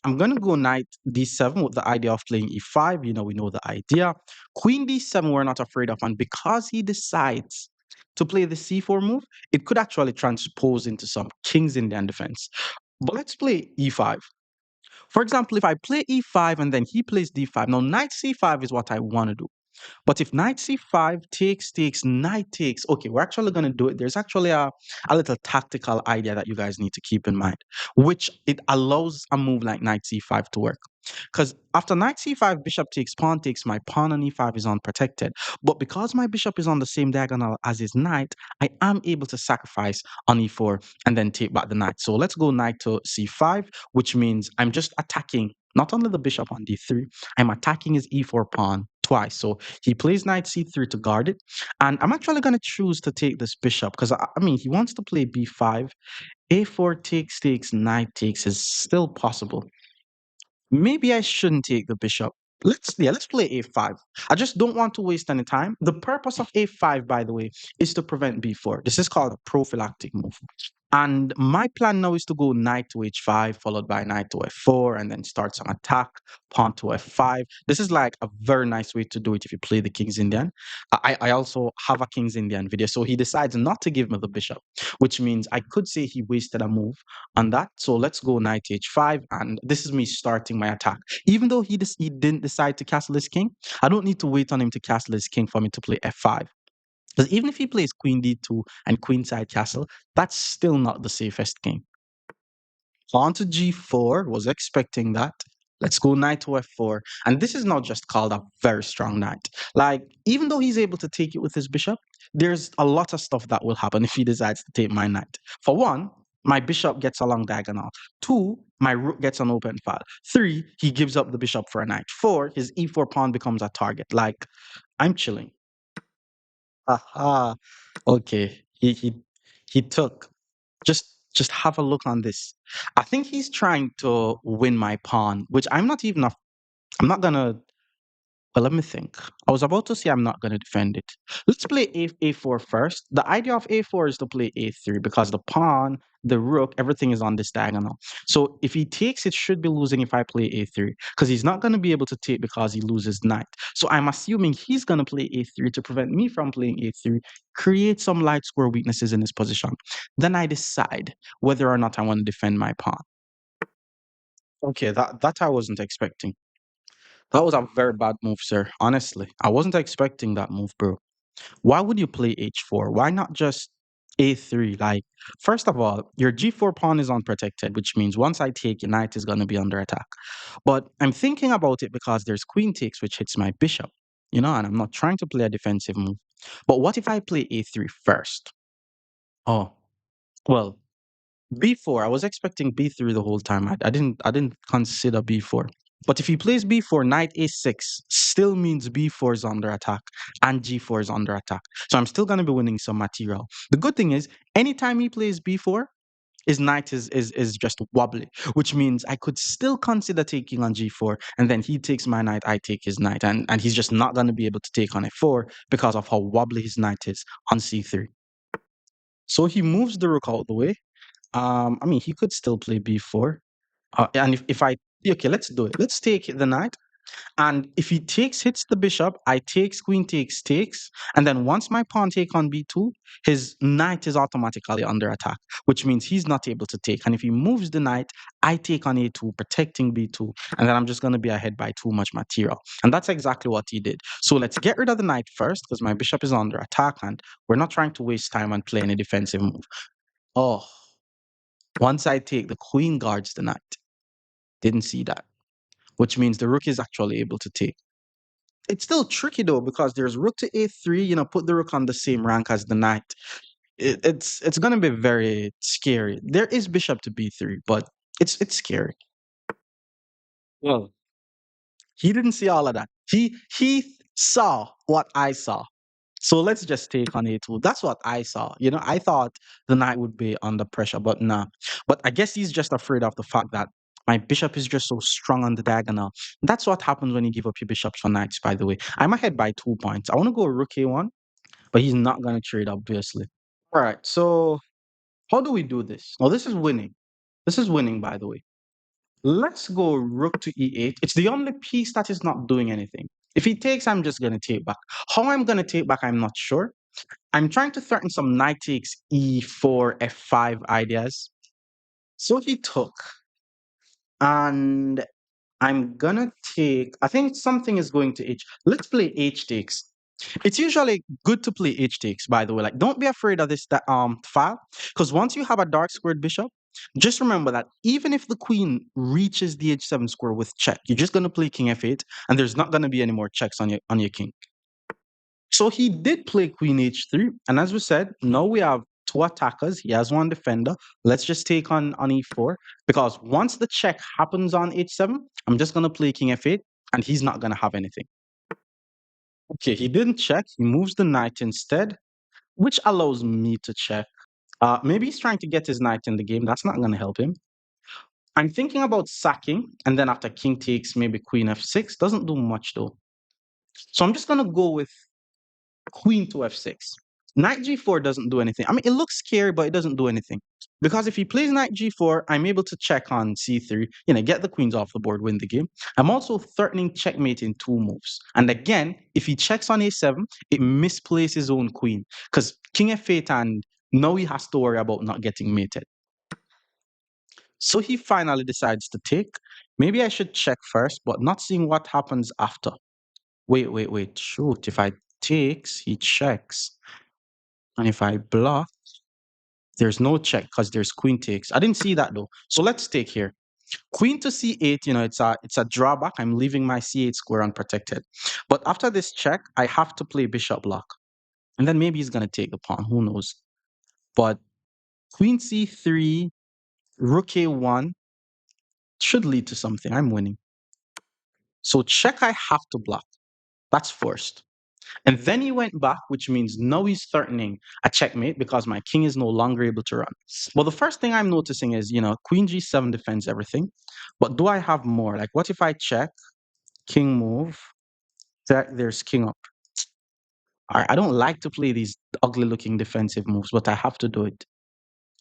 I'm going to go knight d7 with the idea of playing e5. We know the idea. Queen d7 we're not afraid of. And because he decides to play the c4 move, it could actually transpose into some King's Indian defense. But let's play e5. For example, if I play e5 and then he plays d5, now knight c5 is what I want to do. But if knight c5 takes, knight takes, okay, we're actually going to do it. There's actually a little tactical idea that you guys need to keep in mind, which it allows a move like knight c5 to work. Because after knight c5, bishop takes, my pawn on e5 is unprotected. But because my bishop is on the same diagonal as his knight, I am able to sacrifice on e4 and then take back the knight. So let's go knight to c5, which means I'm just attacking not only the bishop on d3, I'm attacking his e4 pawn twice. So he plays knight c3 to guard it. And I'm actually going to choose to take this bishop because, I mean, he wants to play b5. a4 takes, knight takes is still possible. Maybe I shouldn't take the bishop. Let's play a5. I just don't want to waste any time. The purpose of a5, by the way, is to prevent b4. This is called a prophylactic move. And my plan now is to go knight to h5, followed by knight to f4, and then start some attack, pawn to f5. This is like a very nice way to do it if you play the King's Indian. I also have a King's Indian video, so he decides not to give me the bishop, which means I could say he wasted a move on that. So let's go knight h5, and this is me starting my attack. Even though he didn't decide to castle his king, I don't need to wait on him to castle his king for me to play f5. Because even if he plays queen d2 and queenside castle, that's still not the safest game. Pawn to g4, was expecting that. Let's go knight to f4. And this is not just called a very strong knight. Like, even though he's able to take it with his bishop, there's a lot of stuff that will happen if he decides to take my knight. For one, my bishop gets a long diagonal. Two, my rook gets an open file. Three, he gives up the bishop for a knight. Four, his e4 pawn becomes a target. Like, I'm chilling. Aha. Okay. He took. Just have a look on this. I think he's trying to win my pawn, which I'm not gonna. Well, let me think. I was about to say I'm not gonna defend it. Let's play a4 first. The idea of a4 is to play a3 because the pawn, the rook, everything is on this diagonal. So if he takes, it should be losing if I play a3 because he's not gonna be able to take because he loses knight. So I'm assuming he's gonna play a3 to prevent me from playing a3, create some light square weaknesses in his position. Then I decide whether or not I want to defend my pawn. Okay, that I wasn't expecting. That was a very bad move, sir. Honestly, I wasn't expecting that move, bro. Why would you play h4? Why not just A3. Like, first of all, your G4 pawn is unprotected, which means once I take, your knight is going to be under attack. But I'm thinking about it because there's queen takes, which hits my bishop, and I'm not trying to play a defensive move. But what if I play A3 first? Oh, well, B4. I was expecting B3 the whole time. I didn't consider B4. But if he plays B4, knight A6 still means B4 is under attack and G4 is under attack. So I'm still going to be winning some material. The good thing is, anytime he plays B4, his knight is just wobbly, which means I could still consider taking on G4, and then he takes my knight, I take his knight, and he's just not going to be able to take on F4 because of how wobbly his knight is on C3. So he moves the rook out the way. I mean, he could still play B4. And if I, okay, let's do it. Let's take the knight. And if he hits the bishop, I takes, queen takes. And then once my pawn take on B2, his knight is automatically under attack, which means he's not able to take. And if he moves the knight, I take on A2, protecting B2. And then I'm just going to be ahead by too much material. And that's exactly what he did. So let's get rid of the knight first, because my bishop is under attack and we're not trying to waste time on playing a defensive move. Oh, once I take, the queen guards the knight. Didn't see that, which means the rook is actually able to take. It's still tricky though because there's rook to A3. Put the rook on the same rank as the knight. It's gonna be very scary. There is bishop to B3, but it's scary. Well, he didn't see all of that. He saw what I saw. So let's just take on A2. That's what I saw. I thought the knight would be under pressure, but nah. But I guess he's just afraid of the fact that my bishop is just so strong on the diagonal. That's what happens when you give up your bishops for knights, by the way. I'm ahead by 2 points. I want to go rook A1, but he's not going to trade, obviously. All right, so how do we do this? Oh, this is winning. This is winning, by the way. Let's go rook to E8. It's the only piece that is not doing anything. If he takes, I'm just going to take back. How I'm going to take back, I'm not sure. I'm trying to threaten some knight takes E4, F5 ideas. So he took, and I'm gonna take. I think something is going to H. Let's play H takes. It's usually good to play H takes, by the way. Like, don't be afraid of this file, because once you have a dark squared bishop, just remember that even if the queen reaches the H7 square with check, you're just gonna play King F8, and there's not gonna be any more checks on your king. So he did play Queen H3, and as we said, now we have two attackers. He has one defender. Let's just take on E4 because once the check happens on H7, I'm just gonna play King F8, and he's not gonna have anything. Okay, he didn't check. He moves the knight instead, which allows me to check. Maybe he's trying to get his knight in the game. That's not gonna help him. I'm thinking about sacking, and then after King takes, maybe Queen F6. Doesn't do much though. So I'm just gonna go with Queen to F6. Knight G4 doesn't do anything. I mean, it looks scary, but it doesn't do anything. Because if he plays Knight G4, I'm able to check on C3, get the queens off the board, win the game. I'm also threatening checkmate in 2 moves. And again, if he checks on A7, it misplaces his own queen. Because King F8, and now he has to worry about not getting mated. So he finally decides to take. Maybe I should check first, but not seeing what happens after. Wait. Shoot, if I takes, he checks. And if I block, there's no check because there's queen takes. I didn't see that though. So let's take here. Queen to C8, it's a drawback. I'm leaving my C8 square unprotected. But after this check, I have to play bishop block. And then maybe he's gonna take the pawn. Who knows? But Queen C3, Rook A1 should lead to something. I'm winning. So check, I have to block. That's forced. And then he went back, which means now he's threatening a checkmate because my king is no longer able to run. Well, the first thing I'm noticing is, Queen G7 defends everything. But do I have more? Like, what if I check, king move, there's king up? I don't like to play these ugly looking defensive moves, but I have to do it.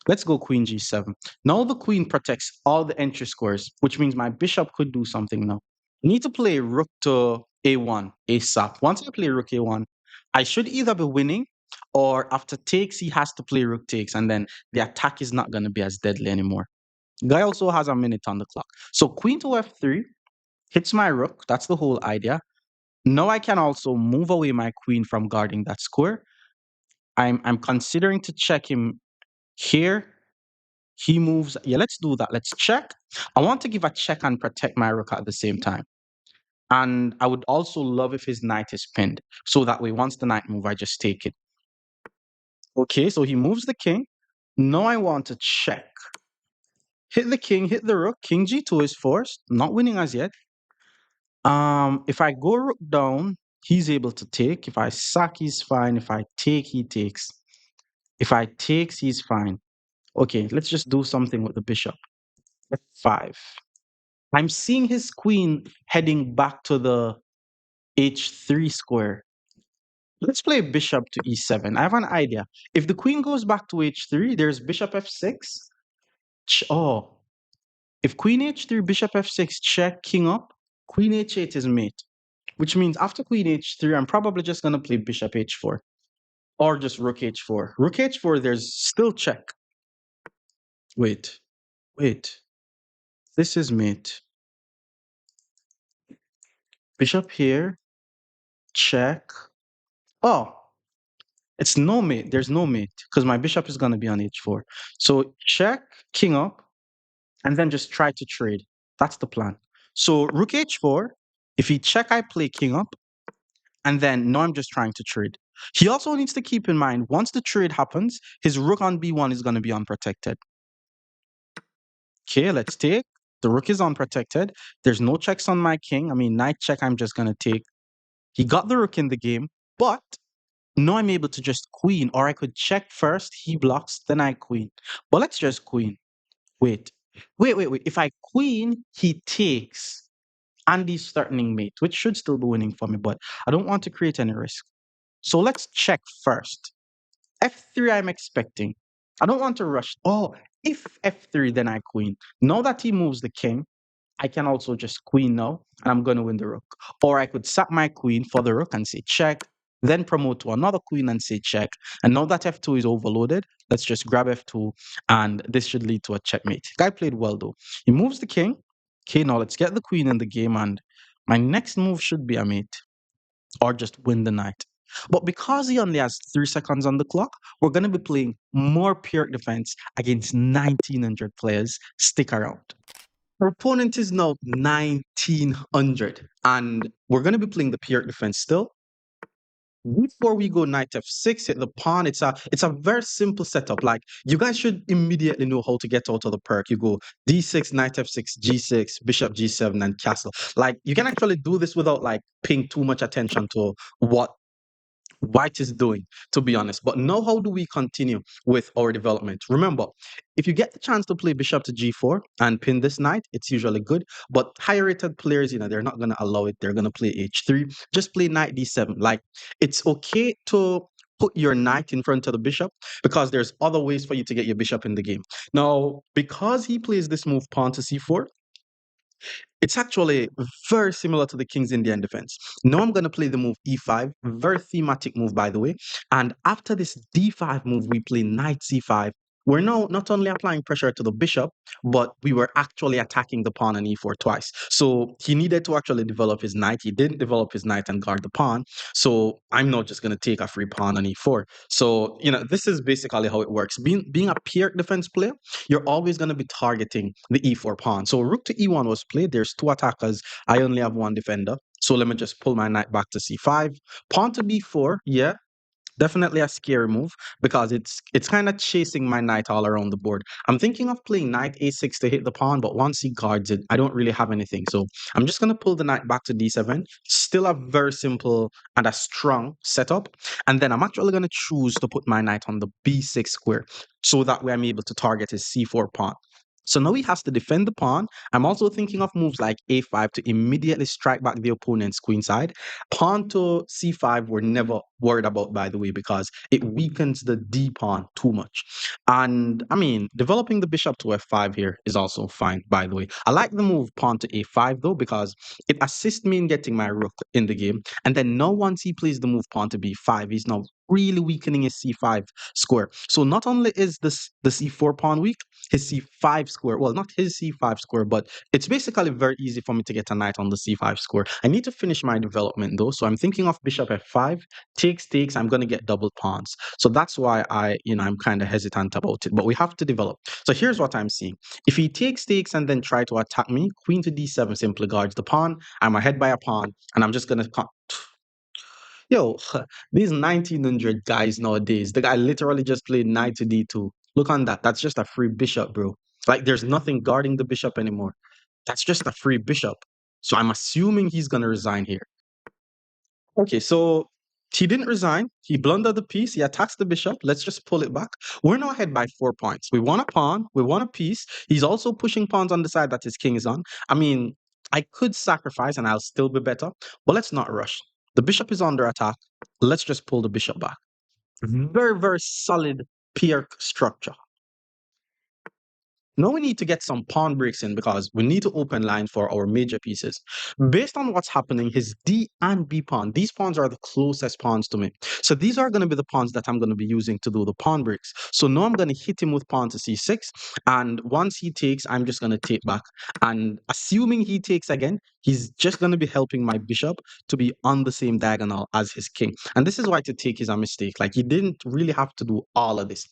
Let's go Queen G7. Now the queen protects all the entry squares, which means my bishop could do something now. I need to play rook to A1, ASAP. Once I play rook A1, I should either be winning or after takes, he has to play rook takes, and then the attack is not going to be as deadly anymore. Guy also has a minute on the clock. So queen to F3 hits my rook. That's the whole idea. Now I can also move away my queen from guarding that square. I'm considering to check him here. He moves. Yeah, let's do that. Let's check. I want to give a check and protect my rook at the same time. And I would also love if his knight is pinned. So that way, once the knight move, I just take it. Okay, so he moves the king. Now I want to check. Hit the king, hit the rook. King g2 is forced. Not winning as yet. If I go rook down, he's able to take. If I sack, he's fine. If I take, he takes. If I takes, he's fine. Okay, let's just do something with the bishop. F5. I'm seeing his queen heading back to the h3 square. Let's play bishop to e7. I have an idea. If the queen goes back to h3, there's bishop f6. Oh, if queen h3, bishop f6, check, king up, queen h8 is mate. Which means after queen h3, I'm probably just going to play bishop h4. Or just rook h4. Rook h4, there's still check. Wait, wait. This is mate. Bishop here, check. Oh, it's no mate. There's no mate because my bishop is going to be on h4. So check, king up, and then just try to trade. That's the plan. So rook h4. If he check, I play king up. And then now I'm just trying to trade. He also needs to keep in mind, once the trade happens, his rook on b1 is going to be unprotected. Okay, let's take. The rook is unprotected. There's no checks on my king. I mean, knight check, I'm just going to take. He got the rook in the game, but now I'm able to just queen, or I could check first, he blocks, then I queen. But let's just queen. Wait. Wait. If I queen, he takes, and he's threatening mate, which should still be winning for me, but I don't want to create any risk. So let's check first. F3 I'm expecting. I don't want to rush. Oh, if F3, then I queen. Now that he moves the king, I can also just queen now, and I'm going to win the rook. Or I could sack my queen for the rook and say check, then promote to another queen and say check. And now that F2 is overloaded, let's just grab F2, and this should lead to a checkmate. Guy played well, though. He moves the king. Okay, now let's get the queen in the game, and my next move should be a mate, or just win the knight. But because he only has 3 seconds on the clock, we're going to be playing more PIRC defense against 1900 players. Stick around. Our opponent is now 1900, and we're going to be playing the PIRC defense still. Before we go knight f6, hit the pawn. It's a very simple setup. Like, you guys should immediately know how to get out of the PIRC. You go d6, knight f6, g6, bishop g7, and castle. Like, you can actually do this without like paying too much attention to what White is doing, to be honest. But now, how do we continue with our development? Remember, if you get the chance to play bishop to g4 and pin this knight, it's usually good. But higher rated players, they're not going to allow it. They're going to play h3. Just play knight d7. Like, it's okay to put your knight in front of the bishop because there's other ways for you to get your bishop in the game. Now, because he plays this move pawn to c4, it's actually very similar to the King's Indian defense. Now I'm going to play the move e5, very thematic move, by the way. And after this d5 move, we play knight c5. We're now not only applying pressure to the bishop, but we were actually attacking the pawn on e4 twice. So he needed to actually develop his knight. He didn't develop his knight and guard the pawn. So I'm not just going to take a free pawn on e4. So, this is basically how it works. Being a PIRC defense player, you're always going to be targeting the e4 pawn. So rook to e1 was played. There's 2 attackers. I only have 1 defender. So let me just pull my knight back to c5. Pawn to b4. Yeah, definitely a scary move because it's kind of chasing my knight all around the board. I'm thinking of playing knight a6 to hit the pawn, but once he guards it, I don't really have anything. So I'm just going to pull the knight back to d7. Still a very simple and a strong setup. And then I'm actually going to choose to put my knight on the b6 square so that way I'm able to target his c4 pawn. So now he has to defend the pawn. I'm also thinking of moves like a5 to immediately strike back the opponent's queen side. Pawn to c5 we're never worried about, by the way, because it weakens the d pawn too much. And I mean, developing the bishop to f5 here is also fine, by the way. I like the move pawn to a5 though, because it assists me in getting my rook in the game. And then now once he plays the move pawn to b5, he's now really weakening his c5 square. So not only is the c4 pawn weak, his c5 square, well, not his c5 square, but it's basically very easy for me to get a knight on the c5 square. I need to finish my development though, so I'm thinking of bishop f5, take takes, I'm going to get double pawns. So that's why I'm kind of hesitant about it. But we have to develop. So here's what I'm seeing. If he takes and then try to attack me, queen to d7 simply guards the pawn. I'm ahead by a pawn, and I'm just going to. Yo, these 1900 guys nowadays, the guy literally just played knight to d2. Look on that. That's just a free bishop, bro. Like, there's nothing guarding the bishop anymore. That's just a free bishop. So I'm assuming he's going to resign here. Okay, so he didn't resign. He blundered the piece. He attacks the bishop. Let's just pull it back. We're now ahead by 4 points. We want a pawn. We want a piece. He's also pushing pawns on the side that his king is on. I mean, I could sacrifice and I'll still be better, but let's not rush. The bishop is under attack. Let's just pull the bishop back. Very, very solid PIRC structure. Now we need to get some pawn breaks in because we need to open line for our major pieces. Based on what's happening, his D and B pawn, these pawns are the closest pawns to me. So these are going to be the pawns that I'm going to be using to do the pawn breaks. So now I'm going to hit him with pawn to c6. And once he takes, I'm just going to take back. And assuming he takes again, he's just going to be helping my bishop to be on the same diagonal as his king. And this is why to take is a mistake. Like, he didn't really have to do all of this.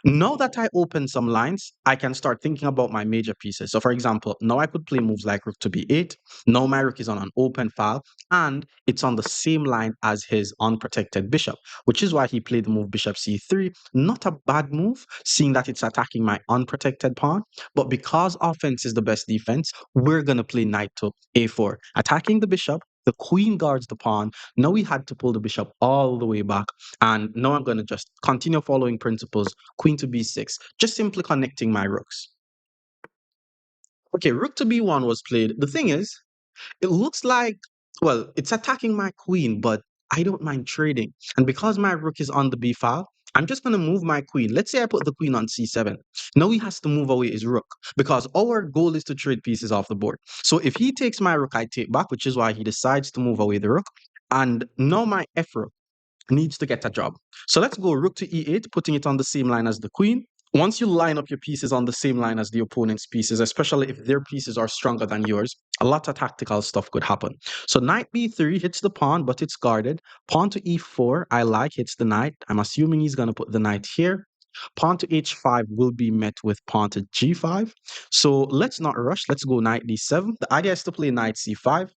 Now that I open some lines, I can start thinking about my major pieces. So for example, now I could play moves like rook to b8. Now my rook is on an open file and it's on the same line as his unprotected bishop, which is why he played the move bishop c3. Not a bad move, seeing that it's attacking my unprotected pawn. But because offense is the best defense, we're going to play knight to a4, attacking the bishop. The queen guards the pawn. Now we had to pull the bishop all the way back. And now I'm going to just continue following principles. Queen to b6, just simply connecting my rooks. Okay, rook to b1 was played. The thing is, it looks like, well, it's attacking my queen, but I don't mind trading. And because my rook is on the b file, I'm just going to move my queen. Let's say I put the queen on c7. Now he has to move away his rook because our goal is to trade pieces off the board. So if he takes my rook, I take back, which is why he decides to move away the rook. And now my f rook needs to get a job. So let's go rook to e8, putting it on the same line as the queen. Once you line up your pieces on the same line as the opponent's pieces, especially if their pieces are stronger than yours, a lot of tactical stuff could happen. So knight b3 hits the pawn, but it's guarded. Pawn to e4, I like, hits the knight. I'm assuming he's going to put the knight here. Pawn to h5 will be met with pawn to g5. So let's not rush. Let's go knight d7. The idea is to play knight c5.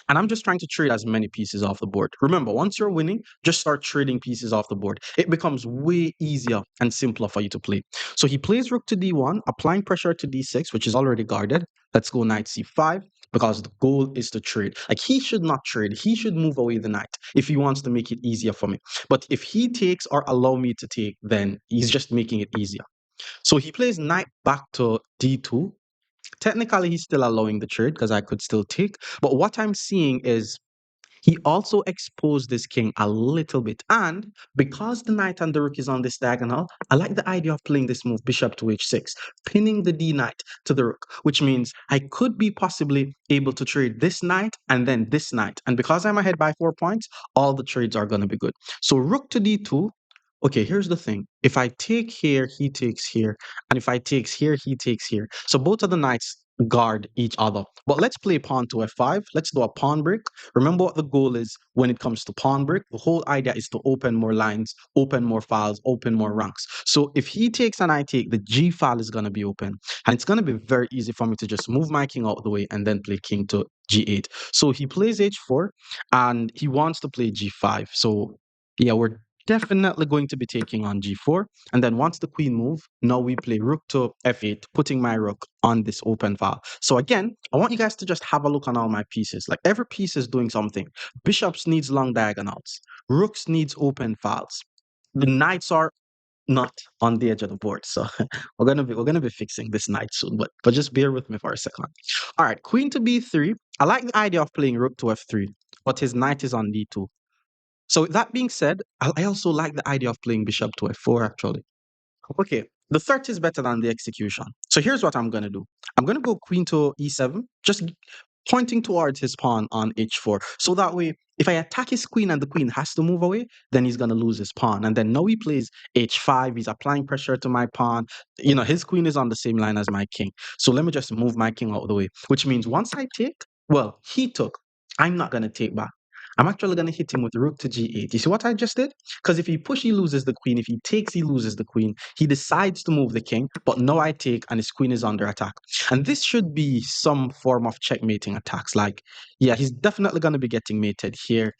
And I'm just trying to trade as many pieces off the board. Remember, once you're winning, just start trading pieces off the board. It becomes way easier and simpler for you to play. So he plays rook to d1, applying pressure to d6, which is already guarded. Let's go knight c5 because the goal is to trade. Like, he should not trade. He should move away the knight if he wants to make it easier for me. But if he takes or allow me to take, then he's just making it easier. So he plays knight back to d2. Technically, he's still allowing the trade because I could still take. But what I'm seeing is he also exposed this king a little bit. And because the knight and the rook is on this diagonal, I like the idea of playing this move, bishop to h6, pinning the d knight to the rook, which means I could be possibly able to trade this knight and then this knight. And because I'm ahead by 4 points, all the trades are going to be good. So rook to d2. Okay, here's the thing. If I take here, he takes here. And if I takes here, he takes here. So both of the knights guard each other. But let's play pawn to f5. Let's do a pawn break. Remember what the goal is when it comes to pawn break. The whole idea is to open more lines, open more files, open more ranks. So if he takes and I take, the g file is going to be open. And it's going to be very easy for me to just move my king out of the way and then play king to g8. So he plays h4 and he wants to play g5. So yeah, we're definitely going to be taking on g4. And then once the queen move, now we play rook to f8, putting my rook on this open file. So again, I want you guys to just have a look on all my pieces. Like, every piece is doing something. Bishops needs long diagonals. Rooks needs open files. The knights are not on the edge of the board. So we're gonna be fixing this knight soon, but just bear with me for a second. All right, queen to b3. I like the idea of playing rook to f3, but his knight is on d2. So that being said, I also like the idea of playing bishop to f4 actually. Okay, the threat is better than the execution. So here's what I'm going to do. I'm going to go queen to e7, just pointing towards his pawn on h4. So that way, if I attack his queen and the queen has to move away, then he's going to lose his pawn. And then now he plays h5. He's applying pressure to my pawn. You know, his queen is on the same line as my king. So let me just move my king out of the way, which means once I take, well, he took. I'm not going to take back. I'm actually going to hit him with rook to g8. You see what I just did? Because if he push, he loses the queen. If he takes, he loses the queen. He decides to move the king, but no, I take, and his queen is under attack. And this should be some form of checkmating attacks. Like, yeah, he's definitely going to be getting mated here.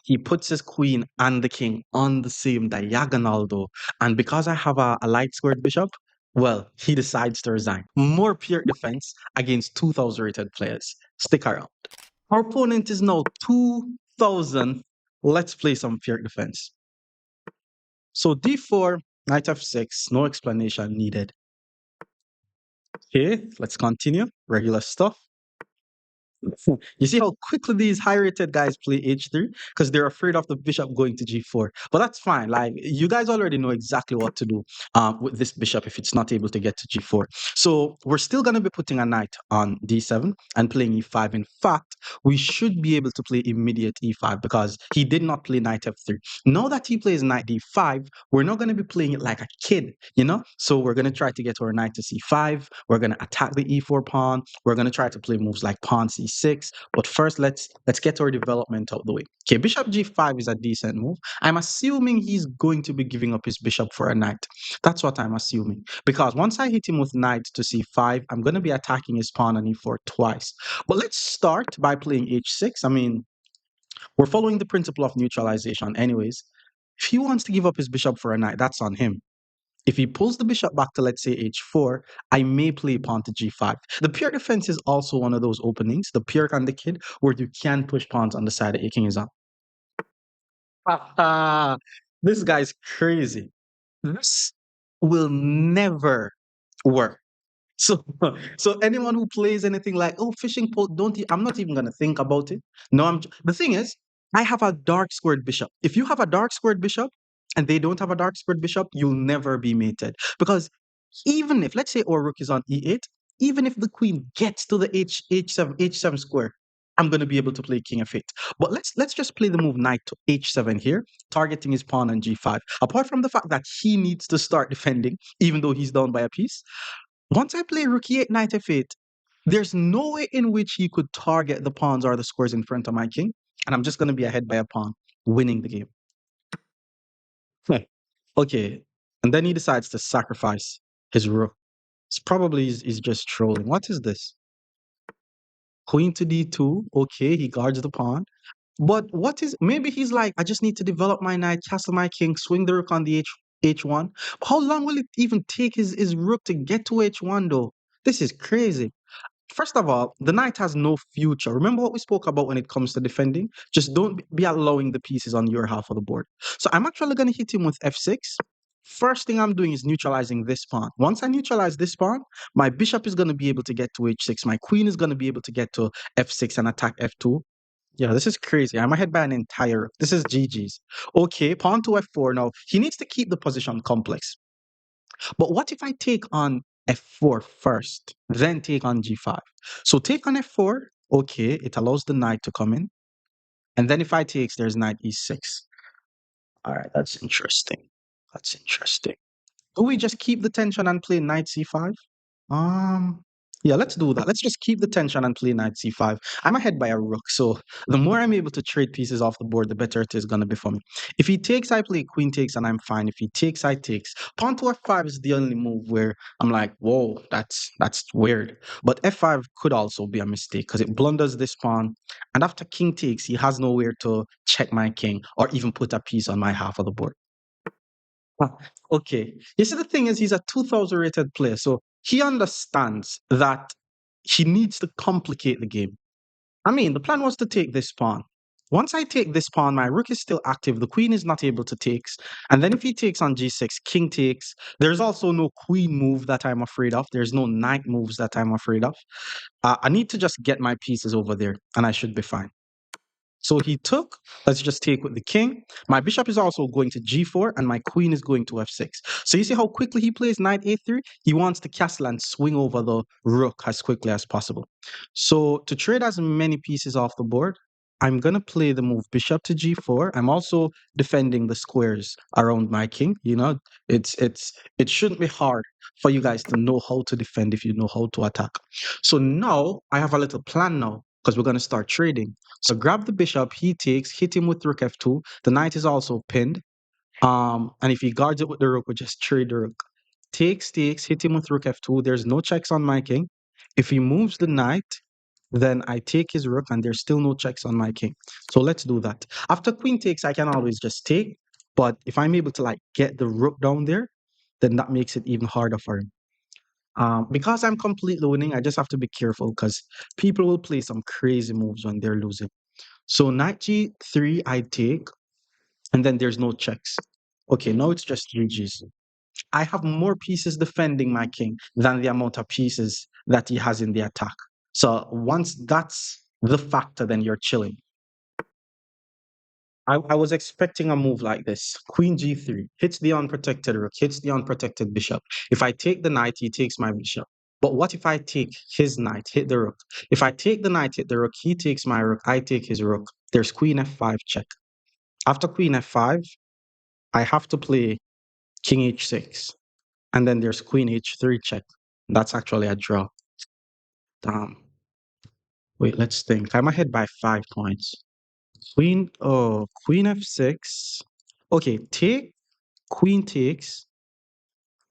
He puts his queen and the king on the same diagonal, though. And because I have a light squared bishop, well, he decides to resign. More pure defense against 2,000 rated players. Stick around. Our opponent is now 2,000. Let's play some pure defense. So d4, knight f6, no explanation needed. Okay, let's continue. Regular stuff. You see how quickly these high-rated guys play h3 because they're afraid of the bishop going to g4. But that's fine. Like you guys already know exactly what to do with this bishop if it's not able to get to g4. So we're still going to be putting a knight on d7 and playing e5. In fact, we should be able to play immediate e5 because he did not play knight f3. Now that he plays knight d5, we're not going to be playing it like a kid, you know? So we're going to try to get our knight to c5. We're going to attack the e4 pawn. We're going to try to play moves like pawn c6. But first, let's get our development out of the way. Okay, bishop g5 is a decent move. I'm assuming he's going to be giving up his bishop for a knight. That's what I'm assuming. Because once I hit him with knight to c5, I'm going to be attacking his pawn on e4 twice. But let's start by playing h6. I mean, we're following the principle of neutralization anyways. If he wants to give up his bishop for a knight, that's on him. If he pulls the bishop back to, let's say, h4, I may play pawn to g5. The pure defense is also one of those openings, the PIRC and the kid, where you can push pawns on the side that your king is on. This guy's crazy. This will never work. So, so anyone who plays anything like, oh, fishing pole, I'm not even gonna think about it. No, the thing is, I have a dark squared bishop. If you have a dark squared bishop and they don't have a dark squared bishop, you'll never be mated. Because even if, let's say our rook is on e8, even if the queen gets to the h7 square, I'm gonna be able to play king f8. But let's just play the move knight to h7 here, targeting his pawn on g5. Apart from the fact that he needs to start defending, even though he's down by a piece, once I play rook e8, knight f8, there's no way in which he could target the pawns or the squares in front of my king, and I'm just going to be ahead by a pawn, winning the game. Okay, and then he decides to sacrifice his rook. It's probably he's just trolling. What is this? Queen to d2. Okay, he guards the pawn. But what is maybe he's like, I just need to develop my knight, castle my king, swing the rook on the h1. How long will it even take his rook to get to h1 though? This is crazy. First of all, the knight has no future. Remember what we spoke about when it comes to defending? Just don't be allowing the pieces on your half of the board. So I'm actually going to hit him with f6. First thing I'm doing is neutralizing this pawn. Once I neutralize this pawn, my bishop is going to be able to get to h6. My queen is going to be able to get to f6 and attack f2. Yeah, this is crazy. I'm ahead by an entire. This is GG's. Okay, pawn to f4. Now, he needs to keep the position complex. But what if I take on f4 first, then take on g5? So take on f4. Okay, it allows the knight to come in. And then if I take, there's knight e6. All right, that's interesting. That's interesting. Do we just keep the tension and play knight c5? Um, yeah, let's do that. Let's just keep the tension and play knight c5. I'm ahead by a rook, so the more I'm able to trade pieces off the board, the better it is going to be for me. If he takes, I play queen takes, and I'm fine. If he takes, I takes. Pawn to f5 is the only move where I'm like, whoa, that's weird. But f5 could also be a mistake because it blunders this pawn, and after king takes, he has nowhere to check my king or even put a piece on my half of the board. Ah, okay. You see, the thing is, he's a 2,000 rated player, so he understands that he needs to complicate the game. I mean, the plan was to take this pawn. Once I take this pawn, my rook is still active. The queen is not able to take. And then if he takes on g6, king takes. There's also no queen move that I'm afraid of. There's no knight moves that I'm afraid of. I need to just get my pieces over there, and I should be fine. So he took, let's just take with the king. My bishop is also going to g4 and my queen is going to f6. So you see how quickly he plays knight a3? He wants to castle and swing over the rook as quickly as possible. So to trade as many pieces off the board, I'm going to play the move bishop to g4. I'm also defending the squares around my king. You know, it shouldn't be hard for you guys to know how to defend if you know how to attack. So now I have a little plan now. because we're going to start trading. So grab the bishop, he takes, hit him with rook f2. The knight is also pinned. And if he guards it with the rook, we just trade the rook. Takes, hit him with rook f2. There's no checks on my king. If he moves the knight, then I take his rook and there's still no checks on my king. So let's do that. After queen takes, I can always just take. But if I'm able to like get the rook down there, then that makes it even harder for him. Because I'm completely winning, I just have to be careful because people will play some crazy moves when they're losing. So knight g3, I take, and then there's no checks. Okay, now it's just GG's. I have more pieces defending my king than the amount of pieces that he has in the attack. So once that's the factor, then you're chilling. I was expecting a move like this. Queen g3 hits the unprotected rook, hits the unprotected bishop. If I take the knight, he takes my bishop. But what if I take his knight, hit the rook? If I take the knight, hit the rook, he takes my rook, I take his rook. There's queen f5 check. After queen f5, I have to play king h6. And then there's queen h3 check. That's actually a draw. Damn. Wait, let's think. I'm ahead by 5 points. Queen f6. Okay, take, queen takes,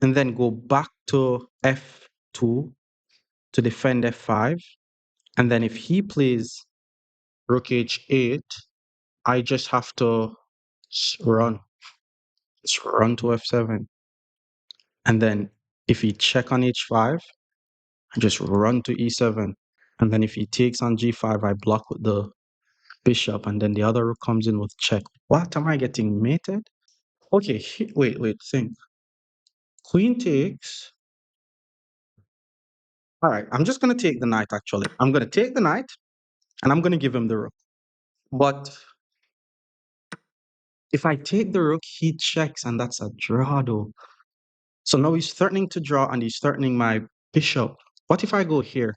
and then go back to f2 to defend f5. And then if he plays rook h8, I just have to run. Just run to f7. And then if he check on h5, I just run to e7. And then if he takes on g5, I block with the bishop, and then the other rook comes in with check. What am I getting mated? Okay, wait, think. Queen takes. All right, I'm just gonna take the knight actually. I'm gonna take the knight and I'm gonna give him the rook. But if I take the rook, he checks and that's a draw though. So now he's threatening to draw and he's threatening my bishop. What if I go here?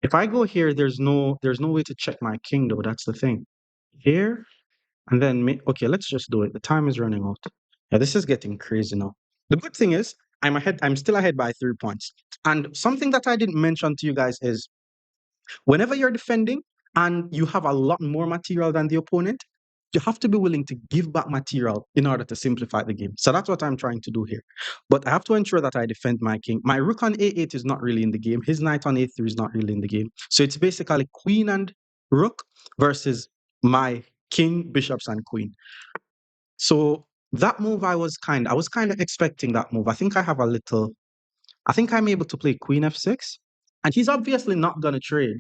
If I go here, there's no way to check my king though. That's the thing. Here, and then, okay, let's just do it. The time is running out. Yeah, this is getting crazy now. The good thing is, I'm ahead. I'm still ahead by 3 points. And something that I didn't mention to you guys is whenever you're defending and you have a lot more material than the opponent, you have to be willing to give back material in order to simplify the game. So that's what I'm trying to do here. But I have to ensure that I defend my king. My rook on a8 is not really in the game. His knight on a3 is not really in the game. So it's basically queen and rook versus my king, bishops, and queen. So that move I was kind of expecting that move. I think I'm able to play queen f6, and he's obviously not going to trade.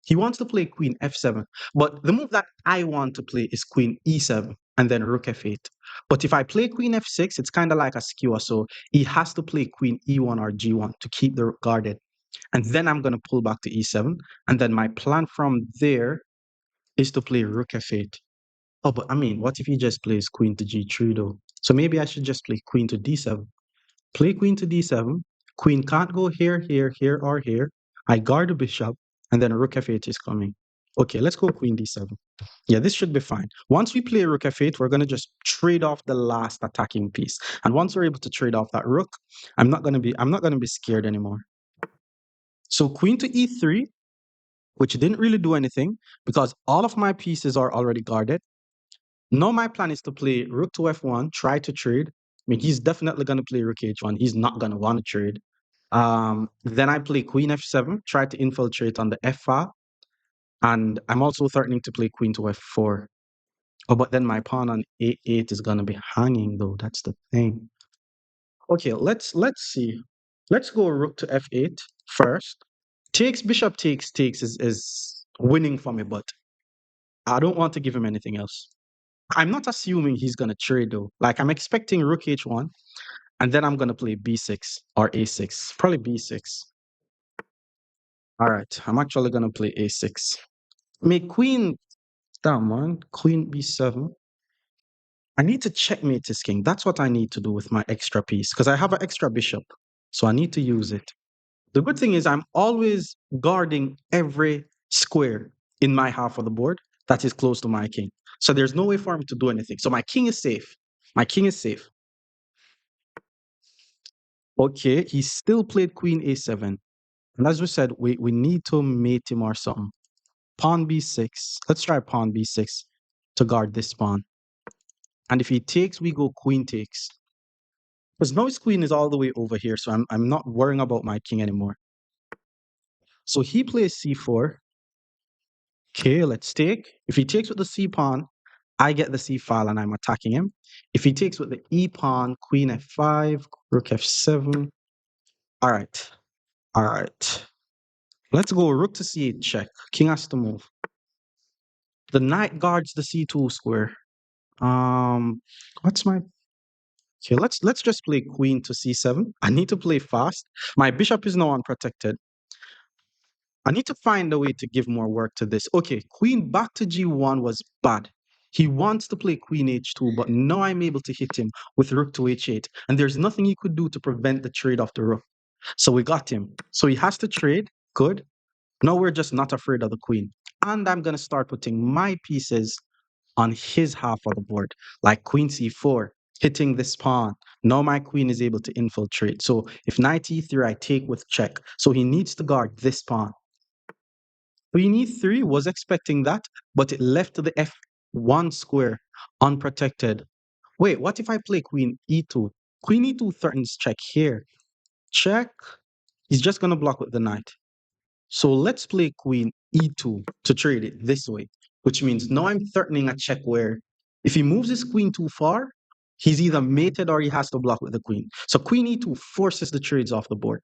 He wants to play queen f7, but the move that I want to play is queen e7 and then rook f8. But if I play queen f6, it's kind of like a skewer, so he has to play queen e1 or g1 to keep the rook guarded. And then I'm going to pull back to e7, and then my plan from there is to play rook f8. Oh, but I mean, what if he just plays queen to g3 though? So maybe I should just play queen to d7. Play queen to d7. Queen can't go here, here, here, or here. I guard the bishop, and then rook f8 is coming. Okay, let's go queen d7. Yeah, this should be fine. Once we play rook f8, we're going to just trade off the last attacking piece. And once we're able to trade off that rook, I'm not going to be scared anymore. So queen to e3, which didn't really do anything because all of my pieces are already guarded. Now my plan is to play rook to f1, try to trade. I mean, he's definitely going to play rook h1. He's not going to want to trade. Then I play queen f7, try to infiltrate on the f file. And I'm also threatening to play queen to f4. Oh, but then my pawn on a8 is going to be hanging, though. That's the thing. Okay, let's see. Let's go rook to f8 first. Takes, bishop takes is winning for me, but I don't want to give him anything else. I'm not assuming he's going to trade though. Like I'm expecting rook h1, and then I'm going to play b6 or a6. Probably b6. All right, I'm actually going to play a6. Make queen down, man. Queen b7. I need to checkmate this king. That's what I need to do with my extra piece because I have an extra bishop. So I need to use it. The good thing is I'm always guarding every square in my half of the board that is close to my king. So there's no way for him to do anything. So my king is safe. My king is safe. Okay, he still played queen a7. And as we said, we need to mate him or something. Pawn b6. Let's try pawn b6 to guard this pawn. And if he takes, we go queen takes. Because now his queen is all the way over here, so I'm not worrying about my king anymore. So he plays c4. Okay, let's take. If he takes with the c pawn, I get the c file and I'm attacking him. If he takes with the e pawn, queen f5, rook f7. All right, all right. Let's go rook to c8 check. King has to move. The knight guards the c2 square. What's my Okay, let's just play queen to c7. I need to play fast. My bishop is now unprotected. I need to find a way to give more work to this. Okay, queen back to g1 was bad. He wants to play queen h2, but now I'm able to hit him with rook to h8. And there's nothing he could do to prevent the trade of the rook. So we got him. So he has to trade. Good. Now we're just not afraid of the queen. And I'm going to start putting my pieces on his half of the board, like queen c4, hitting this pawn. Now my queen is able to infiltrate. So if knight e3, I take with check. So he needs to guard this pawn. Queen e3 was expecting that, but it left the f1 square unprotected. Wait, what if I play queen e2? Queen e2 threatens check here. Check. He's just going to block with the knight. So let's play queen e2 to trade it this way, which means now I'm threatening a check where if he moves his queen too far, he's either mated or he has to block with the queen. So queen e2 forces the trades off the board.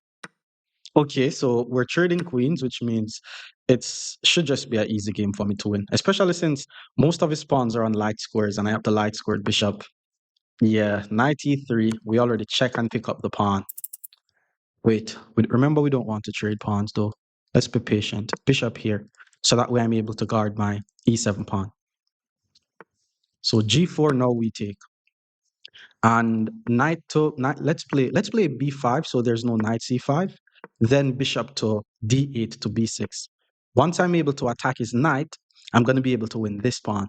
Okay, so we're trading queens, which means it's should just be an easy game for me to win, especially since most of his pawns are on light squares and I have the light squared bishop. Yeah, knight e3, we already check and pick up the pawn. Wait, remember we don't want to trade pawns though. Let's be patient. Bishop here, so that way I'm able to guard my e7 pawn. So g4, now we take. And knight to knight, let's play b5, so there's no knight c5. Then bishop to d8 to b6. Once I'm able to attack his knight, I'm going to be able to win this pawn.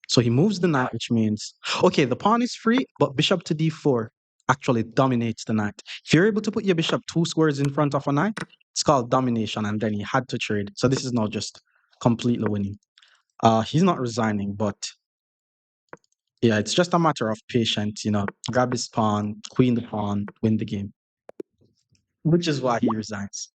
So he moves the knight, which means, okay, the pawn is free, but bishop to d4 actually dominates the knight. If you're able to put your bishop 2 squares in front of a knight, it's called domination, and then he had to trade. So this is not just completely winning. He's not resigning, but yeah, it's just a matter of patience, grab his pawn, queen the pawn, win the game, which is why he resigns.